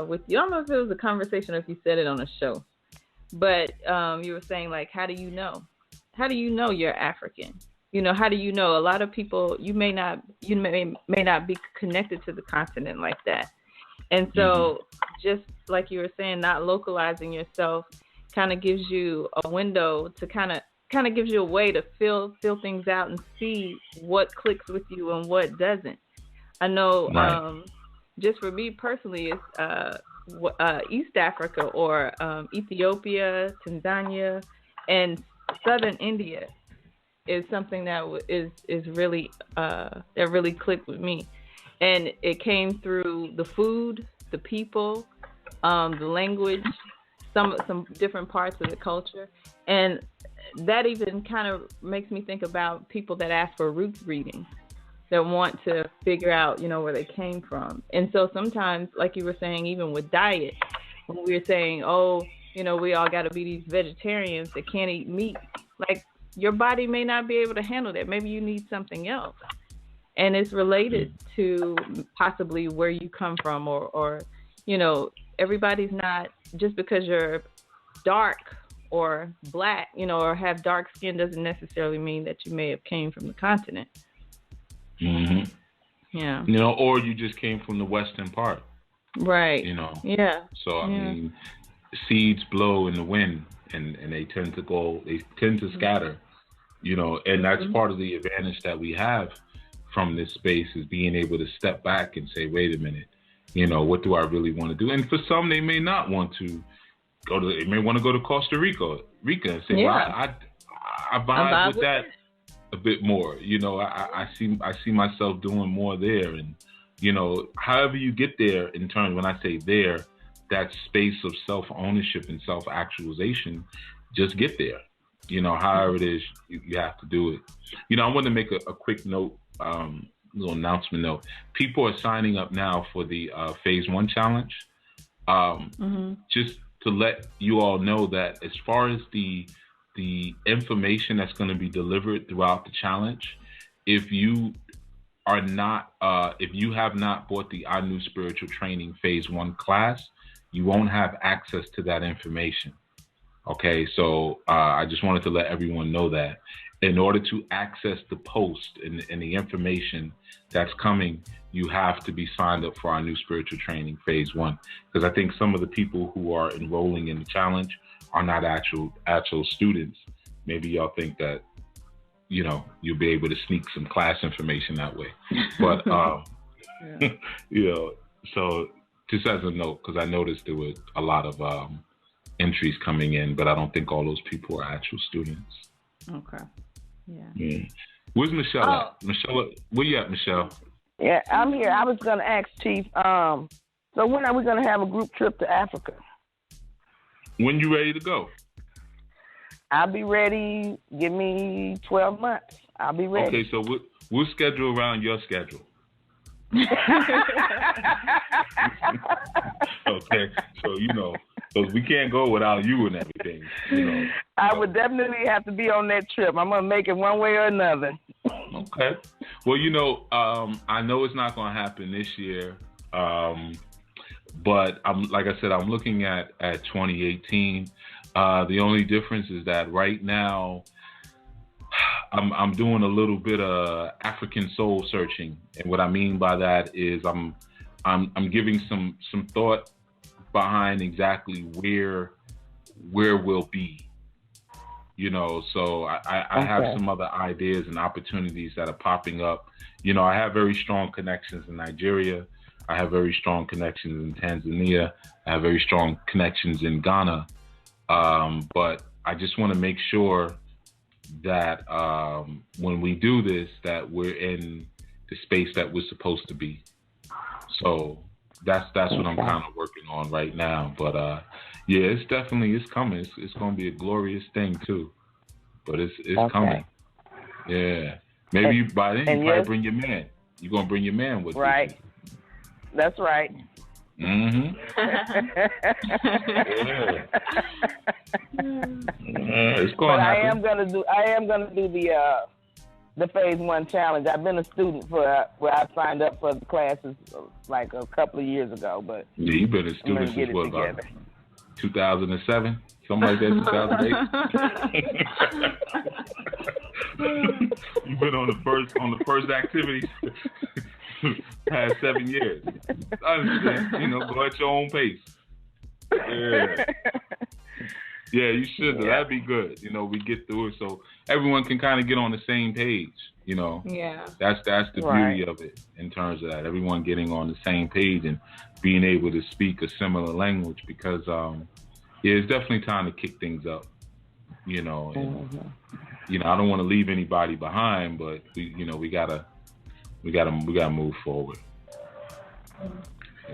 S1: with you. I don't know if it was a conversation or if you said it on a show, but you were saying, like, how do you know? How do you know you're African? How do you know? A lot of people, you may not be connected to the continent like that. And so just like you were saying, not localizing yourself kind of gives you a window to kind of gives you a way to feel things out and see what clicks with you and what doesn't. I know just for me personally, it's East Africa or Ethiopia, Tanzania, and Southern India is something that is really that really clicked with me, and it came through the food, the people, the language, some different parts of the culture, and that even kind of makes me think about people that ask for roots reading, that want to figure out where they came from. And so sometimes, like you were saying, even with diet, when we were saying, we all got to be these vegetarians that can't eat meat. Like, your body may not be able to handle that. Maybe you need something else. And it's related to possibly where you come from, or everybody's not, just because you're dark or black, or have dark skin doesn't necessarily mean that you may have came from the continent. Yeah.
S3: Or you just came from the western part.
S1: Right. Yeah.
S3: So, I mean, seeds blow in the wind, and they tend to scatter, and that's part of the advantage that we have from this space, is being able to step back and say, wait a minute, what do I really want to do? And for some, they may not want to they may want to go to Costa Rica and say, well, I vibe with that a bit more. I see myself doing more there, and however you get there, in terms, when I say there, that space of self-ownership and self-actualization, just get there. However it is, you have to do it. I want to make a quick note, little announcement note. People are signing up now for the Phase 1 challenge. Just to let you all know that as far as the information that's going to be delivered throughout the challenge, if you have not bought the Our New Spiritual Training Phase 1 class, you won't have access to that information. Okay, so I just wanted to let everyone know that in order to access the post and the information that's coming, you have to be signed up for Our New Spiritual Training Phase 1. Because I think some of the people who are enrolling in the challenge are not actual students. Maybe y'all think that you'll be able to sneak some class information that way. But so just as a note, because I noticed there were a lot of entries coming in, but I don't think all those people are actual students.
S1: Okay. Yeah.
S3: Where's Michelle at? Michelle, where you at, Michelle?
S4: Yeah, I'm here. I was going to ask Chief, so when are we going to have a group trip to Africa?
S3: When you ready to go?
S4: I'll be ready. Give me 12 months. I'll be ready.
S3: Okay, so we'll schedule around your schedule. Okay, so because we can't go without you and everything.
S4: I would definitely have to be on that trip. I'm gonna make it one way or another.
S3: Okay. Well, I know it's not gonna happen this year, but I'm looking at 2018. The only difference is that right now I'm doing a little bit of African soul searching, and what I mean by that is I'm giving some thought behind exactly where we'll be. So I have some other ideas and opportunities that are popping up. I have very strong connections in Nigeria. I have very strong connections in Tanzania. I have very strong connections in Ghana. But I just want to make sure that when we do this, that we're in the space that we're supposed to be. So that's what I'm kind of working on right now. But it's coming. It's going to be a glorious thing too. But it's coming. Yeah. Maybe by then you probably bring your man. You're going to bring your man with you.
S4: Right. That's right.
S3: Mm-hmm. It's going to happen.
S4: I am gonna do the phase 1 challenge. I've been a student where I signed up for the classes like a couple of years ago, but
S3: you've been a student since what, about 2007, something like that, 2008. You've been on the first activity. Past 7 years. I understand. Go at your own pace. Yeah, you should. Yeah. That'd be good. We get through it so everyone can kind of get on the same page.
S1: Yeah.
S3: That's the beauty of it in terms of that. Everyone getting on the same page and being able to speak a similar language because, it's definitely time to kick things up. I don't want to leave anybody behind, but we gotta move forward.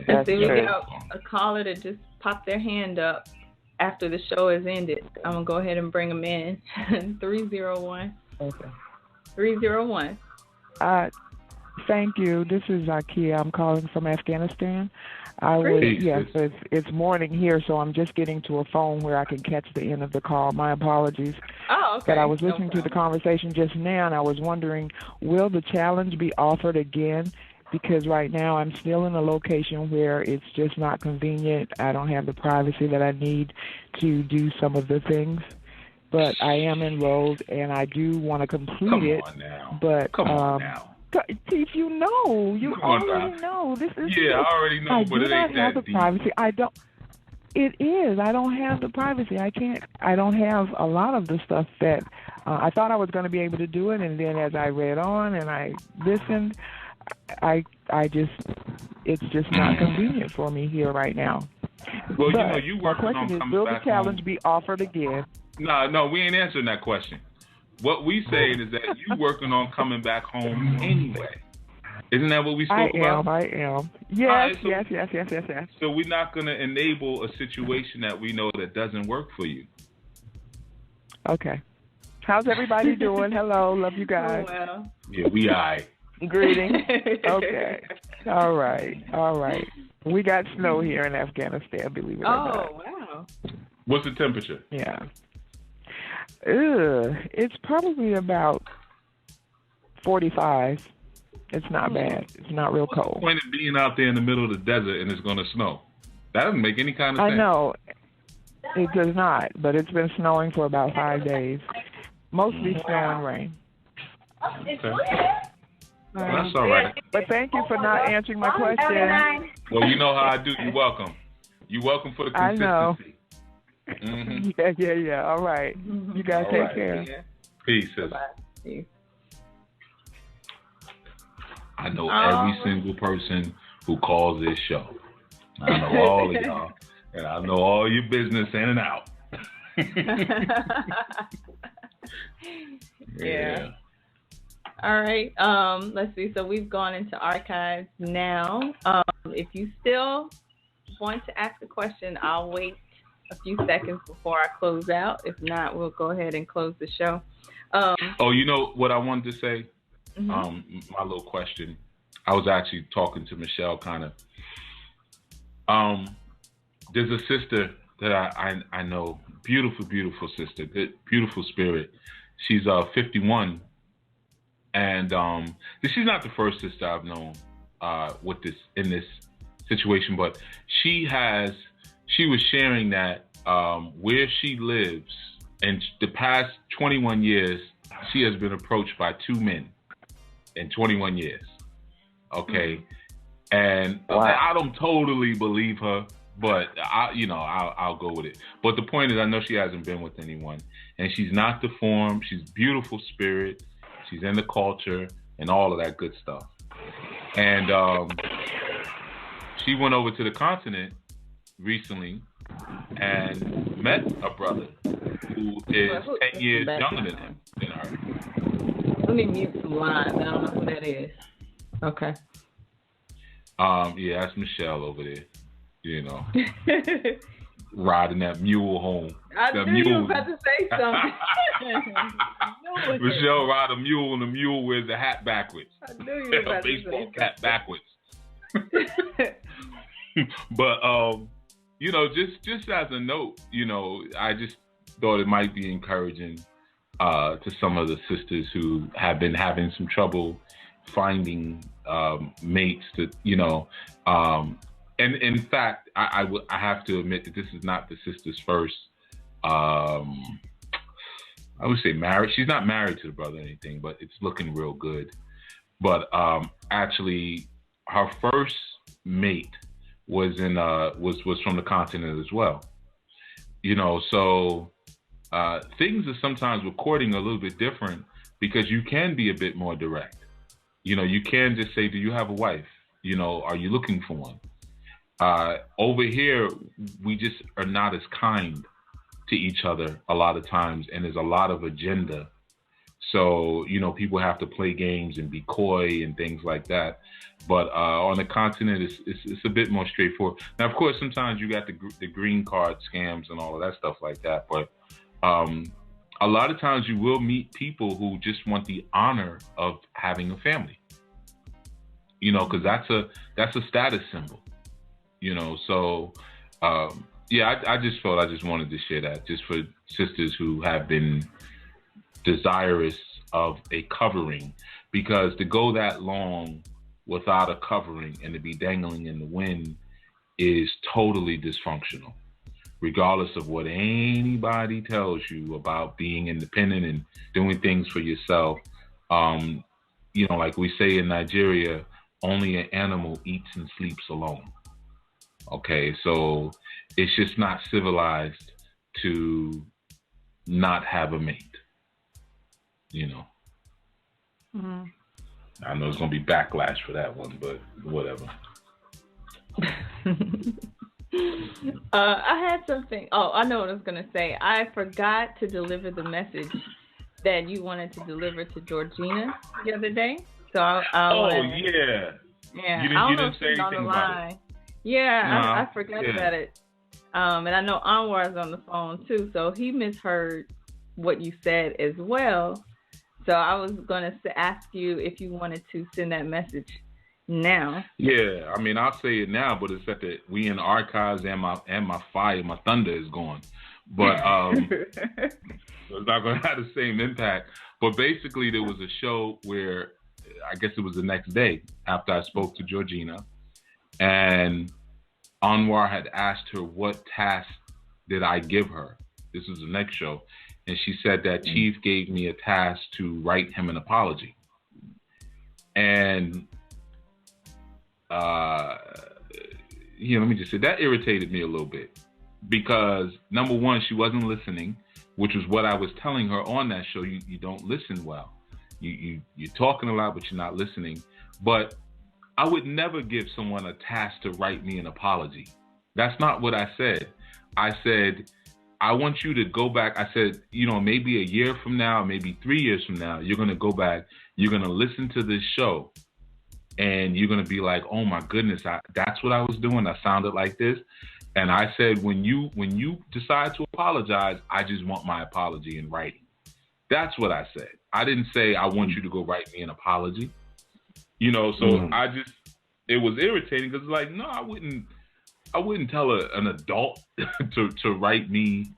S1: Let's see, we got a caller that just popped their hand up after the show has ended. I'm gonna go ahead and bring them in. 301.
S7: Okay.
S1: 301.
S7: Thank you. This is Zakia. I'm calling from Afghanistan. It's morning here, so I'm just getting to a phone where I can catch the end of the call. My apologies.
S1: Oh, okay.
S7: But I was listening to the conversation just now, and I was wondering, will the challenge be offered again? Because right now I'm still in a location where it's just not convenient. I don't have the privacy that I need to do some of the things. But I am enrolled, and I do want to complete it.
S3: Come on now.
S7: But,
S3: Come on now.
S7: Chief, you already know. This is
S3: I already know, but it ain't that deep. I do not have the
S7: privacy. It is. I don't have the privacy. I don't have a lot of the stuff that I thought I was going to be able to do it, and then as I read on and I listened, it's just not convenient for me here right now.
S3: Well,
S7: but
S3: you working on coming back home.
S7: Will the challenge be offered again?
S3: No, we ain't answering that question. What we saying is that you working on coming back home anyway. Isn't that what we spoke about?
S7: I am. Yes, right, yes.
S3: So we're not going to enable a situation that we know that doesn't work for you.
S7: Okay. How's everybody doing? Hello, love you guys.
S1: Oh, well.
S3: Yeah, we aight.
S4: Greetings.
S7: Okay. All right. We got snow here in Afghanistan, believe it or not.
S1: Oh, wow.
S3: What's the temperature?
S7: Yeah. It's probably about 45. It's not bad. It's not real cold.
S3: What's the point of being out there in the middle of the desert and it's going to snow? That doesn't make any kind of sense.
S7: I know. It does not, but it's been snowing for about 5 days. Mostly snow and rain.
S3: Okay. Well, that's all right.
S7: But thank you for not answering my question.
S3: Well, you know how I do. You're welcome. You're welcome for the consistency.
S7: I know.
S3: Mm-hmm.
S7: Yeah. All right. You guys take care.
S3: Peace.
S1: Bye. you.
S3: I know every single person who calls this show. I know all of y'all, and I know all your business in and out.
S1: Yeah. All right. Let's see. So we've gone into archives now. If you still want to ask a question, I'll wait a few seconds before I close out. If not, we'll go ahead and close the show.
S3: You know what I wanted to say? Mm-hmm. My little question. I was actually talking to Michelle kind of. There's a sister that I know, beautiful, beautiful sister, good, beautiful spirit. She's 51, and she's not the first sister I've known in this situation, but she was sharing that where she lives, in the past 21 years, she has been approached by 2 men in 21 years. Okay. And wow. I don't totally believe her, but I'll go with it. But the point is, I know she hasn't been with anyone, and she's not deformed. She's beautiful spirit. She's in the culture and all of that good stuff. And she went over to the continent recently and met a brother who is 10 years younger than her.
S1: Let me mute some lines. I don't know who that is. Okay.
S3: Yeah, that's Michelle over there. You know, riding that mule home.
S1: I knew you were about to say something.
S3: Michelle ride a mule, and the mule wears the hat backwards.
S1: I knew you were about to say
S3: baseball cap backwards. But just as a note, I just thought it might be encouraging to some of the sisters who have been having some trouble finding mates to, and in fact, I have to admit that this is not the sister's first, I would say marriage. She's not married to the brother or anything, but it's looking real good. But actually, her first mate was was from the continent as well. So things are sometimes with courting a little bit different because you can be a bit more direct. You can just say, do you have a wife? Are you looking for one? Over here, we just are not as kind to each other a lot of times, and there's a lot of agenda. So, people have to play games and be coy and things like that. But on the continent, it's a bit more straightforward. Now, of course, sometimes you got the green card scams and all of that stuff like that. But a lot of times you will meet people who just want the honor of having a family. Because that's a status symbol. So I just felt I just wanted to share that just for sisters who have been desirous of a covering, because to go that long without a covering and to be dangling in the wind is totally dysfunctional, regardless of what anybody tells you about being independent and doing things for yourself. Like we say in Nigeria, only an animal eats and sleeps alone. Okay, so it's just not civilized to not have a mate. Mm-hmm. I know there's going to be backlash for that one, but whatever.
S1: I had something. Oh, I know what I was going to say. I forgot to deliver the message that you wanted to deliver to Georgina the other day. So
S3: yeah.
S1: Yeah.
S3: You didn't say anything about it.
S1: Yeah, I forgot about it. And I know Anwar's on the phone too, so he misheard what you said as well. So I was going to ask you if you wanted to send that message now. Yeah,
S3: I mean, I'll say it now, but it's that we in the archives and my fire, my thunder is gone. But it's not going to have the same impact. But basically, there was a show where I guess it was the next day after I spoke to Georgina, and Anwar had asked her what task did I give her. This was the next show. And she said that Chief gave me a task to write him an apology. And, let me just say, that irritated me a little bit. Because, number one, she wasn't listening, which was what I was telling her on that show. You don't listen well. You're talking a lot, but you're not listening. But I would never give someone a task to write me an apology. That's not what I said. I said, I want you to go back. I said, maybe a year from now, maybe 3 years from now, you're going to go back, you're going to listen to this show, and you're going to be like, oh my goodness, that's what I was doing. I sounded like this. And I said, when you decide to apologize, I just want my apology in writing. That's what I said. I didn't say I want you to go write me an apology. It was irritating because like, no, I wouldn't tell an adult to write me.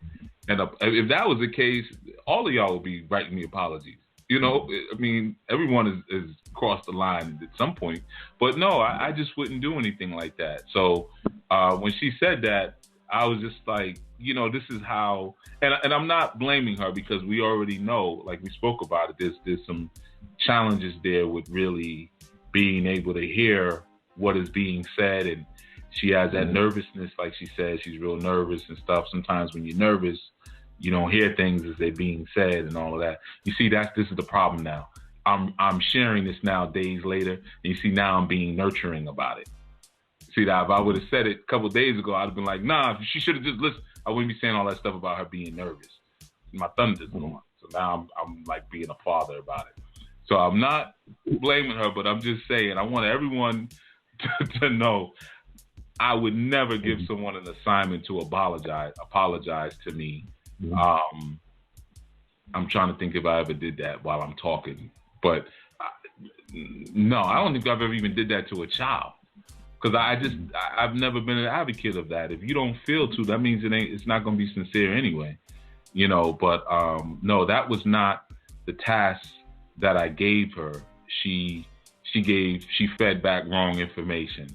S3: And if that was the case, all of y'all would be writing me apologies. I mean, everyone is crossed the line at some point. But no, I just wouldn't do anything like that. So when she said that, I was just like, this is how, and I'm not blaming her because we already know, like we spoke about it, there's some challenges there with really being able to hear what is being said. And she has that nervousness, like she said, she's real nervous and stuff. Sometimes when you're nervous, you don't hear things as they're being said and all of that. You see, this is the problem now. I'm sharing this now days later, and you see now I'm being nurturing about it. See, that if I would have said it a couple of days ago, I'd have been like, nah, she should have just listened. I wouldn't be saying all that stuff about her being nervous. My thunder's going. So now I'm like being a father about it. So I'm not blaming her, but I'm just saying I want everyone to know I would never give someone an assignment to apologize to me. I'm trying to think if I ever did that while I'm talking, but no, I don't think I've ever even did that to a child. Because I've never been an advocate of that. If you don't feel to, that means it's not going to be sincere anyway, But no, that was not the task that I gave her. She fed back wrong information.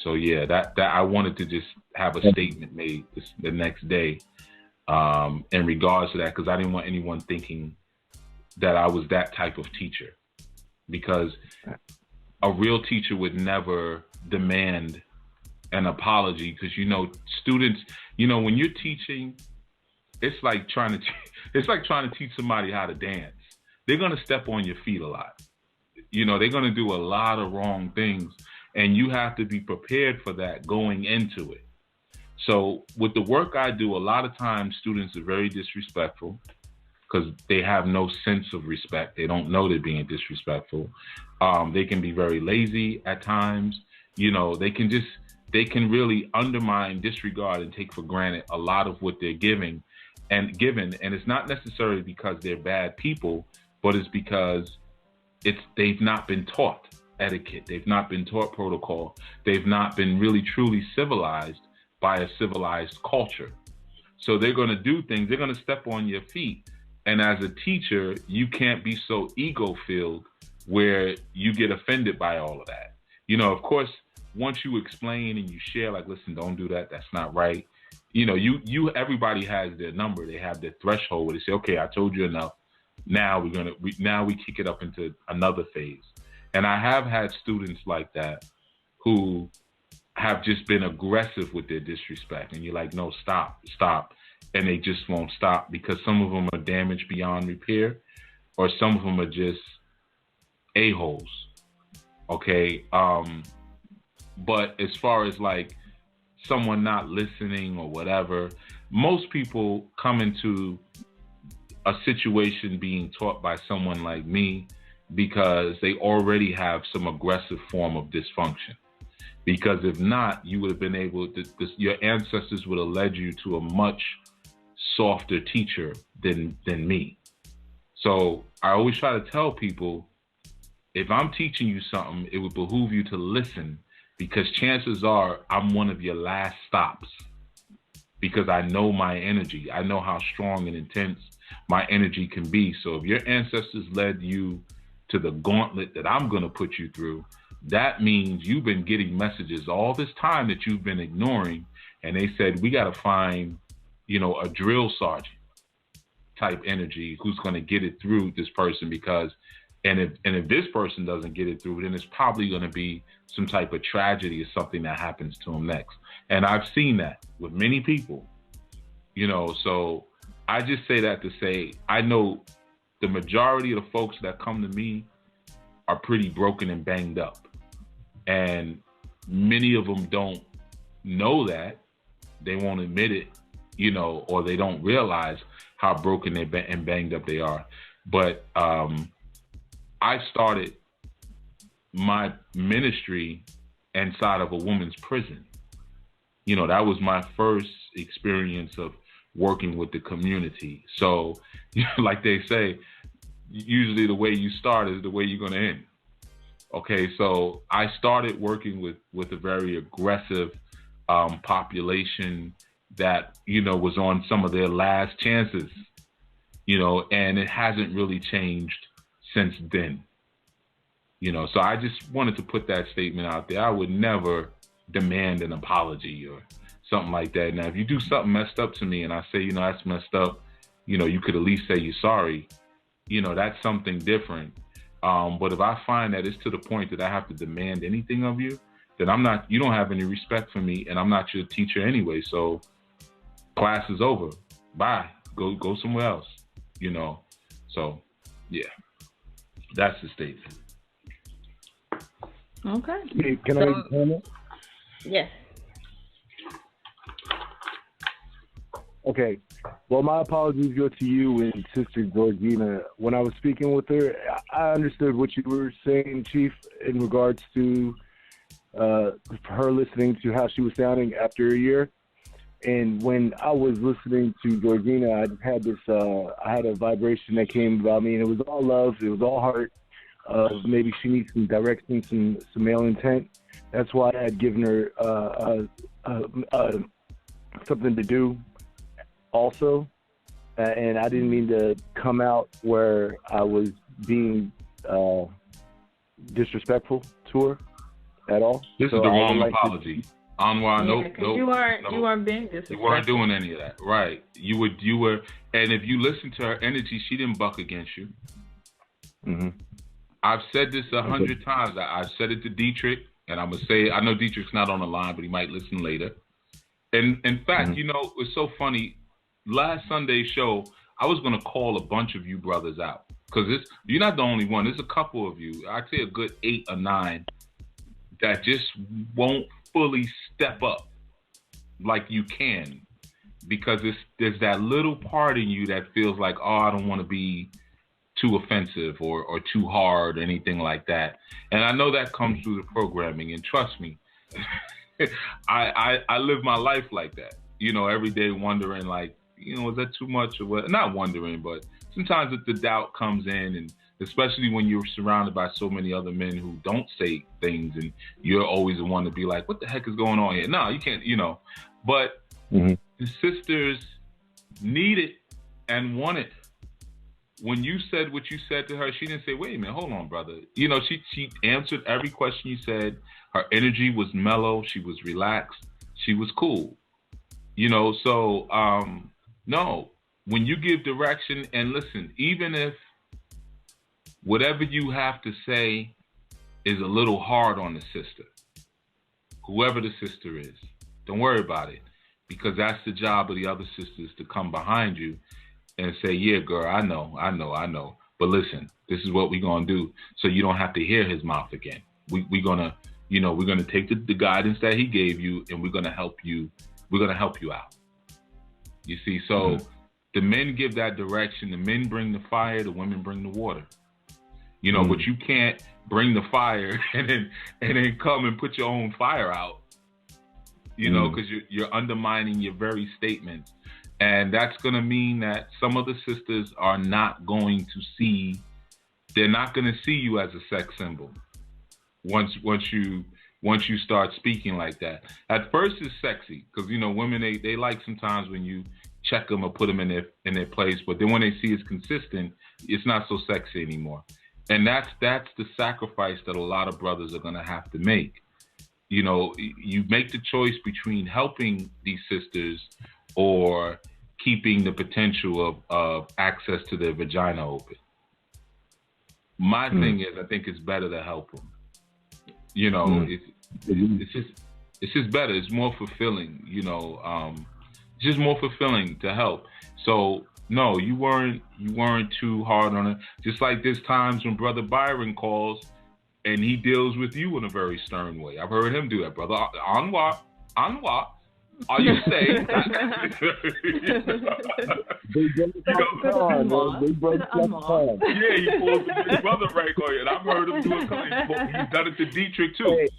S3: So yeah, that I wanted to just have a statement made the next day in regards to that, because I didn't want anyone thinking that I was that type of teacher, because a real teacher would never demand an apology, because students, when you're teaching, it's like trying to teach somebody how to dance. They're going to step on your feet a lot. They're going to do a lot of wrong things, and you have to be prepared for that going into it. So with the work I do, a lot of times students are very disrespectful because they have no sense of respect. They don't know they're being disrespectful. They can be very lazy at times. They can really undermine, disregard, and take for granted a lot of what they're given. And it's not necessarily because they're bad people, but it's because they've not been taught etiquette. They've not been taught protocol. They've not been really truly civilized by a civilized culture. So they're going to do things. They're going to step on your feet. And as a teacher, you can't be so ego-filled where you get offended by all of that. Of course, once you explain and you share, like, listen, don't do that. That's not right. Everybody has their number. They have their threshold where they say, okay, I told you enough. Now we kick it up into another phase. And I have had students like that who have just been aggressive with their disrespect. And you're like, no, stop. And they just won't stop, because some of them are damaged beyond repair, or some of them are just a-holes. Okay. But as far as like someone not listening or whatever, most people come into a situation being taught by someone like me because they already have some aggressive form of dysfunction. Because if not, you would have been able to, your ancestors would have led you to a much softer teacher than me. So I always try to tell people, if I'm teaching you something, it would behoove you to listen, because chances are I'm one of your last stops, because I know my energy. I know how strong and intense my energy can be. So if your ancestors led you to the gauntlet that I'm going to put you through, that means you've been getting messages all this time that you've been ignoring. And they said, we got to find, a drill sergeant type energy who's going to get it through this person, because if this person doesn't get it through, then it's probably going to be some type of tragedy or something that happens to them next. And I've seen that with many people, so I just say that to say, I know the majority of the folks that come to me are pretty broken and banged up. And many of them don't know that. They won't admit it, you know, or they don't realize how broken and banged up they are. But I started my ministry inside of a woman's prison. You know, that was my first experience of working with the community. So, like they say, usually the way you start is the way you're going to end. Okay, so I started working with a very aggressive population that, you know, was on some of their last chances, you know, and it hasn't really changed since then. You know, so I just wanted to put that statement out there. I would never demand an apology or something like that. Now, if you do something messed up to me and I say, you know, that's messed up, you know, you could at least say you're sorry. You know, that's something different. But if I find that it's to the point that I have to demand anything of you, then you don't have any respect for me, and I'm not your teacher anyway. So class is over. Bye. Go somewhere else, you know. So, yeah, that's the statement.
S1: Okay.
S6: Hey, can I comment?
S1: Yes.
S6: Okay. Well, my apologies go to you and Sister Georgina. When I was speaking with her, I understood what you were saying, Chief, in regards to her listening to how she was sounding after a year. And when I was listening to Georgina, I had this, I had a vibration that came about me, and it was all love, it was all heart. Maybe she needs some direction, some male intent. That's why I had given her something to do also. And I didn't mean to come out where I was being disrespectful to her at all.
S3: This is the wrong apology. Anwar, nope.
S1: You weren't being disrespectful.
S3: You weren't doing any of that, right? You were, and if you listen to her energy, she didn't buck against you.
S6: Mm-hmm.
S3: I've said this 100 times. I've said it to Dietrich, and I'm gonna say, I know Dietrich's not on the line, but he might listen later. And in fact, you know, it's so funny. Last Sunday's show, I was gonna call a bunch of you brothers out because you're not the only one. There's a couple of you. I'd say a good 8 or 9 that just won't fully step up like you can, because there's that little part in you that feels like, oh, I don't want to be too offensive or too hard or anything like that. And I know that comes through the programming, and trust me, I live my life like that, you know, every day wondering, like, you know, is that too much or what? Not wondering, but sometimes the doubt comes in, and especially when you're surrounded by so many other men who don't say things, and you're always the one to be like, what the heck is going on here? No, you can't, you know. But the sisters need it and want it. When you said what you said to her, she didn't say, wait a minute, hold on, brother. You know, she answered every question you said. Her energy was mellow. She was relaxed. She was cool. You know, so, no, when you give direction, and listen, even if whatever you have to say is a little hard on the sister, whoever the sister is, don't worry about it, because that's the job of the other sisters to come behind you and say, yeah, girl, I know. But listen, this is what we're going to do so you don't have to hear his mouth again. We're going to, you know, we're going to take the guidance that he gave you, and we're going to help you. We're going to help you out. You see, so the men give that direction. The men bring the fire. The women bring the water. You know, but you can't bring the fire and then come and put your own fire out, you know, because you're undermining your very statements. And that's going to mean that some of the sisters are not going to see, they're not going to see you as a sex symbol once you start speaking like that. At first it's sexy because, you know, women, they like sometimes when you check them or put them in their place, but then when they see it's consistent, it's not so sexy anymore. And that's the sacrifice that a lot of brothers are going to have to make. You know, you make the choice between helping these sisters or keeping the potential of access to their vagina open. My thing is, I think it's better to help them. You know, it's just better. It's more fulfilling. You know, it's just more fulfilling to help. So No, you weren't too hard on it. Just like there's times when Brother Byron calls and he deals with you in a very stern way. I've heard him do that, Brother Anwar. Are you saying?
S6: They broke hard.
S3: Yeah, he pulls his brother right on you, and I've heard him do it. He's done it to Dietrich too.
S6: Hey.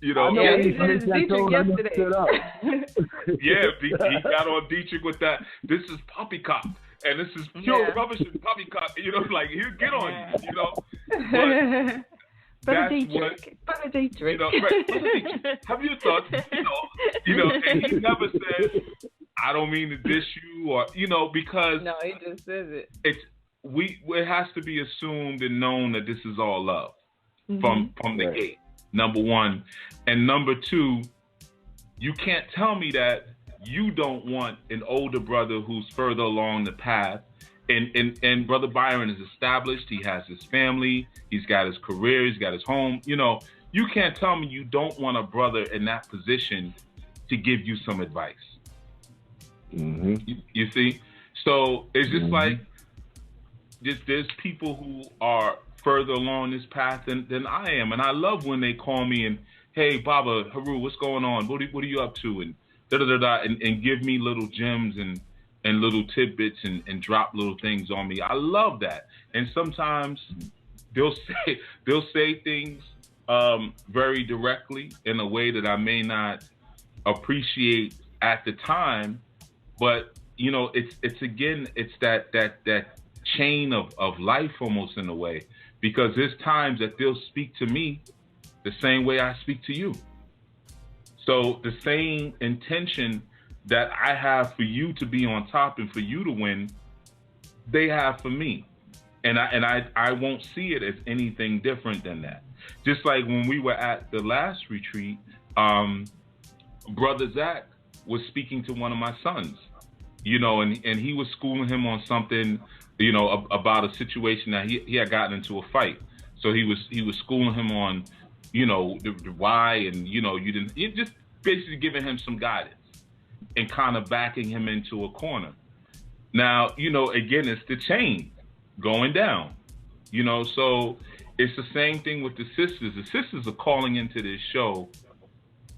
S3: You know,
S1: yeah, he did it to Dietrich yesterday.
S3: Yeah, he got on Dietrich with that. This is poppycock, and this is pure rubbish and poppycock. You know, like he'll get on you. You know,
S1: Brother Dietrich.
S3: You know, right, have your thoughts. You know, and he never says, "I don't mean to diss you," or because
S1: no, he just says it.
S3: It has to be assumed and known that this is all love from the gate. Number one. And number two, you can't tell me that you don't want an older brother who's further along the path. And Brother Byron is established. He has his family. He's got his career. He's got his home. You can't tell me you don't want a brother in that position to give you some advice.
S6: Mm-hmm.
S3: You see? So it's just like there's people who are further along this path than I am. And I love when they call me and, hey, Baba, Haru, what's going on? What are you up to? And da-da-da-da, and give me little gems and little tidbits and drop little things on me. I love that. And sometimes they'll say things very directly in a way that I may not appreciate at the time. But, it's that chain of life almost in a way. Because there's times that they'll speak to me the same way I speak to you. So the same intention that I have for you to be on top and for you to win, they have for me. And I won't see it as anything different than that. Just like when we were at the last retreat, Brother Zach was speaking to one of my sons, and he was schooling him on something, about a situation that he had gotten into a fight. So he was schooling him on, the why, and you just basically giving him some guidance and kind of backing him into a corner. Now, again, it's the chain going down, so it's the same thing with the sisters. The sisters are calling into this show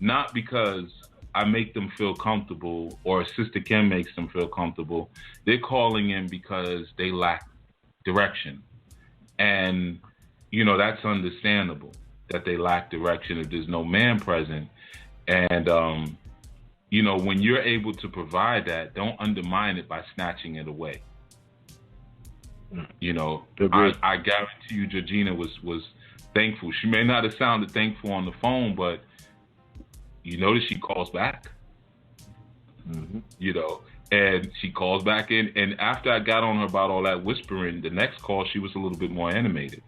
S3: not because I make them feel comfortable or Sister Kim makes them feel comfortable. They're calling in because they lack direction. And, that's understandable that they lack direction if there's no man present. And, when you're able to provide that, don't undermine it by snatching it away. I guarantee you Georgina was thankful. She may not have sounded thankful on the phone, but you notice she calls back, and she calls back in. And after I got on her about all that whispering, the next call, she was a little bit more animated.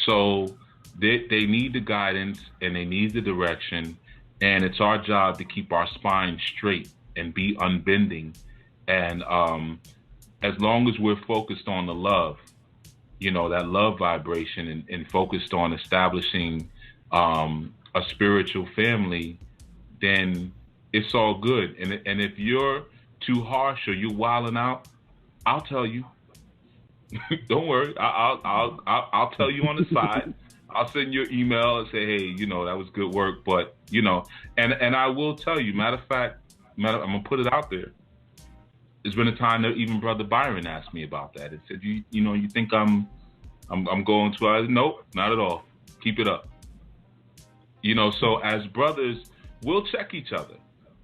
S3: So they need the guidance and they need the direction. And it's our job to keep our spine straight and be unbending. And as long as we're focused on the love, that love vibration and focused on establishing a spiritual family, then it's all good. And if you're too harsh or you're wilding out, I'll tell you. Don't worry. I'll tell you on the side. I'll send you an email and say, hey, that was good work. But, and I will tell you, matter of fact, I'm going to put it out there. There's been a time that even Brother Byron asked me about that. It said, you think I'm going too hard? Nope, not at all. Keep it up. So as brothers, we'll check each other.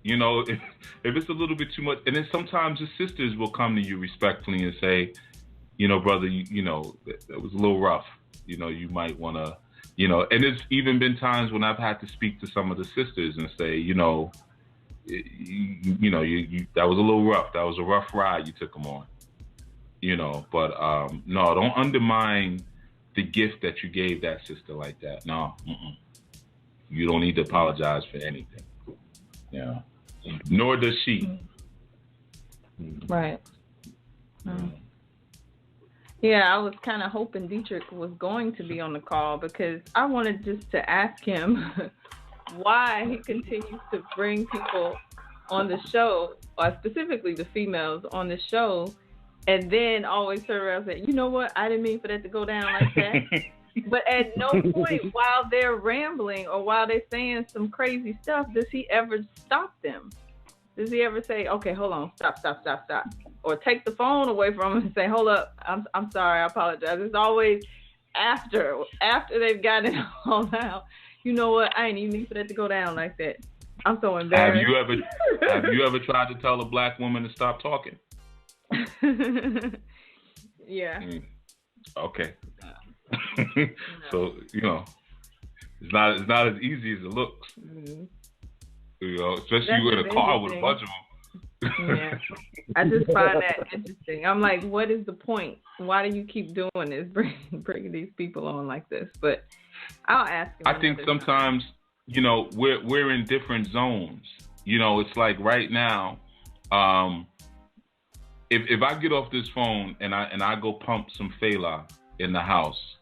S3: If it's a little bit too much, and then sometimes the sisters will come to you respectfully and say, brother, that was a little rough. You might want to, and there's even been times when I've had to speak to some of the sisters and say, you that was a little rough. That was a rough ride you took them on. But no, don't undermine the gift that you gave that sister like that. No, you don't need to apologize for anything. Yeah, nor does she.
S1: Right. Yeah, I was kind of hoping Dietrich was going to be on the call because I wanted just to ask him why he continues to bring people on the show, or specifically the females on the show, and then always turn around and say, you know what, I didn't mean for that to go down like that. But at no point while they're rambling or while they're saying some crazy stuff does he ever stop them. Does he ever say, okay, hold on, stop. Or take the phone away from him and say, hold up, I'm sorry, I apologize. It's always after they've gotten it all out. You know what, I ain't even need for that to go down like that. I'm so embarrassed.
S3: Have you ever tried to tell a black woman to stop talking?
S1: Yeah.
S3: Okay. So, it's not as easy as it looks. Mm-hmm. Especially
S1: That's
S3: in a car with a bunch of them.
S1: Yeah. I just find that interesting. I'm like, what is the point? Why do you keep doing this, bringing these people on like this? But I'll ask him.
S3: I think sometimes, we're in different zones. It's like right now, if I get off this phone and I go pump some fela in the house,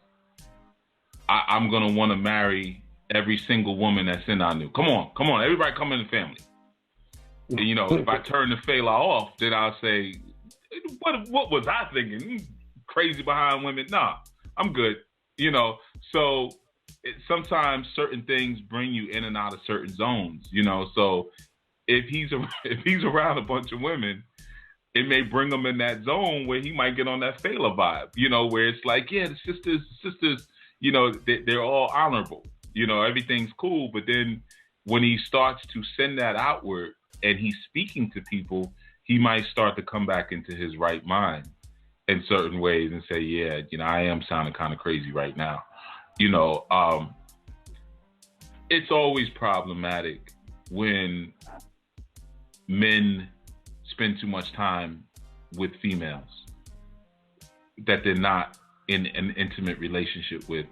S3: I'm gonna want to marry every single woman that's in our new. Come on, everybody come in the family. And, if I turn the fela off, then I'll say, what was I thinking? Crazy behind women? Nah, I'm good. So sometimes certain things bring you in and out of certain zones. So if he's around a bunch of women, it may bring him in that zone where he might get on that fela vibe. Where it's like, yeah, the sisters, they're all honorable. Everything's cool. But then when he starts to send that outward and he's speaking to people, he might start to come back into his right mind in certain ways and say, yeah, I am sounding kind of crazy right now. It's always problematic when men spend too much time with females that they're not in an intimate relationship with.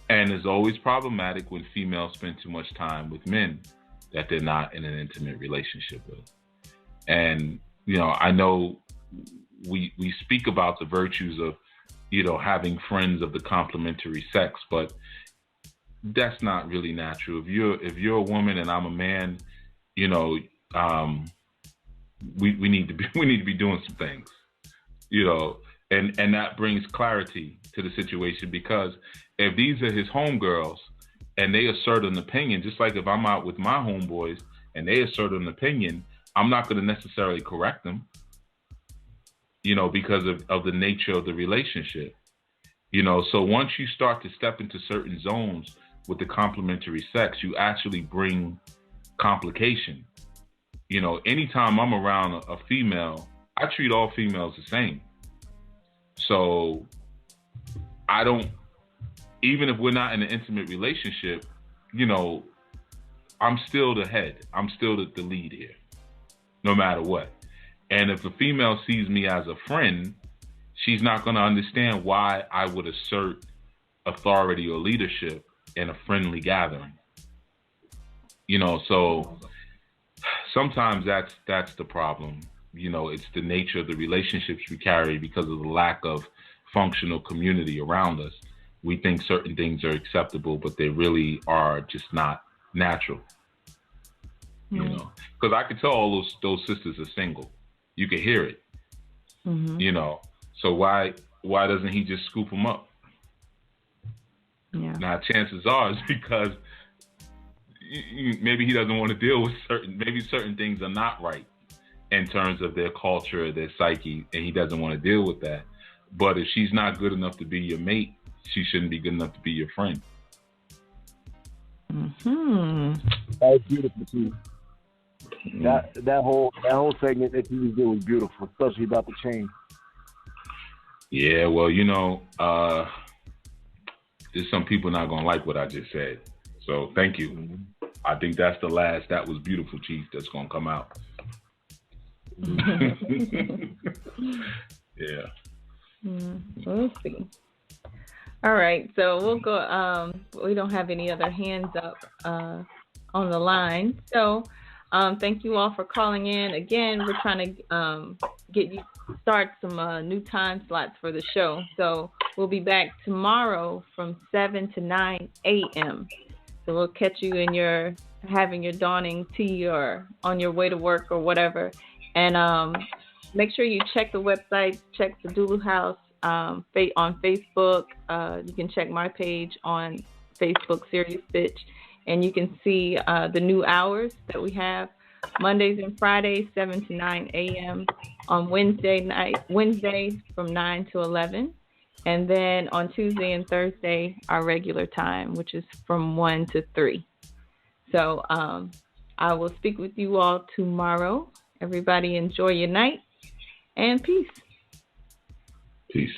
S3: And it's always problematic when females spend too much time with men that they're not in an intimate relationship with. And, I know we speak about the virtues of, having friends of the complementary sex, but that's not really natural. If you're a woman and I'm a man, we need to be doing some things, and that brings clarity to the situation, because if these are his homegirls and they assert an opinion, just like if I'm out with my homeboys and they assert an opinion, I'm not going to necessarily correct them, because of the nature of the relationship. So once you start to step into certain zones with the complementary sex, you actually bring complication. Anytime I'm around a female, I treat all females the same. So I don't, even if we're not in an intimate relationship, I'm still the head. I'm still the lead here, no matter what. And if a female sees me as a friend, she's not going to understand why I would assert authority or leadership in a friendly gathering. So sometimes that's the problem. It's the nature of the relationships we carry because of the lack of functional community around us. We think certain things are acceptable, but they really are just not natural. Because I could tell all those sisters are single. You could hear it. Mm-hmm. So why doesn't he just scoop them up? Yeah. Now chances are it's because maybe he doesn't want to deal with certain things are not right in terms of their culture, their psyche, and he doesn't want to deal with that. But if she's not good enough to be your mate, she shouldn't be good enough to be your friend.
S6: Mm-hmm. That was beautiful too. That whole segment that you did was beautiful, especially about the chain.
S3: Yeah, well, there's some people not gonna like what I just said. So thank you. Mm-hmm. I think that's the last "that was beautiful" Chief that's gonna come out. Yeah.
S1: We'll see. All right, so we'll go. We don't have any other hands up on the line. So thank you all for calling in. Again, we're trying to start some new time slots for the show. So we'll be back tomorrow from 7 to 9 a.m. So we'll catch you in your having your dawning tea or on your way to work or whatever. And make sure you check the website, check the Dulu House on Facebook. You can check my page on Facebook, Serious Bitch, and you can see the new hours that we have. Mondays and Fridays, 7 to 9 a.m. On Wednesday from 9 to 11. And then on Tuesday and Thursday, our regular time, which is from 1 to 3. So I will speak with you all tomorrow. Everybody enjoy your night, and peace.
S3: Peace.